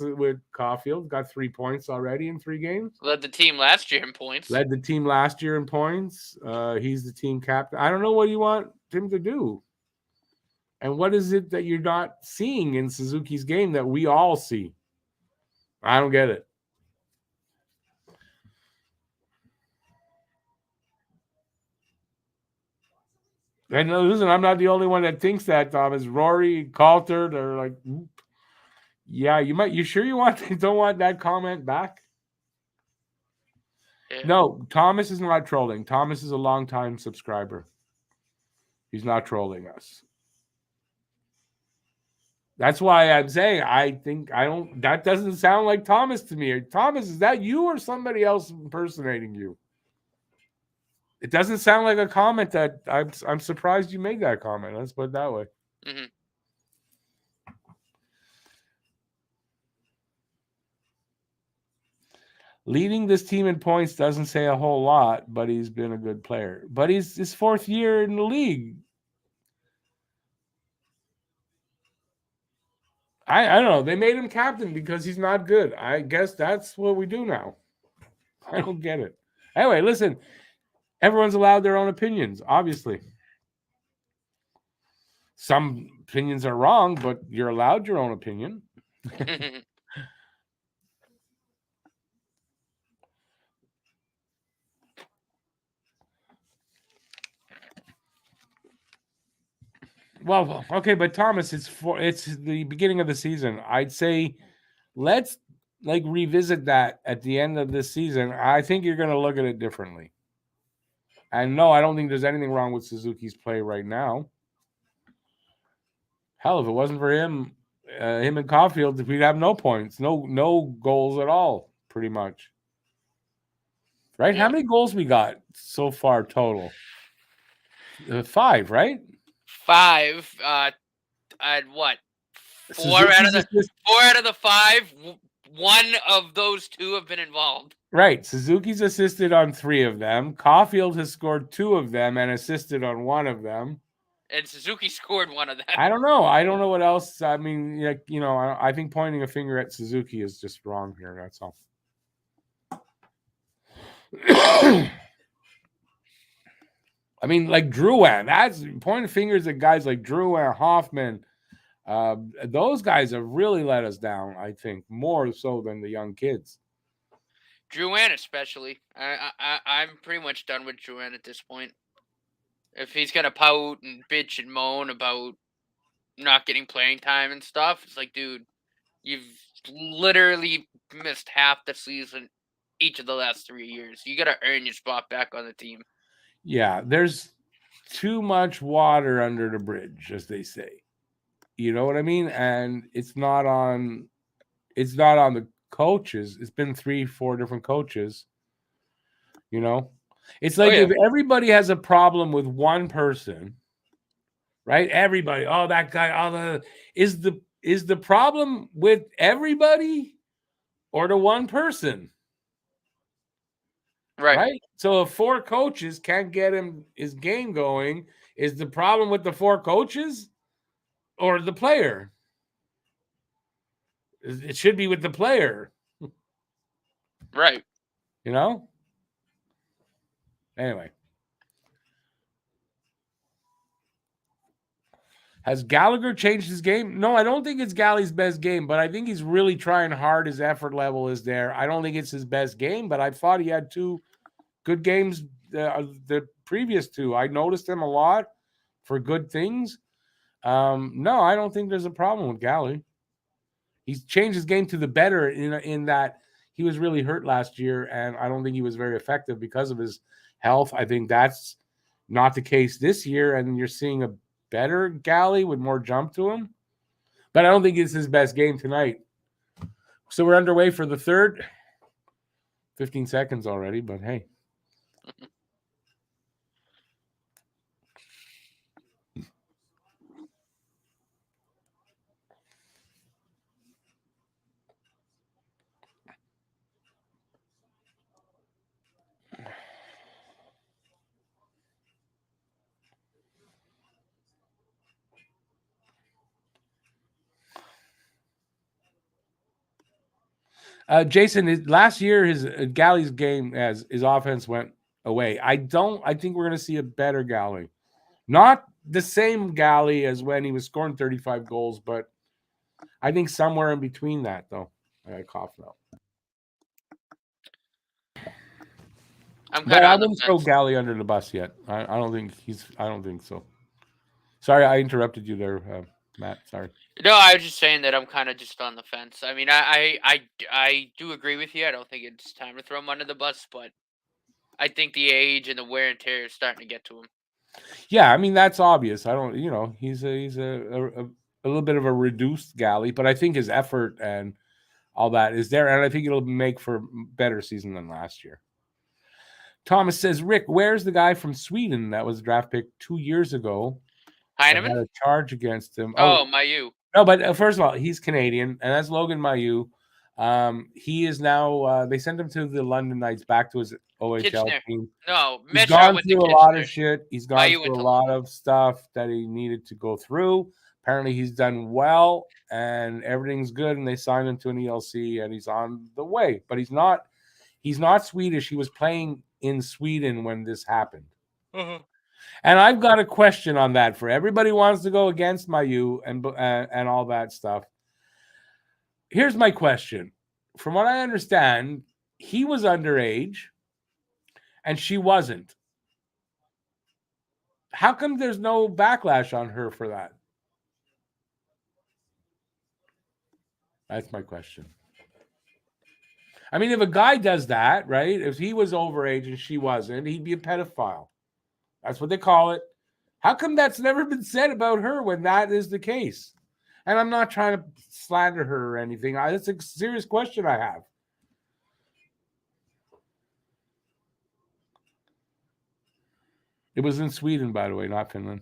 Caulfield. Got 3 points already in 3 games. Led the team last year in points. Led the team last year in points. He's the team captain. I don't know what you want him to do. And what is it that you're not seeing in Suzuki's game that we all see? I don't get it. And listen, I'm not the only one that thinks that, Thomas. Rory, Coulter, they're like, yeah, you sure don't want that comment back? Yeah. No, Thomas is not trolling. Thomas is a longtime subscriber. He's not trolling us. That's why I'm saying that doesn't sound like Thomas to me. Thomas, is that you or somebody else impersonating you? It doesn't sound like a comment that I'm surprised you made that comment. Let's put it that way. Mm-hmm. Leading this team in points doesn't say a whole lot, but he's been a good player. But he's his 4th year in the league. I don't know. They made him captain because he's not good. I guess that's what we do now. I don't get it. Anyway, listen. Everyone's allowed their own opinions, obviously. Some opinions are wrong, but you're allowed your own opinion. Well, okay, but Thomas, it's the beginning of the season. I'd say let's revisit that at the end of this season. I think you're going to look at it differently. And no, I don't think there's anything wrong with Suzuki's play right now. Hell, if it wasn't for him and Caulfield, we'd have no points, no goals at all, pretty much. Right? Yeah. How many goals we got so far total? 5, right? 5. I'd what? 4 out of the 5. 1 of those 2 have been involved. Right. Suzuki's assisted on 3 of them. Caulfield has scored 2 of them and assisted on 1 of them. And Suzuki scored 1 of them. I don't know. I don't know what else. I mean, I think pointing a finger at Suzuki is just wrong here. That's all. I mean, like Drouin. That's pointing fingers at guys like Drouin, Hoffman. Those guys have really let us down, I think, more so than the young kids. Drouin especially. I'm pretty much done with Drouin at this point. If he's going to pout and bitch and moan about not getting playing time and stuff, it's like, dude, you've literally missed half the season each of the last 3 years. You got to earn your spot back on the team. Yeah, there's too much water under the bridge, as they say. You know what I mean? And it's not on the coaches. It's been 3-4 different coaches. You know, it's like if everybody has a problem with one person, right? Everybody, oh, that guy, is the problem with everybody or the one person? Right? So if 4 coaches can't get his game going, is the problem with the 4 coaches or the player? It should be with the player. Right. You know? Anyway. Has Gallagher changed his game? No, I don't think it's Galley's best game, but I think he's really trying hard. His effort level is there. I don't think it's his best game, but I thought he had 2 good games the previous 2. I noticed him a lot for good things. No, I don't think there's a problem with Galley. He's changed his game to the better in that he was really hurt last year, and I don't think he was very effective because of his health. I think that's not the case this year, and you're seeing a better Galley with more jump to him. But I don't think it's his best game tonight. So we're underway for the third. 15 seconds already, but hey. Jason, last year his Galley's game as his offense went away. I think we're going to see a better Galley. Not the same Galley as when he was scoring 35 goals, but I think somewhere in between that, though. I got a cough now. But I wouldn't throw Galley under the bus yet. I don't think so. Sorry, I interrupted you there, Matt. Sorry. No, I was just saying that I'm kind of just on the fence. I mean, I do agree with you. I don't think it's time to throw him under the bus, but I think the age and the wear and tear is starting to get to him. Yeah, I mean that's obvious. I don't, he's a little bit of a reduced Galley, but I think his effort and all that is there, and I think it'll make for a better season than last year. Thomas says, Rick, where's the guy from Sweden that was a draft pick 2 years ago? Heineman? Had a charge against him. Oh, Mailloux. No, but first of all, he's Canadian, and that's Logan Mailloux. He is now. They sent him to the London Knights, back to his OHL Kitchener. team. No, he's gone through a lot of shit. He's gone Mailloux through a lot of stuff that he needed to go through. Apparently, he's done well, and everything's good. And they signed him to an ELC, and he's on the way. But he's not. He's not Swedish. He was playing in Sweden when this happened. Mm-hmm. And I've got a question on that for everybody who wants to go against Mailloux and all that stuff. Here's my question. From what I understand, he was underage and she wasn't. How come there's no backlash on her for that? That's my question. I mean, if a guy does that, right? If he was overage and she wasn't, he'd be a pedophile. That's what they call it. How come that's never been said about her when that is the case? And I'm not trying to slander her or anything. That's a serious question I have. It was in Sweden, by the way, not Finland.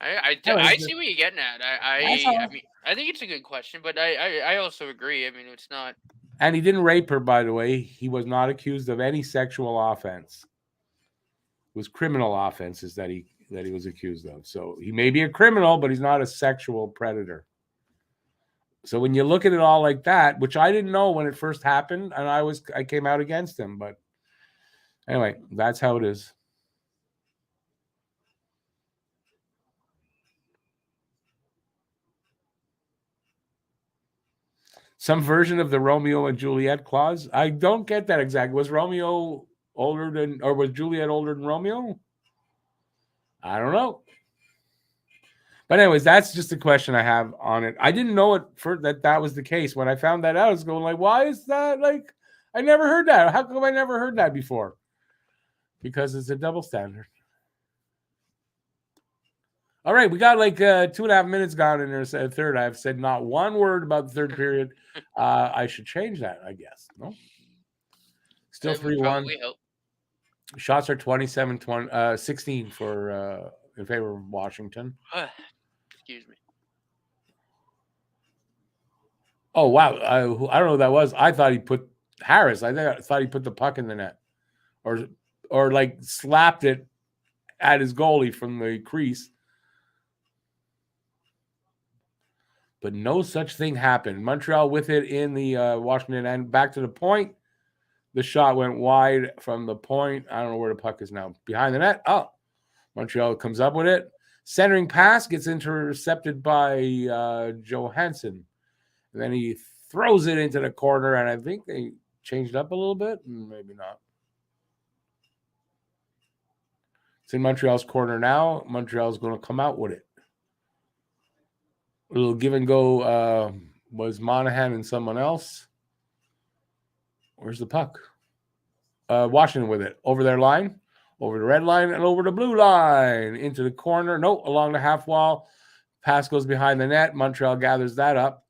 I see what you're getting at. I mean, I think it's a good question, but I also agree. I mean, it's not. And he didn't rape her, by the way. He was not accused of any sexual offense. It was criminal offenses that he was accused of. So he may be a criminal, but he's not a sexual predator. So when you look at it all like that, which I didn't know when it first happened, and I came out against him. But anyway, that's how it is. Some version of the Romeo and Juliet clause. I don't get that exactly. Was Romeo older than, or was Juliet older than Romeo? I don't know. But anyways, that's just a question I have on it. I didn't know that was the case. When I found that out, I was going like, why is that? Like, I never heard that. How come I never heard that before? Because it's a double standard. All right, we got like 2.5 minutes gone in there. Third, I've said not one word about the third period. I should change that, I guess. No, still I would 3-1. probably hope. Shots are 16 for in favor of Washington. Excuse me. Oh wow, I don't know who that was. I thought he put Harris. I thought he put the puck in the net, or like slapped it at his goalie from the crease. But no such thing happened. Montreal with it in the Washington end, back to the point. The shot went wide from the point. I don't know where the puck is now. Behind the net. Oh, Montreal comes up with it. Centering pass gets intercepted by Johansson. And then he throws it into the corner, and I think they changed up a little bit. Maybe not. It's in Montreal's corner now. Montreal's going to come out with it. A little give and go was Monahan and someone else. Where's the puck? Washington with it. Over their line, over the red line, and over the blue line. Into the corner. Nope, along the half wall. Pass goes behind the net. Montreal gathers that up.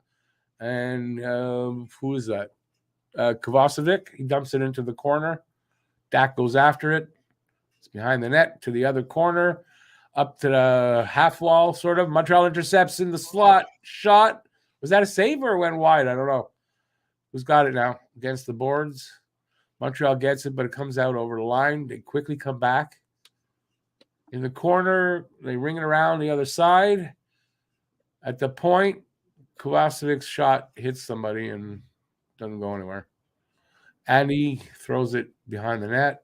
And who is that? Kovacevic. He dumps it into the corner. Dak goes after it. It's behind the net to the other corner. Up to the half wall, sort of. Montreal intercepts in the slot. Shot. Was that a save or went wide? I don't know. Who's got it now? Against the boards. Montreal gets it, but it comes out over the line. They quickly come back. In the corner, they ring it around the other side. At the point, Kovacevic's shot hits somebody and doesn't go anywhere. And he throws it behind the net.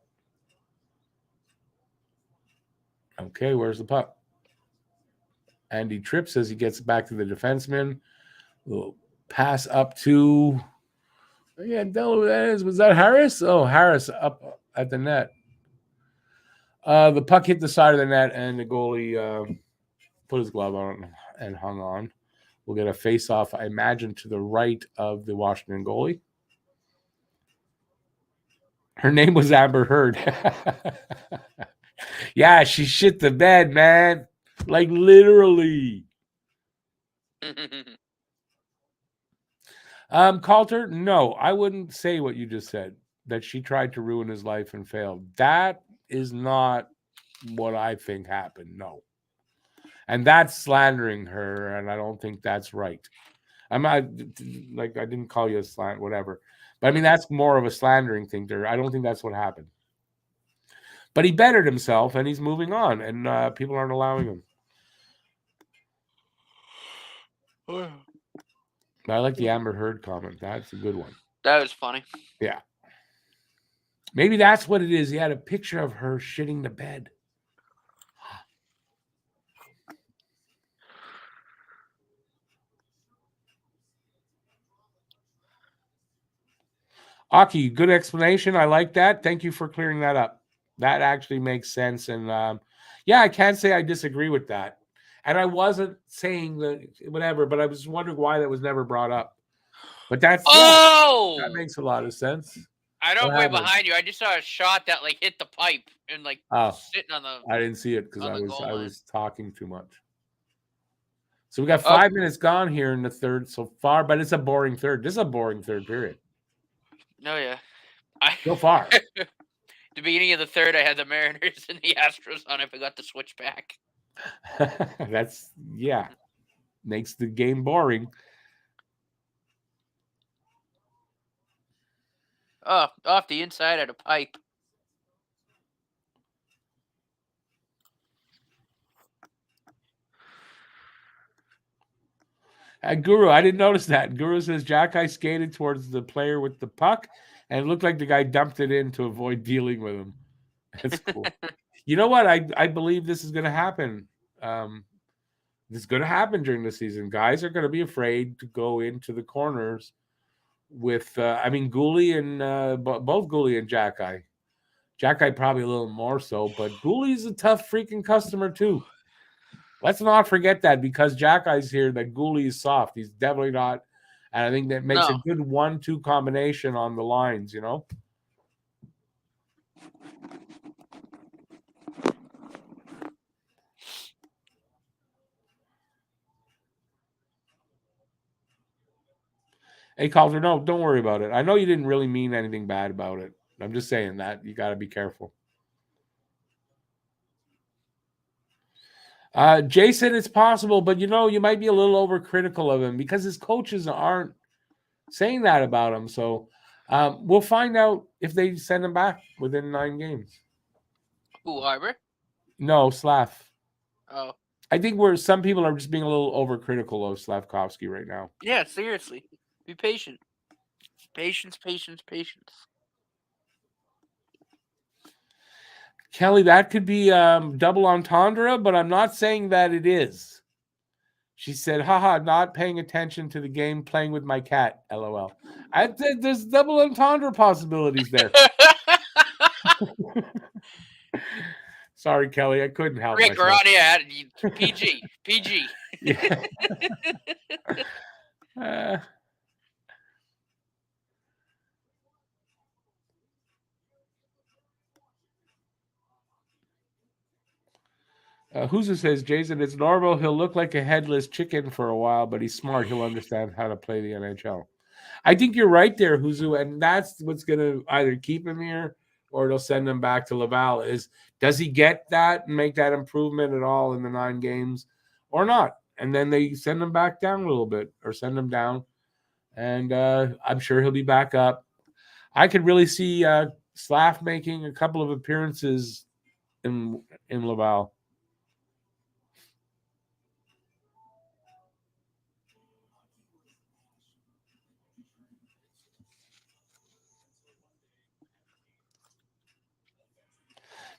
Okay, where's the puck? And he trips as he gets back to the defenseman. Little pass up to... Yeah, don't know who that is. Was that Harris? Oh, Harris up at the net. The puck hit the side of the net, and the goalie put his glove on and hung on. We'll get a face-off, I imagine, to the right of the Washington goalie. Her name was Amber Heard. Yeah, she shit the bed, man. Like, literally. Calter, no, I wouldn't say what you just said, that she tried to ruin his life and failed. That is not what I think happened, no. And that's slandering her, and I don't think that's right. I'm not, like, I didn't call you a slant, whatever. But, I mean, that's more of a slandering thing to her. I don't think that's what happened. But he bettered himself, and he's moving on, and people aren't allowing him. I like the Amber Heard comment. That's a good one. That was funny. Yeah. Maybe that's what it is. He had a picture of her shitting the bed. Aki, good explanation. I like that. Thank you for clearing that up. That actually makes sense. And yeah, I can't say I disagree with that. And I wasn't saying that whatever, but I was wondering why that was never brought up. But that's that makes a lot of sense. I don't way behind you. I just saw a shot that like hit the pipe and like sitting on the. I didn't see it because I was talking too much. So we got 5 minutes gone here in the third so far, but it's a boring third. This is a boring third period. No, yeah. So far. The beginning of the third, I had the Mariners and the Astros on. I forgot to switch back. That's makes the game boring. Oh, off the inside of the pipe. Guru, I didn't notice that. Guru says Jack-Eye skated towards the player with the puck, and it looked like the guy dumped it in to avoid dealing with him. That's cool. You know what? I believe this is going to happen. This is going to happen during the season. Guys are going to be afraid to go into the corners with, Goalie and both Goalie and Jack-Eye. Jack-Eye probably a little more so, but Goalie's a tough freaking customer too. Let's not forget that because Jack-Eye's here, that Goalie is soft. He's definitely not. And I think that makes a good 1-2 combination on the lines, you know? Hey, Calder, no, don't worry about it. I know you didn't really mean anything bad about it. I'm just saying that you got to be careful. Jason, it's possible, but you might be a little overcritical of him because his coaches aren't saying that about him. So we'll find out if they send him back within 9 games. Who, Harbor? No, Slav. Oh. I think some people are just being a little overcritical of Slavkovsky right now. Yeah, seriously. Be patient. Patience. Kelly, that could be double entendre, but I'm not saying that it is. She said, haha, not paying attention to the game, playing with my cat, LOL. There's double entendre possibilities there. Sorry, Kelly, I couldn't help Rick, myself. we're on here. PG. Huzu says, Jason, it's normal. He'll look like a headless chicken for a while, but he's smart. He'll understand how to play the NHL. I think you're right there, Huzu, and that's what's going to either keep him here or it'll send him back to Laval. Does he get that and make that improvement at all in the 9 games or not? And then they send him back down a little bit or send him down, and I'm sure he'll be back up. I could really see Slav making a couple of appearances in Laval.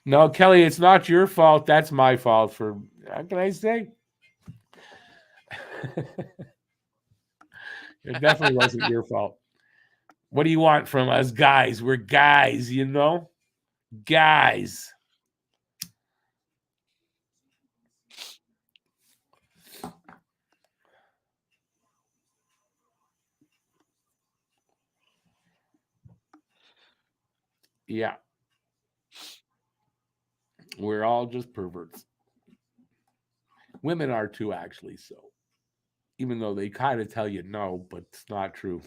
No, Kelly, it's not your fault. That's my fault for, how can I say? It definitely wasn't your fault. What do you want from us guys? We're guys, Guys. Yeah. We're all just perverts. Women are too, actually, so. Even though they kind of tell you no, but it's not true.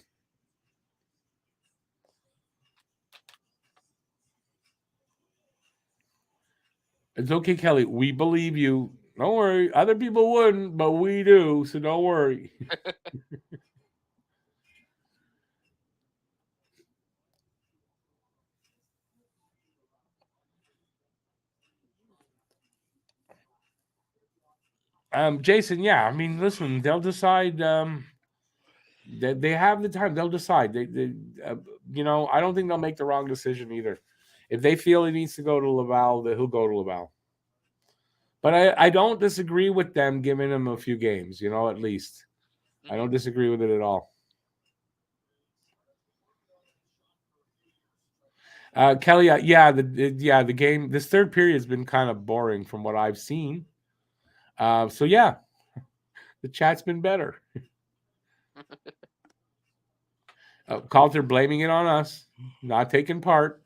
It's okay, Kelly. We believe you. Don't worry. Other people wouldn't, but we do, so don't worry. Jason, yeah. I mean, listen, they'll decide. They have the time. They'll decide. I don't think they'll make the wrong decision either. If they feel he needs to go to Laval, he'll go to Laval. But I don't disagree with them giving him a few games, at least. I don't disagree with it at all. Kelly, the game, this third period has been kind of boring from what I've seen. So, yeah, the chat's been better. Calter blaming it on us, not taking part.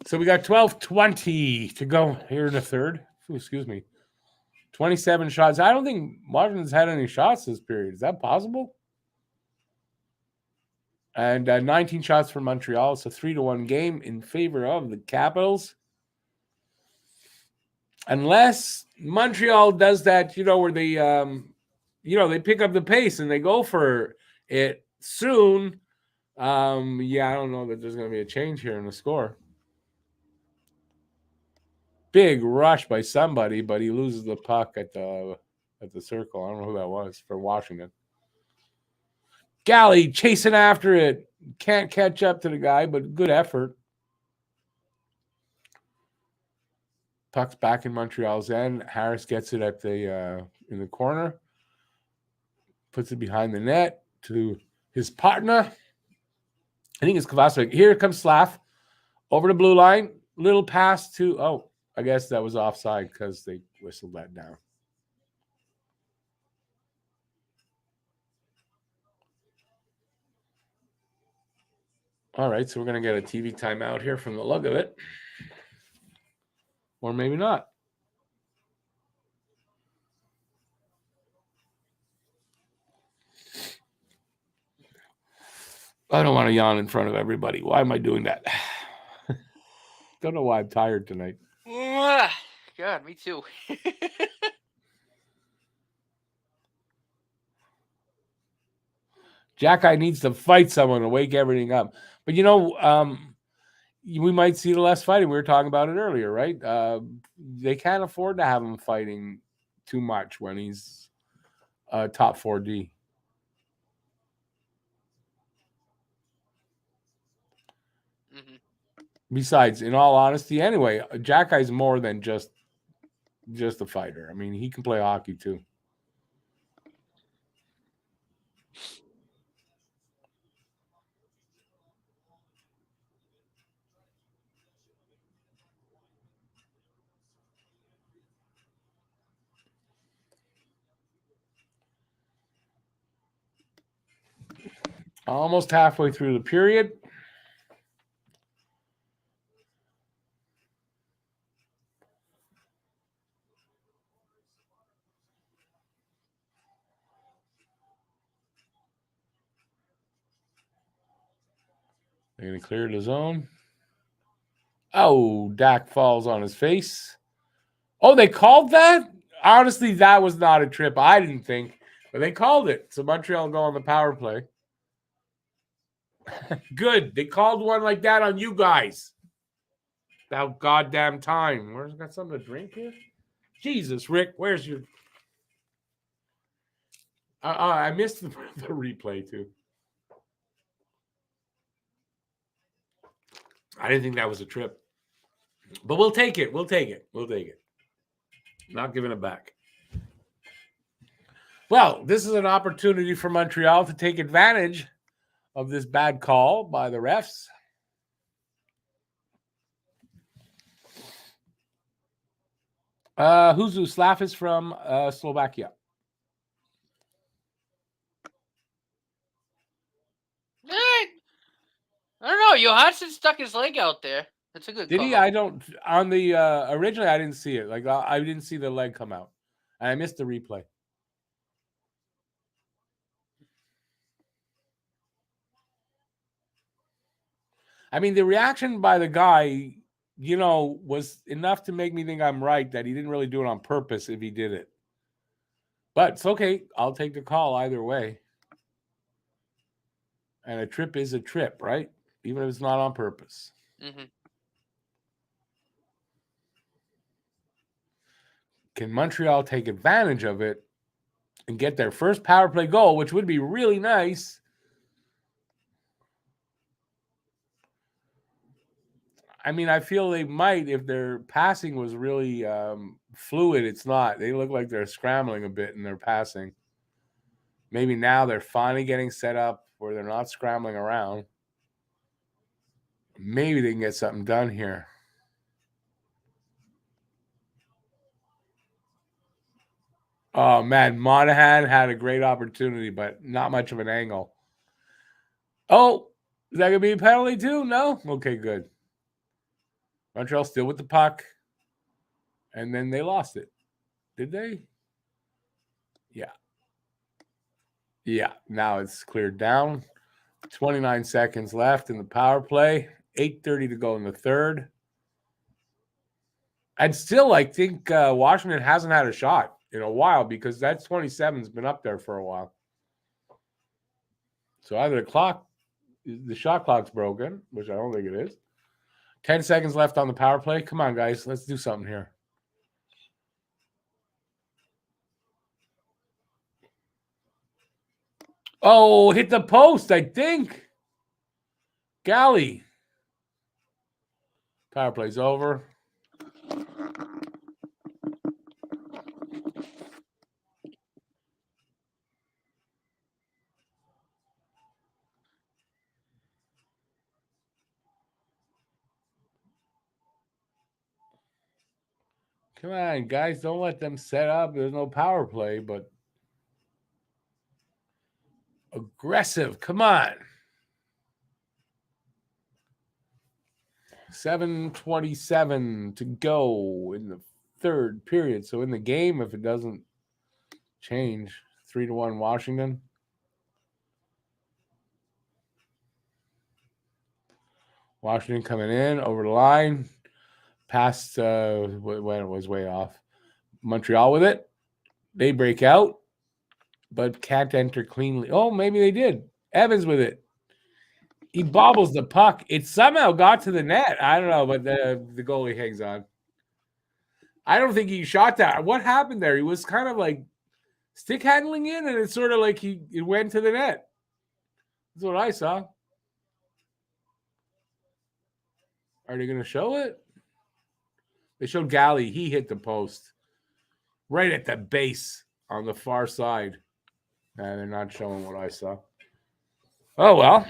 So we got 12:20 to go here in the third. Ooh, excuse me. 27 shots. I don't think Washington's had any shots this period. Is that possible? And 19 shots for Montreal. It's a 3-1 game in favor of the Capitals. Unless Montreal does that, where they, they pick up the pace and they go for it soon. I don't know that there's going to be a change here in the score. Big rush by somebody, but he loses the puck at the circle. I don't know who that was for Washington. Gallagher chasing after it. Can't catch up to the guy, but good effort. Puck's back in Montreal's end. Harris gets it at the in the corner. Puts it behind the net to his partner. I think it's Kovacevic. Here comes Slav. Over the blue line. Little pass to, I guess that was offside because they whistled that down. All right, so we're going to get a TV timeout here from the look of it. Or maybe not. I don't want to yawn in front of everybody. Why am I doing that? Don't know why I'm tired tonight. God, me too. Jack-Eye needs to fight someone to wake everything up. But, we might see the less fighting. We were talking about it earlier, right? They can't afford to have him fighting too much when he's top 4D. Mm-hmm. Besides, in all honesty, anyway, Jack-Eye's more than just a fighter. I mean, he can play hockey too. Almost halfway through the period. They're going to clear the zone. Oh, Dak falls on his face. Oh, they called that? Honestly, that was not a trip. I didn't think. But they called it. So Montreal go on the power play. Good. They called one like that on you guys. About goddamn time. Where's got something to drink here? Jesus, Rick, where's your... I missed the replay, too. I didn't think that was a trip. But we'll take it. We'll take it. We'll take it. Not giving it back. Well, this is an opportunity for Montreal to take advantage of this bad call by the refs. Huzu Slav is from Slovakia. I don't know. Johansson stuck his leg out there. That's a good Did call. he? I don't. On the originally, I didn't see it. Like I didn't see the leg come out, and I missed the replay. I mean, the reaction by the guy, was enough to make me think I'm right that he didn't really do it on purpose if he did it. But it's okay. I'll take the call either way. And a trip is a trip, right? Even if it's not on purpose. Mm-hmm. Can Montreal take advantage of it and get their first power play goal, which would be really nice? I mean, I feel they might if their passing was really fluid. It's not. They look like they're scrambling a bit in their passing. Maybe now they're finally getting set up where they're not scrambling around. Maybe they can get something done here. Oh, man, Monahan had a great opportunity, but not much of an angle. Oh, is that going to be a penalty too? No? Okay, good. Montreal still with the puck. And then they lost it. Did they? Yeah. Yeah, now it's cleared down. 29 seconds left in the power play. 8:30 to go in the third. And still, I think Washington hasn't had a shot in a while because that 27's been up there for a while. So either the shot clock's broken, which I don't think it is. 10 seconds left on the power play. Come on, guys. Let's do something here. Oh, hit the post, I think. Gallagher. Power play's over. Come on, guys. Don't let them set up. There's no power play, but aggressive. Come on. 7:27 to go in the third period. So in the game, if it doesn't change, 3-1 Washington. Washington coming in over the line. Past when it was way off. Montreal with it. They break out, but can't enter cleanly. Oh, maybe they did. Evans with it. He bobbles the puck. It somehow got to the net. I don't know, but the goalie hangs on. I don't think he shot that. What happened there? He was kind of like stick handling in, and it's sort of like it went to the net. That's what I saw. Are they going to show it? They showed Gallagher. He hit the post right at the base on the far side. They're not showing what I saw. Oh, well.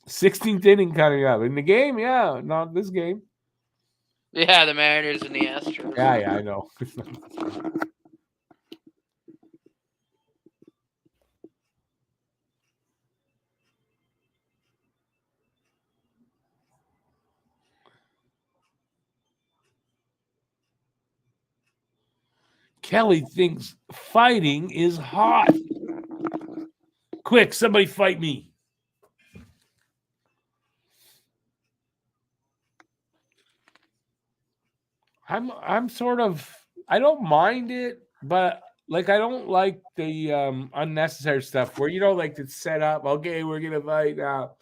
16th inning coming up. In the game, yeah. Not this game. Yeah, the Mariners and the Astros. Yeah, I know. Kelly thinks fighting is hot. Quick, somebody fight me. I'm sort of, I don't mind it, but like I don't like the unnecessary stuff where like it's set up. Okay, we're gonna fight now.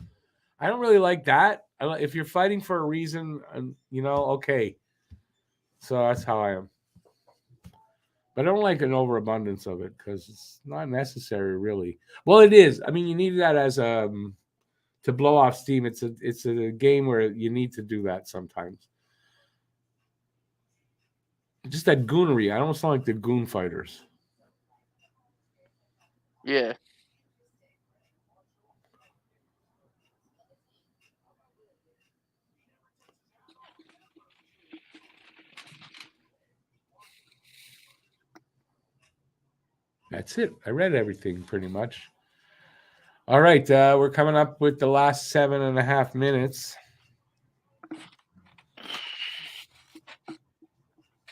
I don't really like that. If you're fighting for a reason, okay. So that's how I am. But I don't like an overabundance of it because it's not necessary, really. Well, it is. I mean, you need that as to blow off steam. It's a game where you need to do that sometimes. Just that goonery. I don't sound like the goon fighters. Yeah. That's it. I read everything pretty much. All right. We're coming up with the last 7.5 minutes.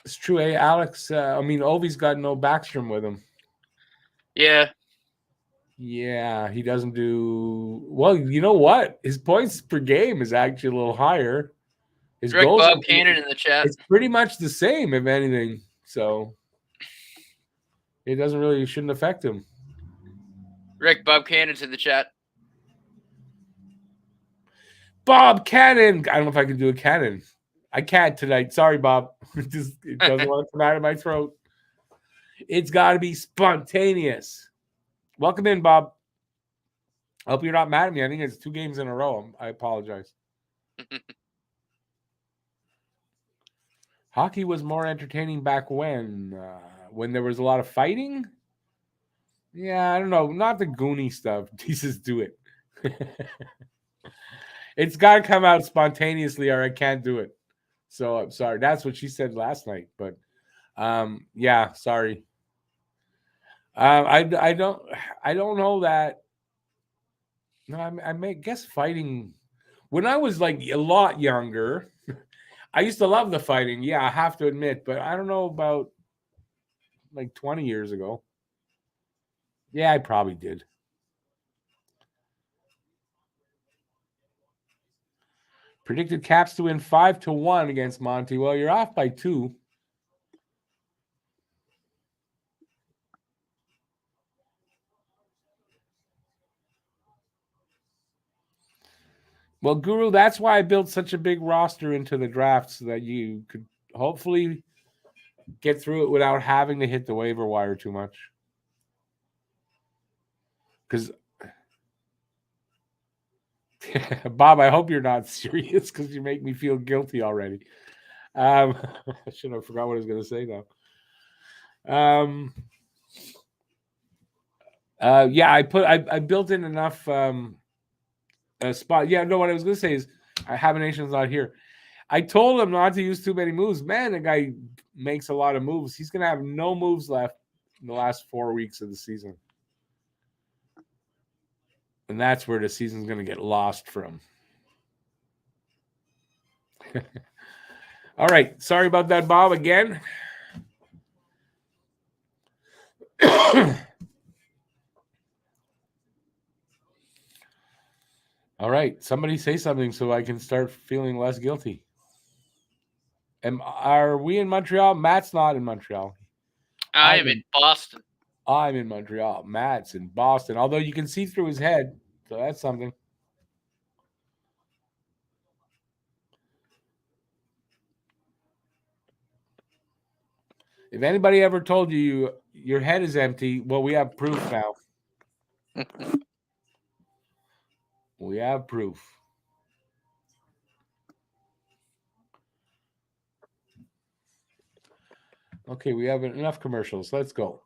It's true, Alex? Ovi's got no Backstrom with him. Yeah. Yeah, he doesn't do well. You know what? His points per game is actually a little higher. His Rick goals Bob Cannon in the chat. It's pretty much the same, if anything. So it shouldn't affect him. Rick Bob Cannon's in the chat. Bob Cannon. I don't know if I can do a cannon. I can't tonight. Sorry, Bob. It doesn't want to come out of my throat. It's got to be spontaneous. Welcome in, Bob. I hope you're not mad at me. I think it's 2 games in a row. I apologize. Hockey was more entertaining back when there was a lot of fighting. Yeah, I don't know. Not the Goonie stuff. Jesus, do it. It's got to come out spontaneously or I can't do it. So I'm sorry. That's what she said last night. But yeah, sorry. I don't know that. No, I may guess fighting. When I was like a lot younger, I used to love the fighting. Yeah, I have to admit. But I don't know about like 20 years ago. Yeah, I probably did. Predicted Caps to win 5-1 against Monty. Well, you're off by 2. Well, Guru, that's why I built such a big roster into the draft so that you could hopefully get through it without having to hit the waiver wire too much. Because, Bob, I hope you're not serious because you make me feel guilty already. I should have forgot what I was going to say now. Yeah, I built in enough spot. Yeah, no, what I was going to say is Habination's not here. I told him not to use too many moves. Man, the guy makes a lot of moves. He's going to have no moves left in the last 4 weeks of the season. And that's where the season's going to get lost from. All right. Sorry about that, Bob, again. All right. Somebody say something so I can start feeling less guilty. Are we in Montreal? Matt's not in Montreal. I am in Boston. I'm in Montreal. Matt's in Boston, although you can see through his head. So that's something. If anybody ever told you your head is empty, well, we have proof now. We have proof. Okay, we have enough commercials. Let's go.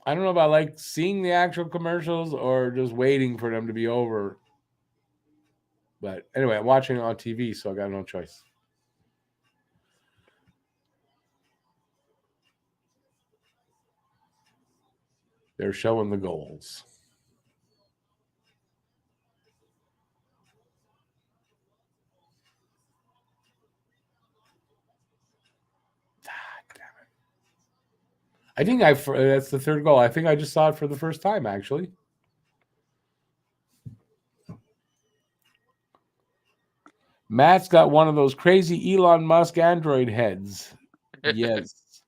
I don't know about like seeing the actual commercials or just waiting for them to be over. But anyway, I'm watching it on TV, so I got no choice. They're showing the goals. I think that's the third goal. I think I just saw it for the first time, actually. Matt's got one of those crazy Elon Musk Android heads. Yes.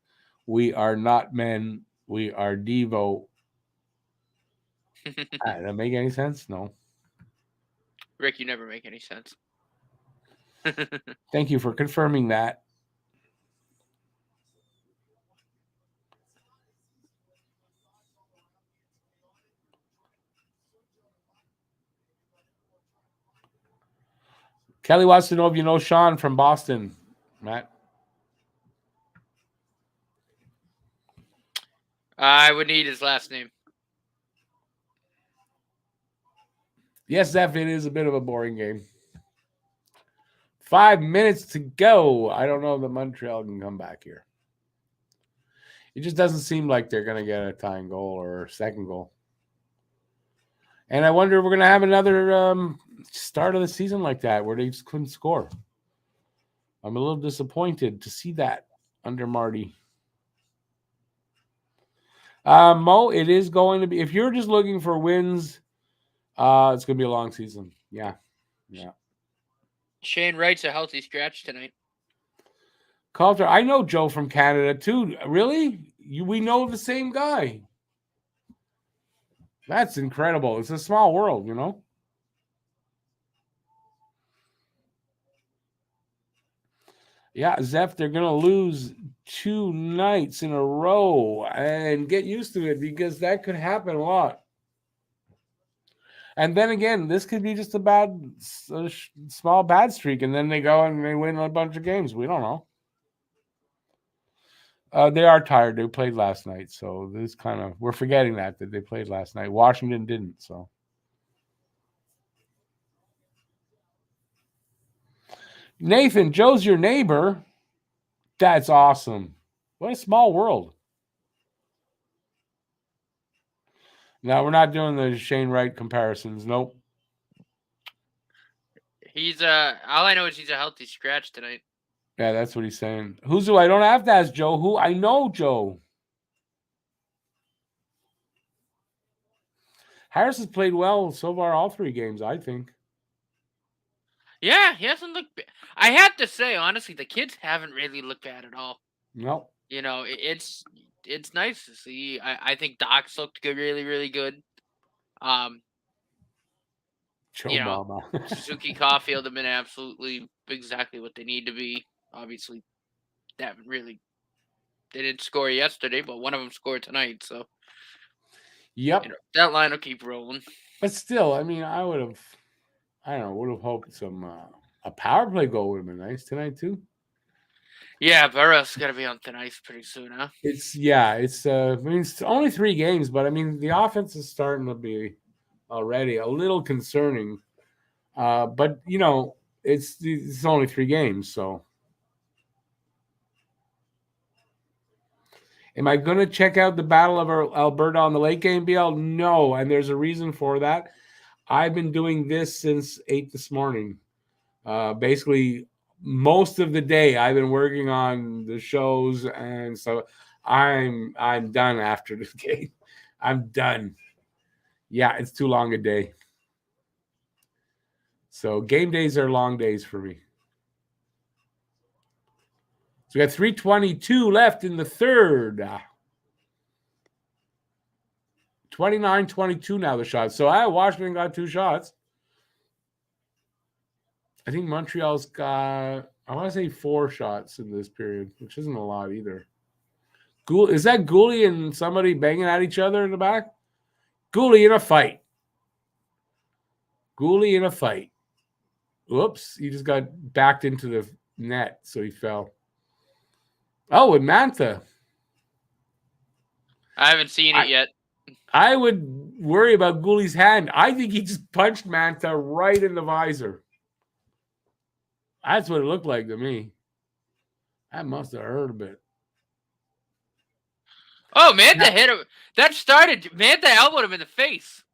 We are not men. We are Devo. Does that make any sense? No. Rick, you never make any sense. Thank you for confirming that. Kelly wants to know if you know Sean from Boston, Matt. I would need his last name. Yes, Zeph, it is a bit of a boring game. 5 minutes to go. I don't know that Montreal can come back here. It just doesn't seem like they're going to get a tying goal or a second goal. And I wonder if we're going to have another start of the season like that where they just couldn't score. I'm a little disappointed to see that under Marty. Mo, it is going to be, if you're just looking for wins, it's going to be a long season. Yeah. Shane Wright's a healthy scratch tonight. Coulter, I know Joe from Canada too. Really? We know the same guy. That's incredible. It's a small world, you know? Yeah, Zeph, they're going to lose 2 nights in a row and get used to it because that could happen a lot. And then again, this could be just a small bad streak, and then they go and they win a bunch of games. We don't know. They are tired. They played last night, so this we're forgetting that they played last night. Washington didn't, so. Nathan, Joe's your neighbor. That's awesome. What a small world. No, we're not doing the Shane Wright comparisons. Nope. He's all I know is he's a healthy scratch tonight. Yeah, that's what he's saying. Who's who? I don't have to ask Joe. Who? I know Joe. Harris has played well so far all 3 games, I think. Yeah, he hasn't looked bad. I have to say, honestly, the kids haven't really looked bad at all. No. You know, it's nice to see. I think Doc's looked good, really, really good. Suzuki Caulfield have been absolutely exactly what they need to be. Obviously, they didn't score yesterday, but one of them scored tonight. So, yep, that line will keep rolling. But still, I mean, would have hoped some a power play goal would have been nice tonight too. Yeah, Burrow's got to be on thin ice pretty soon, huh? It's only 3 games, but I mean the offense is starting to be already a little concerning. But it's only 3 games, so. Am I going to check out the Battle of Alberta on the late game, BL? No, and there's a reason for that. I've been doing this since 8 this morning. Basically, most of the day I've been working on the shows, and so I'm done after this game. I'm done. Yeah, it's too long a day. So game days are long days for me. So we got 3:22 left in the third. 29-22 now the shots. So Washington got 2 shots. I think Montreal's got, I want to say 4 shots in this period, which isn't a lot either. Is that Goalie and somebody banging at each other in the back? Goalie in a fight. Goalie in a fight. Whoops, he just got backed into the net, so he fell. Oh, and Mantha. I haven't seen it yet. I would worry about Goolie's hand. I think he just punched Mantha right in the visor. That's what it looked like to me. That must have hurt a bit. Oh, Mantha hit him. That started. Mantha elbowed him in the face.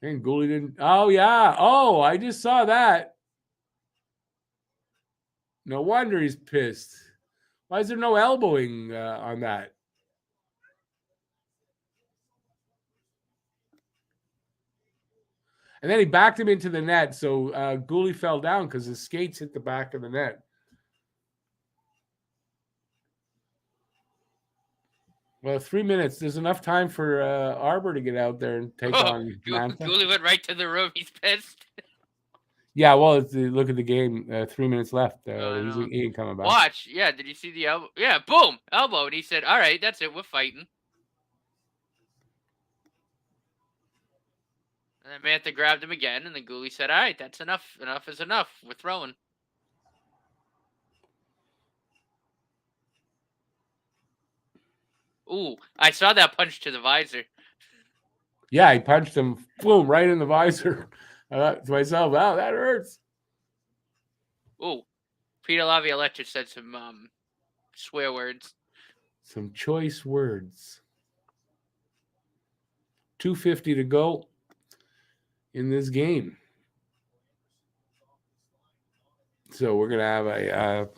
And Goalie didn't. Oh, yeah. Oh, I just saw that. No wonder he's pissed. Why is there no elbowing on that? And then he backed him into the net, so Goalie fell down because his skates hit the back of the net. Well, 3 minutes. There's enough time for Arbor to get out there and take on Mantha. Goalie went right to the room. He's pissed. Yeah, well, look at the game. 3 minutes left. He ain't coming back. Watch. Yeah, did you see the elbow? Yeah, boom. Elbow. And he said, all right, that's it. We're fighting. And then Mantha grabbed him again, and then Goalie said, all right, that's enough. Enough is enough. We're throwing. Ooh, I saw that punch to the visor. Yeah, he punched him, boom, right in the visor. I thought to myself, wow, that hurts. Ooh, Peter Laviolette just said some swear words. Some choice words. 2:50 to go in this game. So we're gonna have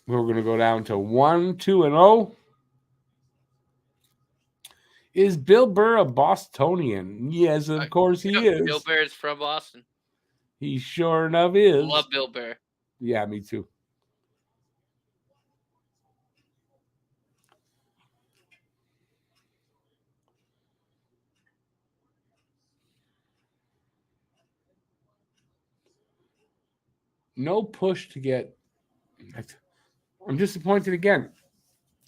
we're gonna go down to 1-2-0. Is Bill Burr a Bostonian? Yes, of course he is. Bill Burr is from Boston. He sure enough is. Love Bill Burr. Yeah, me too. No push to get. I'm disappointed again.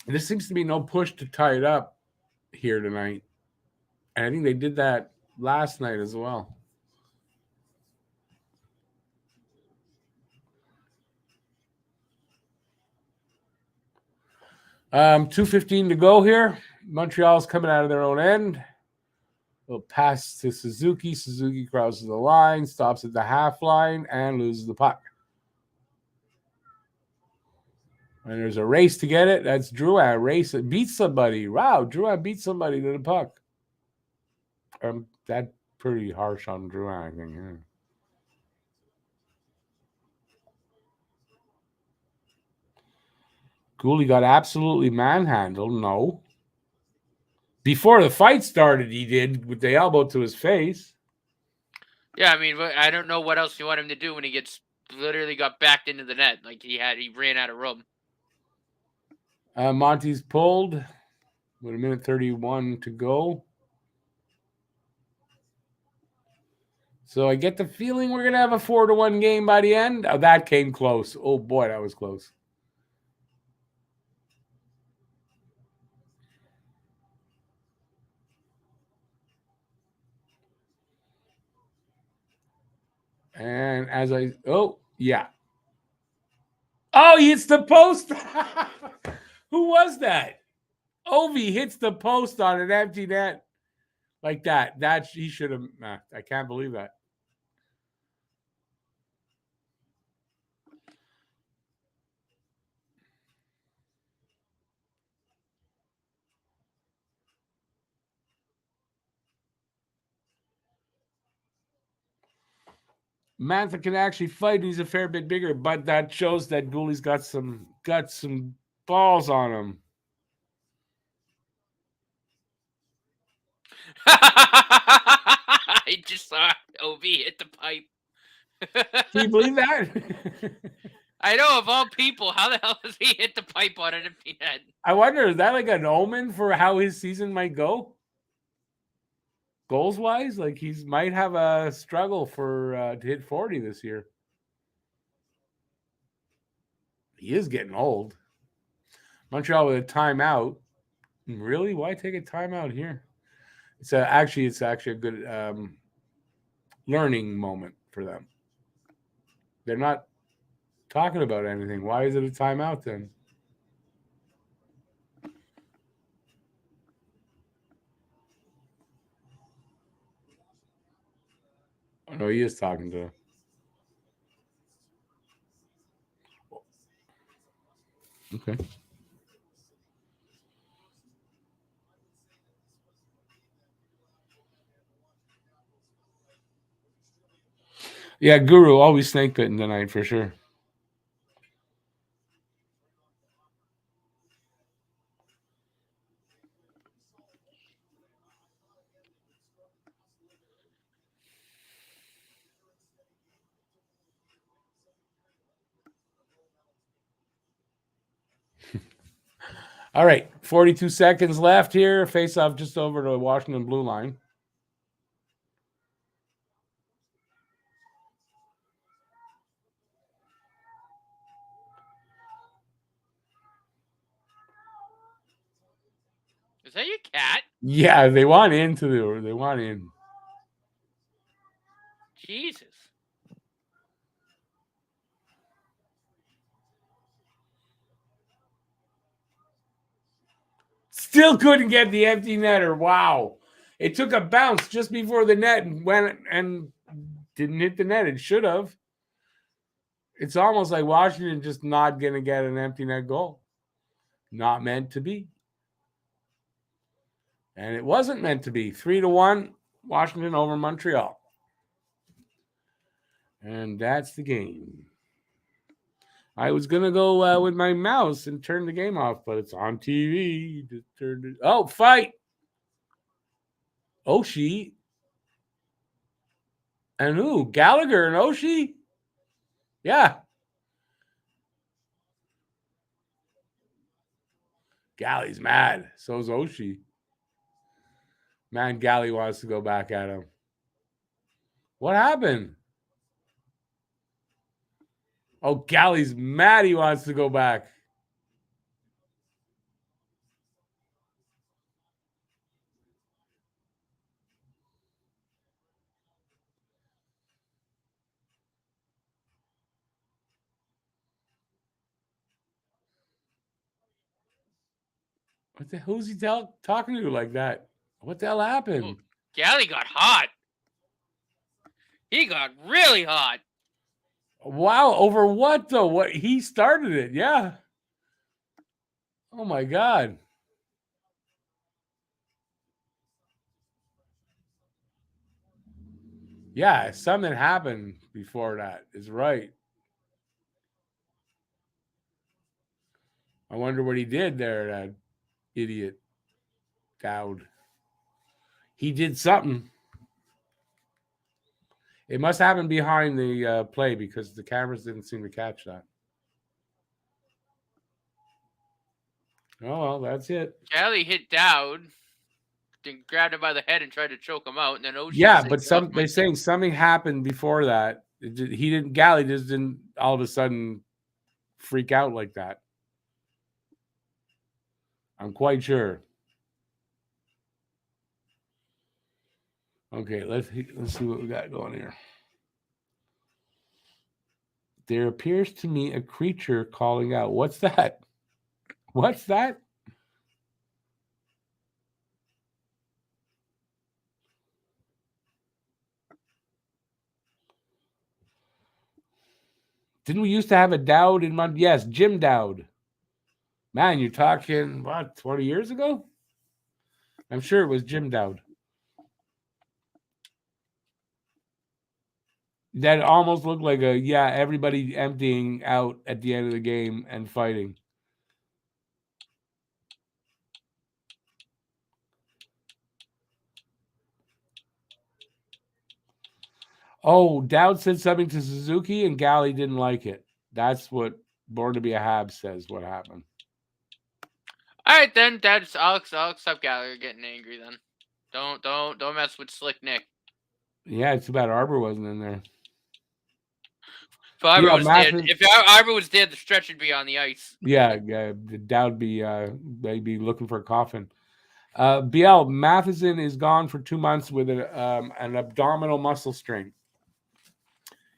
There seems to be no push to tie it up here tonight. And I think they did that last night as well. $2:15 to go here. Montreal's coming out of their own end. Little pass to Suzuki. Suzuki crosses the line, stops at the half line, and loses the puck. And there's a race to get it. That's Drouin. Race it. Beats somebody. Wow, Drouin beats somebody to the puck. That's pretty harsh on Drouin, I think. Yeah. Goalie got absolutely manhandled. No. Before the fight started, he did with the elbow to his face. Yeah, I mean, I don't know what else you want him to do when he gets literally got backed into the net. Like he ran out of room. Monty's pulled with 1:31 to go. So I get the feeling we're going to have a 4-1 game by the end. Oh, that came close. Oh, boy, that was close. And yeah. Oh, he hits the post. Who was that? Ovi hits the post on an empty net like that. He should have. I can't believe that. Mantha can actually fight. He's a fair bit bigger, but that shows that Goalie's got some balls on him. I just saw OB hit the pipe. Can you believe that? I know, of all people, how the hell does he hit the pipe on an empty net? I wonder, is that like an omen for how his season might go? Goals wise, like he might have a struggle for to hit 40 this year. He is getting old. Montreal with a timeout. Really? Why take a timeout here? It's actually a good learning moment for them. They're not talking about anything. Why is it a timeout then? Oh, no, he is talking to. Okay. Yeah, Guru always snake bitten tonight for sure. All right, 42 seconds left here. Face off just over to the Washington blue line. Is that your cat? Yeah, they want they want in. Jesus. Still couldn't get the empty netter. Wow. It took a bounce just before the net and went and didn't hit the net. It should have. It's almost like Washington just not going to get an empty net goal. Not meant to be. And it wasn't meant to be. 3-1, Washington over Montreal. And that's the game. I was going to go with my mouse and turn the game off, but it's on TV. Just turned it. Oh, fight. Oshie. And who? Gallagher and Oshie? Yeah. Galley's mad. So's Oshie. Man, Galley wants to go back at him. What happened? Oh, Galley's mad. He wants to go back. Who's he talking to like that? What the hell happened? Oh, Galley got hot. He got really hot. Wow, over what though? What he started it, yeah. Oh my God. Yeah, something happened before that is right. I wonder what he did there, that idiot Dowd. He did something. It must happen behind the play because the cameras didn't seem to catch that. Oh, well, that's it. Galley hit Dowd, then grabbed him by the head and tried to choke him out, and then Oshie. Yeah, but they're saying something happened before that. Galley just didn't all of a sudden freak out like that. I'm quite sure. Okay, let's see what we got going here. There appears to me a creature calling out. What's that? What's that? Didn't we used to have a Dowd in Montreal? Yes, Jim Dowd. Man, you're talking, what, 20 years ago? I'm sure it was Jim Dowd. That almost looked like everybody emptying out at the end of the game and fighting. Oh, Dowd said something to Suzuki and Gallagher didn't like it. That's what Born to be a Habs says what happened. All right, then I'll accept Gallagher getting angry then. Don't mess with Slick Nick. Yeah, it's too bad Arbor wasn't in there. If Arbor was there, the stretch would be on the ice. Yeah, Dowd be they'd be looking for a coffin. BL Matheson is gone for 2 months with an abdominal muscle strain.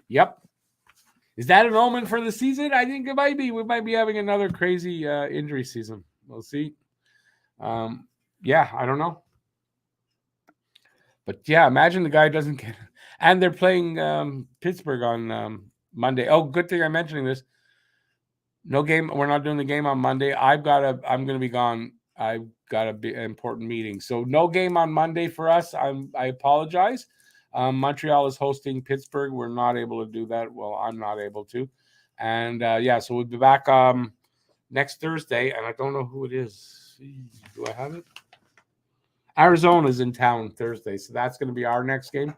Yep. Is that an omen for the season? I think it might be. We might be having another crazy injury season. We'll see. I don't know. But yeah, imagine the guy doesn't get. And they're playing Pittsburgh on Monday. Oh, good thing I'm mentioning this. No game. We're not doing the game on Monday. I'm going to be gone. I've got an important meeting. So no game on Monday for us. I apologize. Montreal is hosting Pittsburgh. We're not able to do that. Well, I'm not able to. And so we'll be back next Thursday. And I don't know who it is. Do I have it? Arizona's in town Thursday. So that's going to be our next game.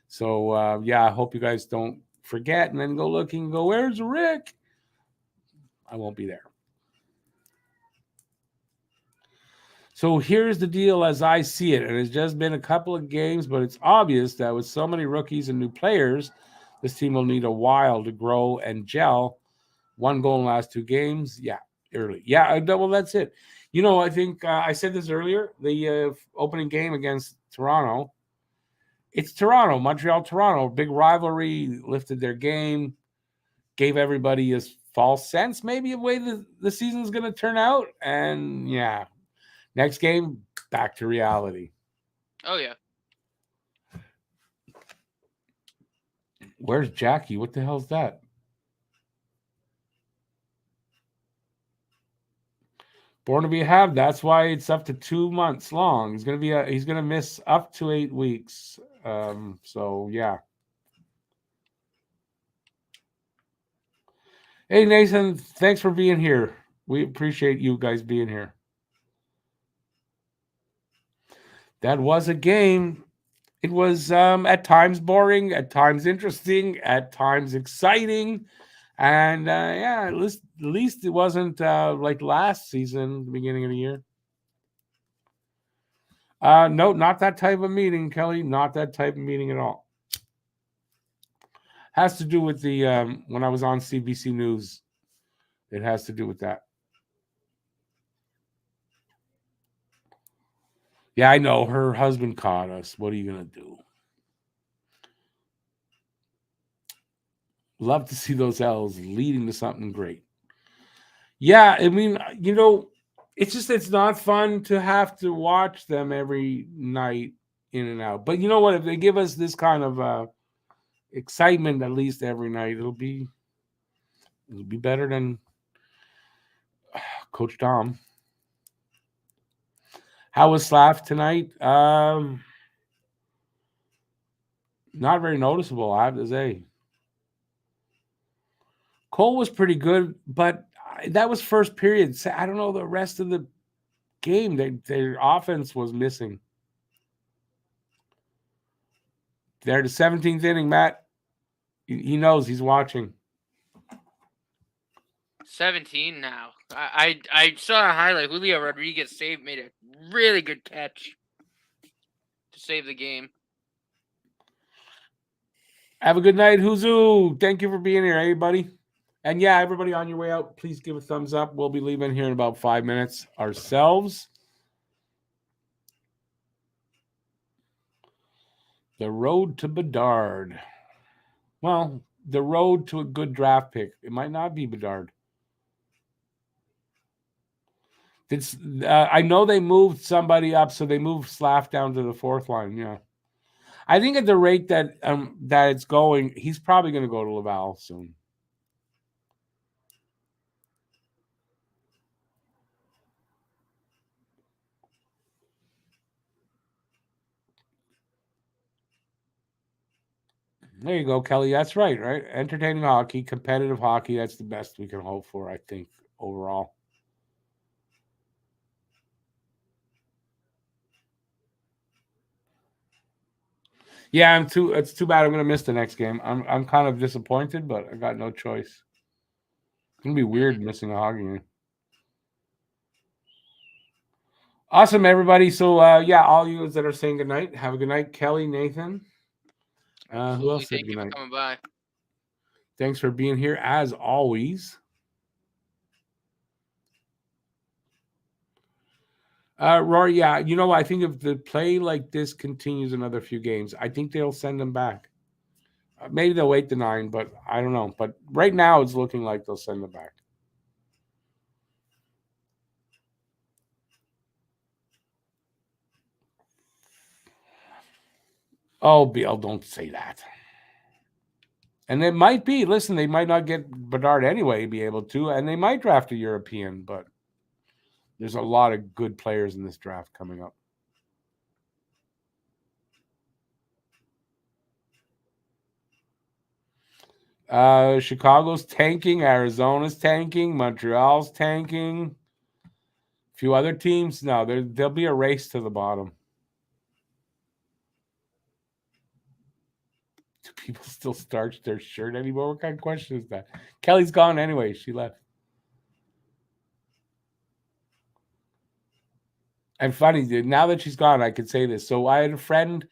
So, I hope you guys don't forget and then go looking and go, where's Rick? I won't be there. So here's the deal as I see it. And it's just been a couple of games, but it's obvious that with so many rookies and new players, this team will need a while to grow and gel. 1 goal in the last 2 games. Yeah, early. Yeah, well, that's it. I think I said this earlier. The opening game against Toronto. It's Toronto, Montreal, Toronto. Big rivalry, lifted their game, gave everybody a false sense maybe of the way the season's going to turn out. And yeah, next game, back to reality. Oh, yeah. Where's Jackie? What the hell's that? Born to be a Hab. That's why it's up to 2 months long. He's gonna miss up to 8 weeks. So yeah. Hey Nathan, thanks for being here. We appreciate you guys being here. That was a game. It was at times boring, at times interesting, at times exciting. And at least it wasn't like last season, the beginning of the year. No, not that type of meeting, Kelly. Not that type of meeting at all. Has to do with the when I was on CBC News. It has to do with that. Yeah, I know. Her husband caught us. What are you going to do? Love to see those L's leading to something great. Yeah, I mean, it's not fun to have to watch them every night in and out. But you know what? If they give us this kind of excitement at least every night, it'll be better than Coach Tom. How was Slav tonight? Not very noticeable, I have to say. Cole was pretty good, but that was first period. I don't know the rest of the game. Their offense was missing. They're the 17th inning, Matt. He knows he's watching. 17 now. I saw a highlight. Julio Rodriguez made a really good catch to save the game. Have a good night, Huzu. Thank you for being here, everybody. And yeah, everybody on your way out, please give a thumbs up. We'll be leaving here in about 5 minutes ourselves. The road to Bedard. Well, the road to a good draft pick. It might not be Bedard. I know they moved somebody up, so they moved Slav down to the 4th line. Yeah, I think at the rate that it's going, he's probably going to go to Laval soon. There you go, Kelly. That's right, right? Entertaining hockey, competitive hockey. That's the best we can hope for, I think, overall. Yeah, it's too bad I'm gonna miss the next game. I'm kind of disappointed, but I got no choice. It's gonna be weird missing a hockey game. Awesome, everybody. So yeah, all you that are saying goodnight, have a good night, Kelly, Nathan. Who else said Thank you for goodnight? coming by. Thanks for being here as always. Rory, yeah, you know, I think if the play like this continues another few games, I think they'll send them back. Maybe they'll wait the 9, but I don't know. But right now, it's looking like they'll send them back. Oh, Bill, don't say that. And it might be, listen, they might not get Bedard anyway, be able to, and they might draft a European, but there's a lot of good players in this draft coming up. Chicago's tanking, Arizona's tanking, Montreal's tanking. A few other teams, no, there'll be a race to the bottom. Do people still starch their shirt anymore? What kind of question is that? Kelly's gone anyway. She left. And funny, dude, now that she's gone, I can say this. So I had a friend.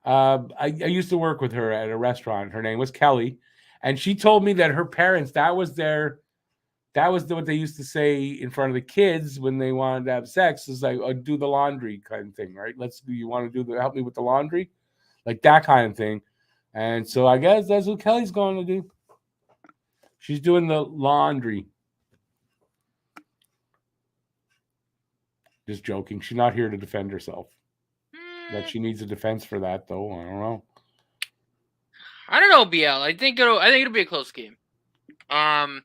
I used to work with her at a restaurant. Her name was Kelly, and she told me that her parents, that was what they used to say in front of the kids when they wanted to have sex, is like, oh, do the laundry kind of thing, right? You want to help me with the laundry, like that kind of thing. And so I guess that's what Kelly's going to do. She's doing the laundry. Just joking. She's not here to defend herself. That she needs a defense for that, though. I don't know. I don't know, BL. I think it'll be a close game. I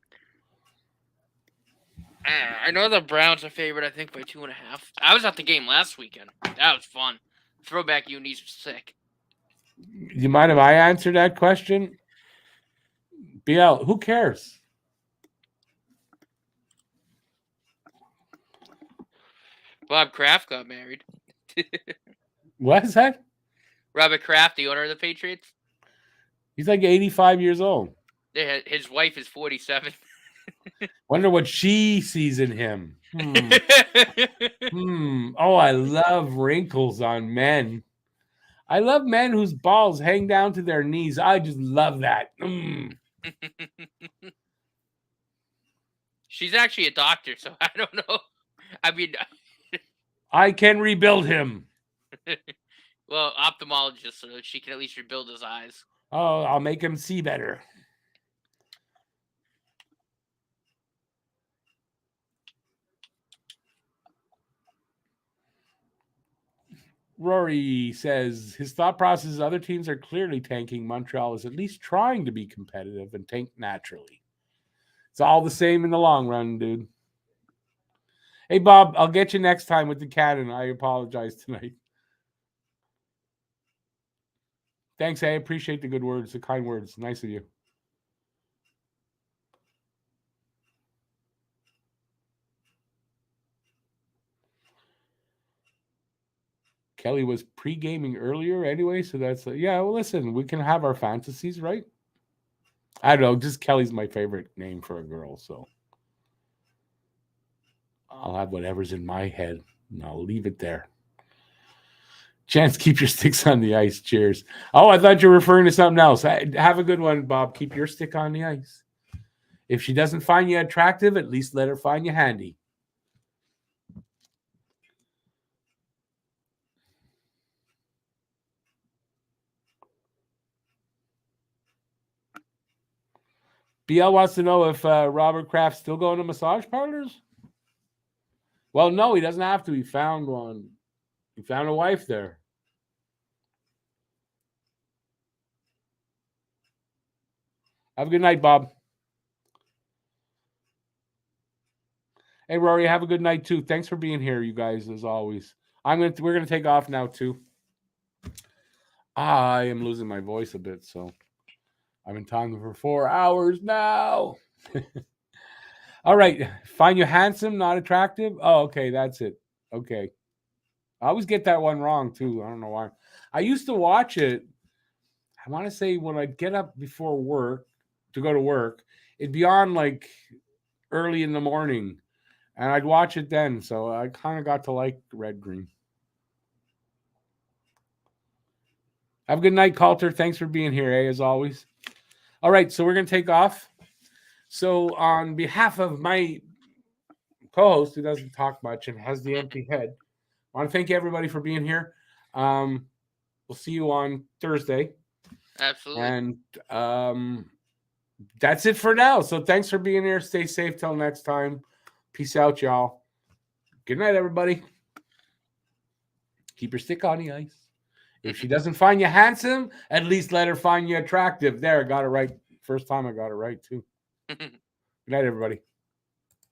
know the Browns are favored, I think, by 2.5. I was at the game last weekend. That was fun. Throwback unis were sick. You mind if I answer that question? BL, who cares? Bob Kraft got married. What is that? Robert Kraft, the owner of the Patriots. He's like 85 years old. His wife is 47. Wonder what she sees in him. Oh, I love wrinkles on men. I love men whose balls hang down to their knees. I just love that. She's actually a doctor, so I don't know. I mean, I can rebuild him. Well, ophthalmologist, so she can at least rebuild his eyes. Oh, I'll make him see better. Rory says his thought process is other teams are clearly tanking. Montreal is at least trying to be competitive and tank naturally. It's all the same in the long run, dude. Hey, Bob, I'll get you next time with the cannon. I apologize tonight. Thanks. I appreciate the good words, the kind words. Nice of you. Kelly was pre-gaming earlier anyway, so that's yeah. Well, listen, we can have our fantasies, right? I don't know. Just Kelly's my favorite name for a girl, so I'll have whatever's in my head, and I'll leave it there. Chance, keep your sticks on the ice. Cheers. Oh, I thought you were referring to something else. Have a good one, Bob. Keep your stick on the ice. If she doesn't find you attractive, at least let her find you handy. BL wants to know if Robert Kraft's still going to massage parlors. Well, no, he doesn't have to. He found one. He found a wife there. Have a good night, Bob. Hey, Rory, have a good night too. Thanks for being here, you guys, as always. We're gonna take off now too. I am losing my voice a bit, so I've been talking for 4 hours now. All right. Find you handsome, not attractive? Oh, okay. That's it. Okay. I always get that one wrong, too. I don't know why. I used to watch it. I want to say when I'd get up before work to go to work, it'd be on like early in the morning. And I'd watch it then. So I kind of got to like Red Green. Have a good night, Coulter. Thanks for being here, as always. All right. So we're going to take off. So on behalf of my co-host who doesn't talk much and has the empty head, I want to thank everybody for being here. We'll see you on Thursday. Absolutely. And that's it for now. So thanks for being here. Stay safe till next time. Peace out, y'all. Good night, everybody. Keep your stick on the ice. If she doesn't find you handsome, at least let her find you attractive. There, I got it right. First time I got it right, too. Good night, everybody.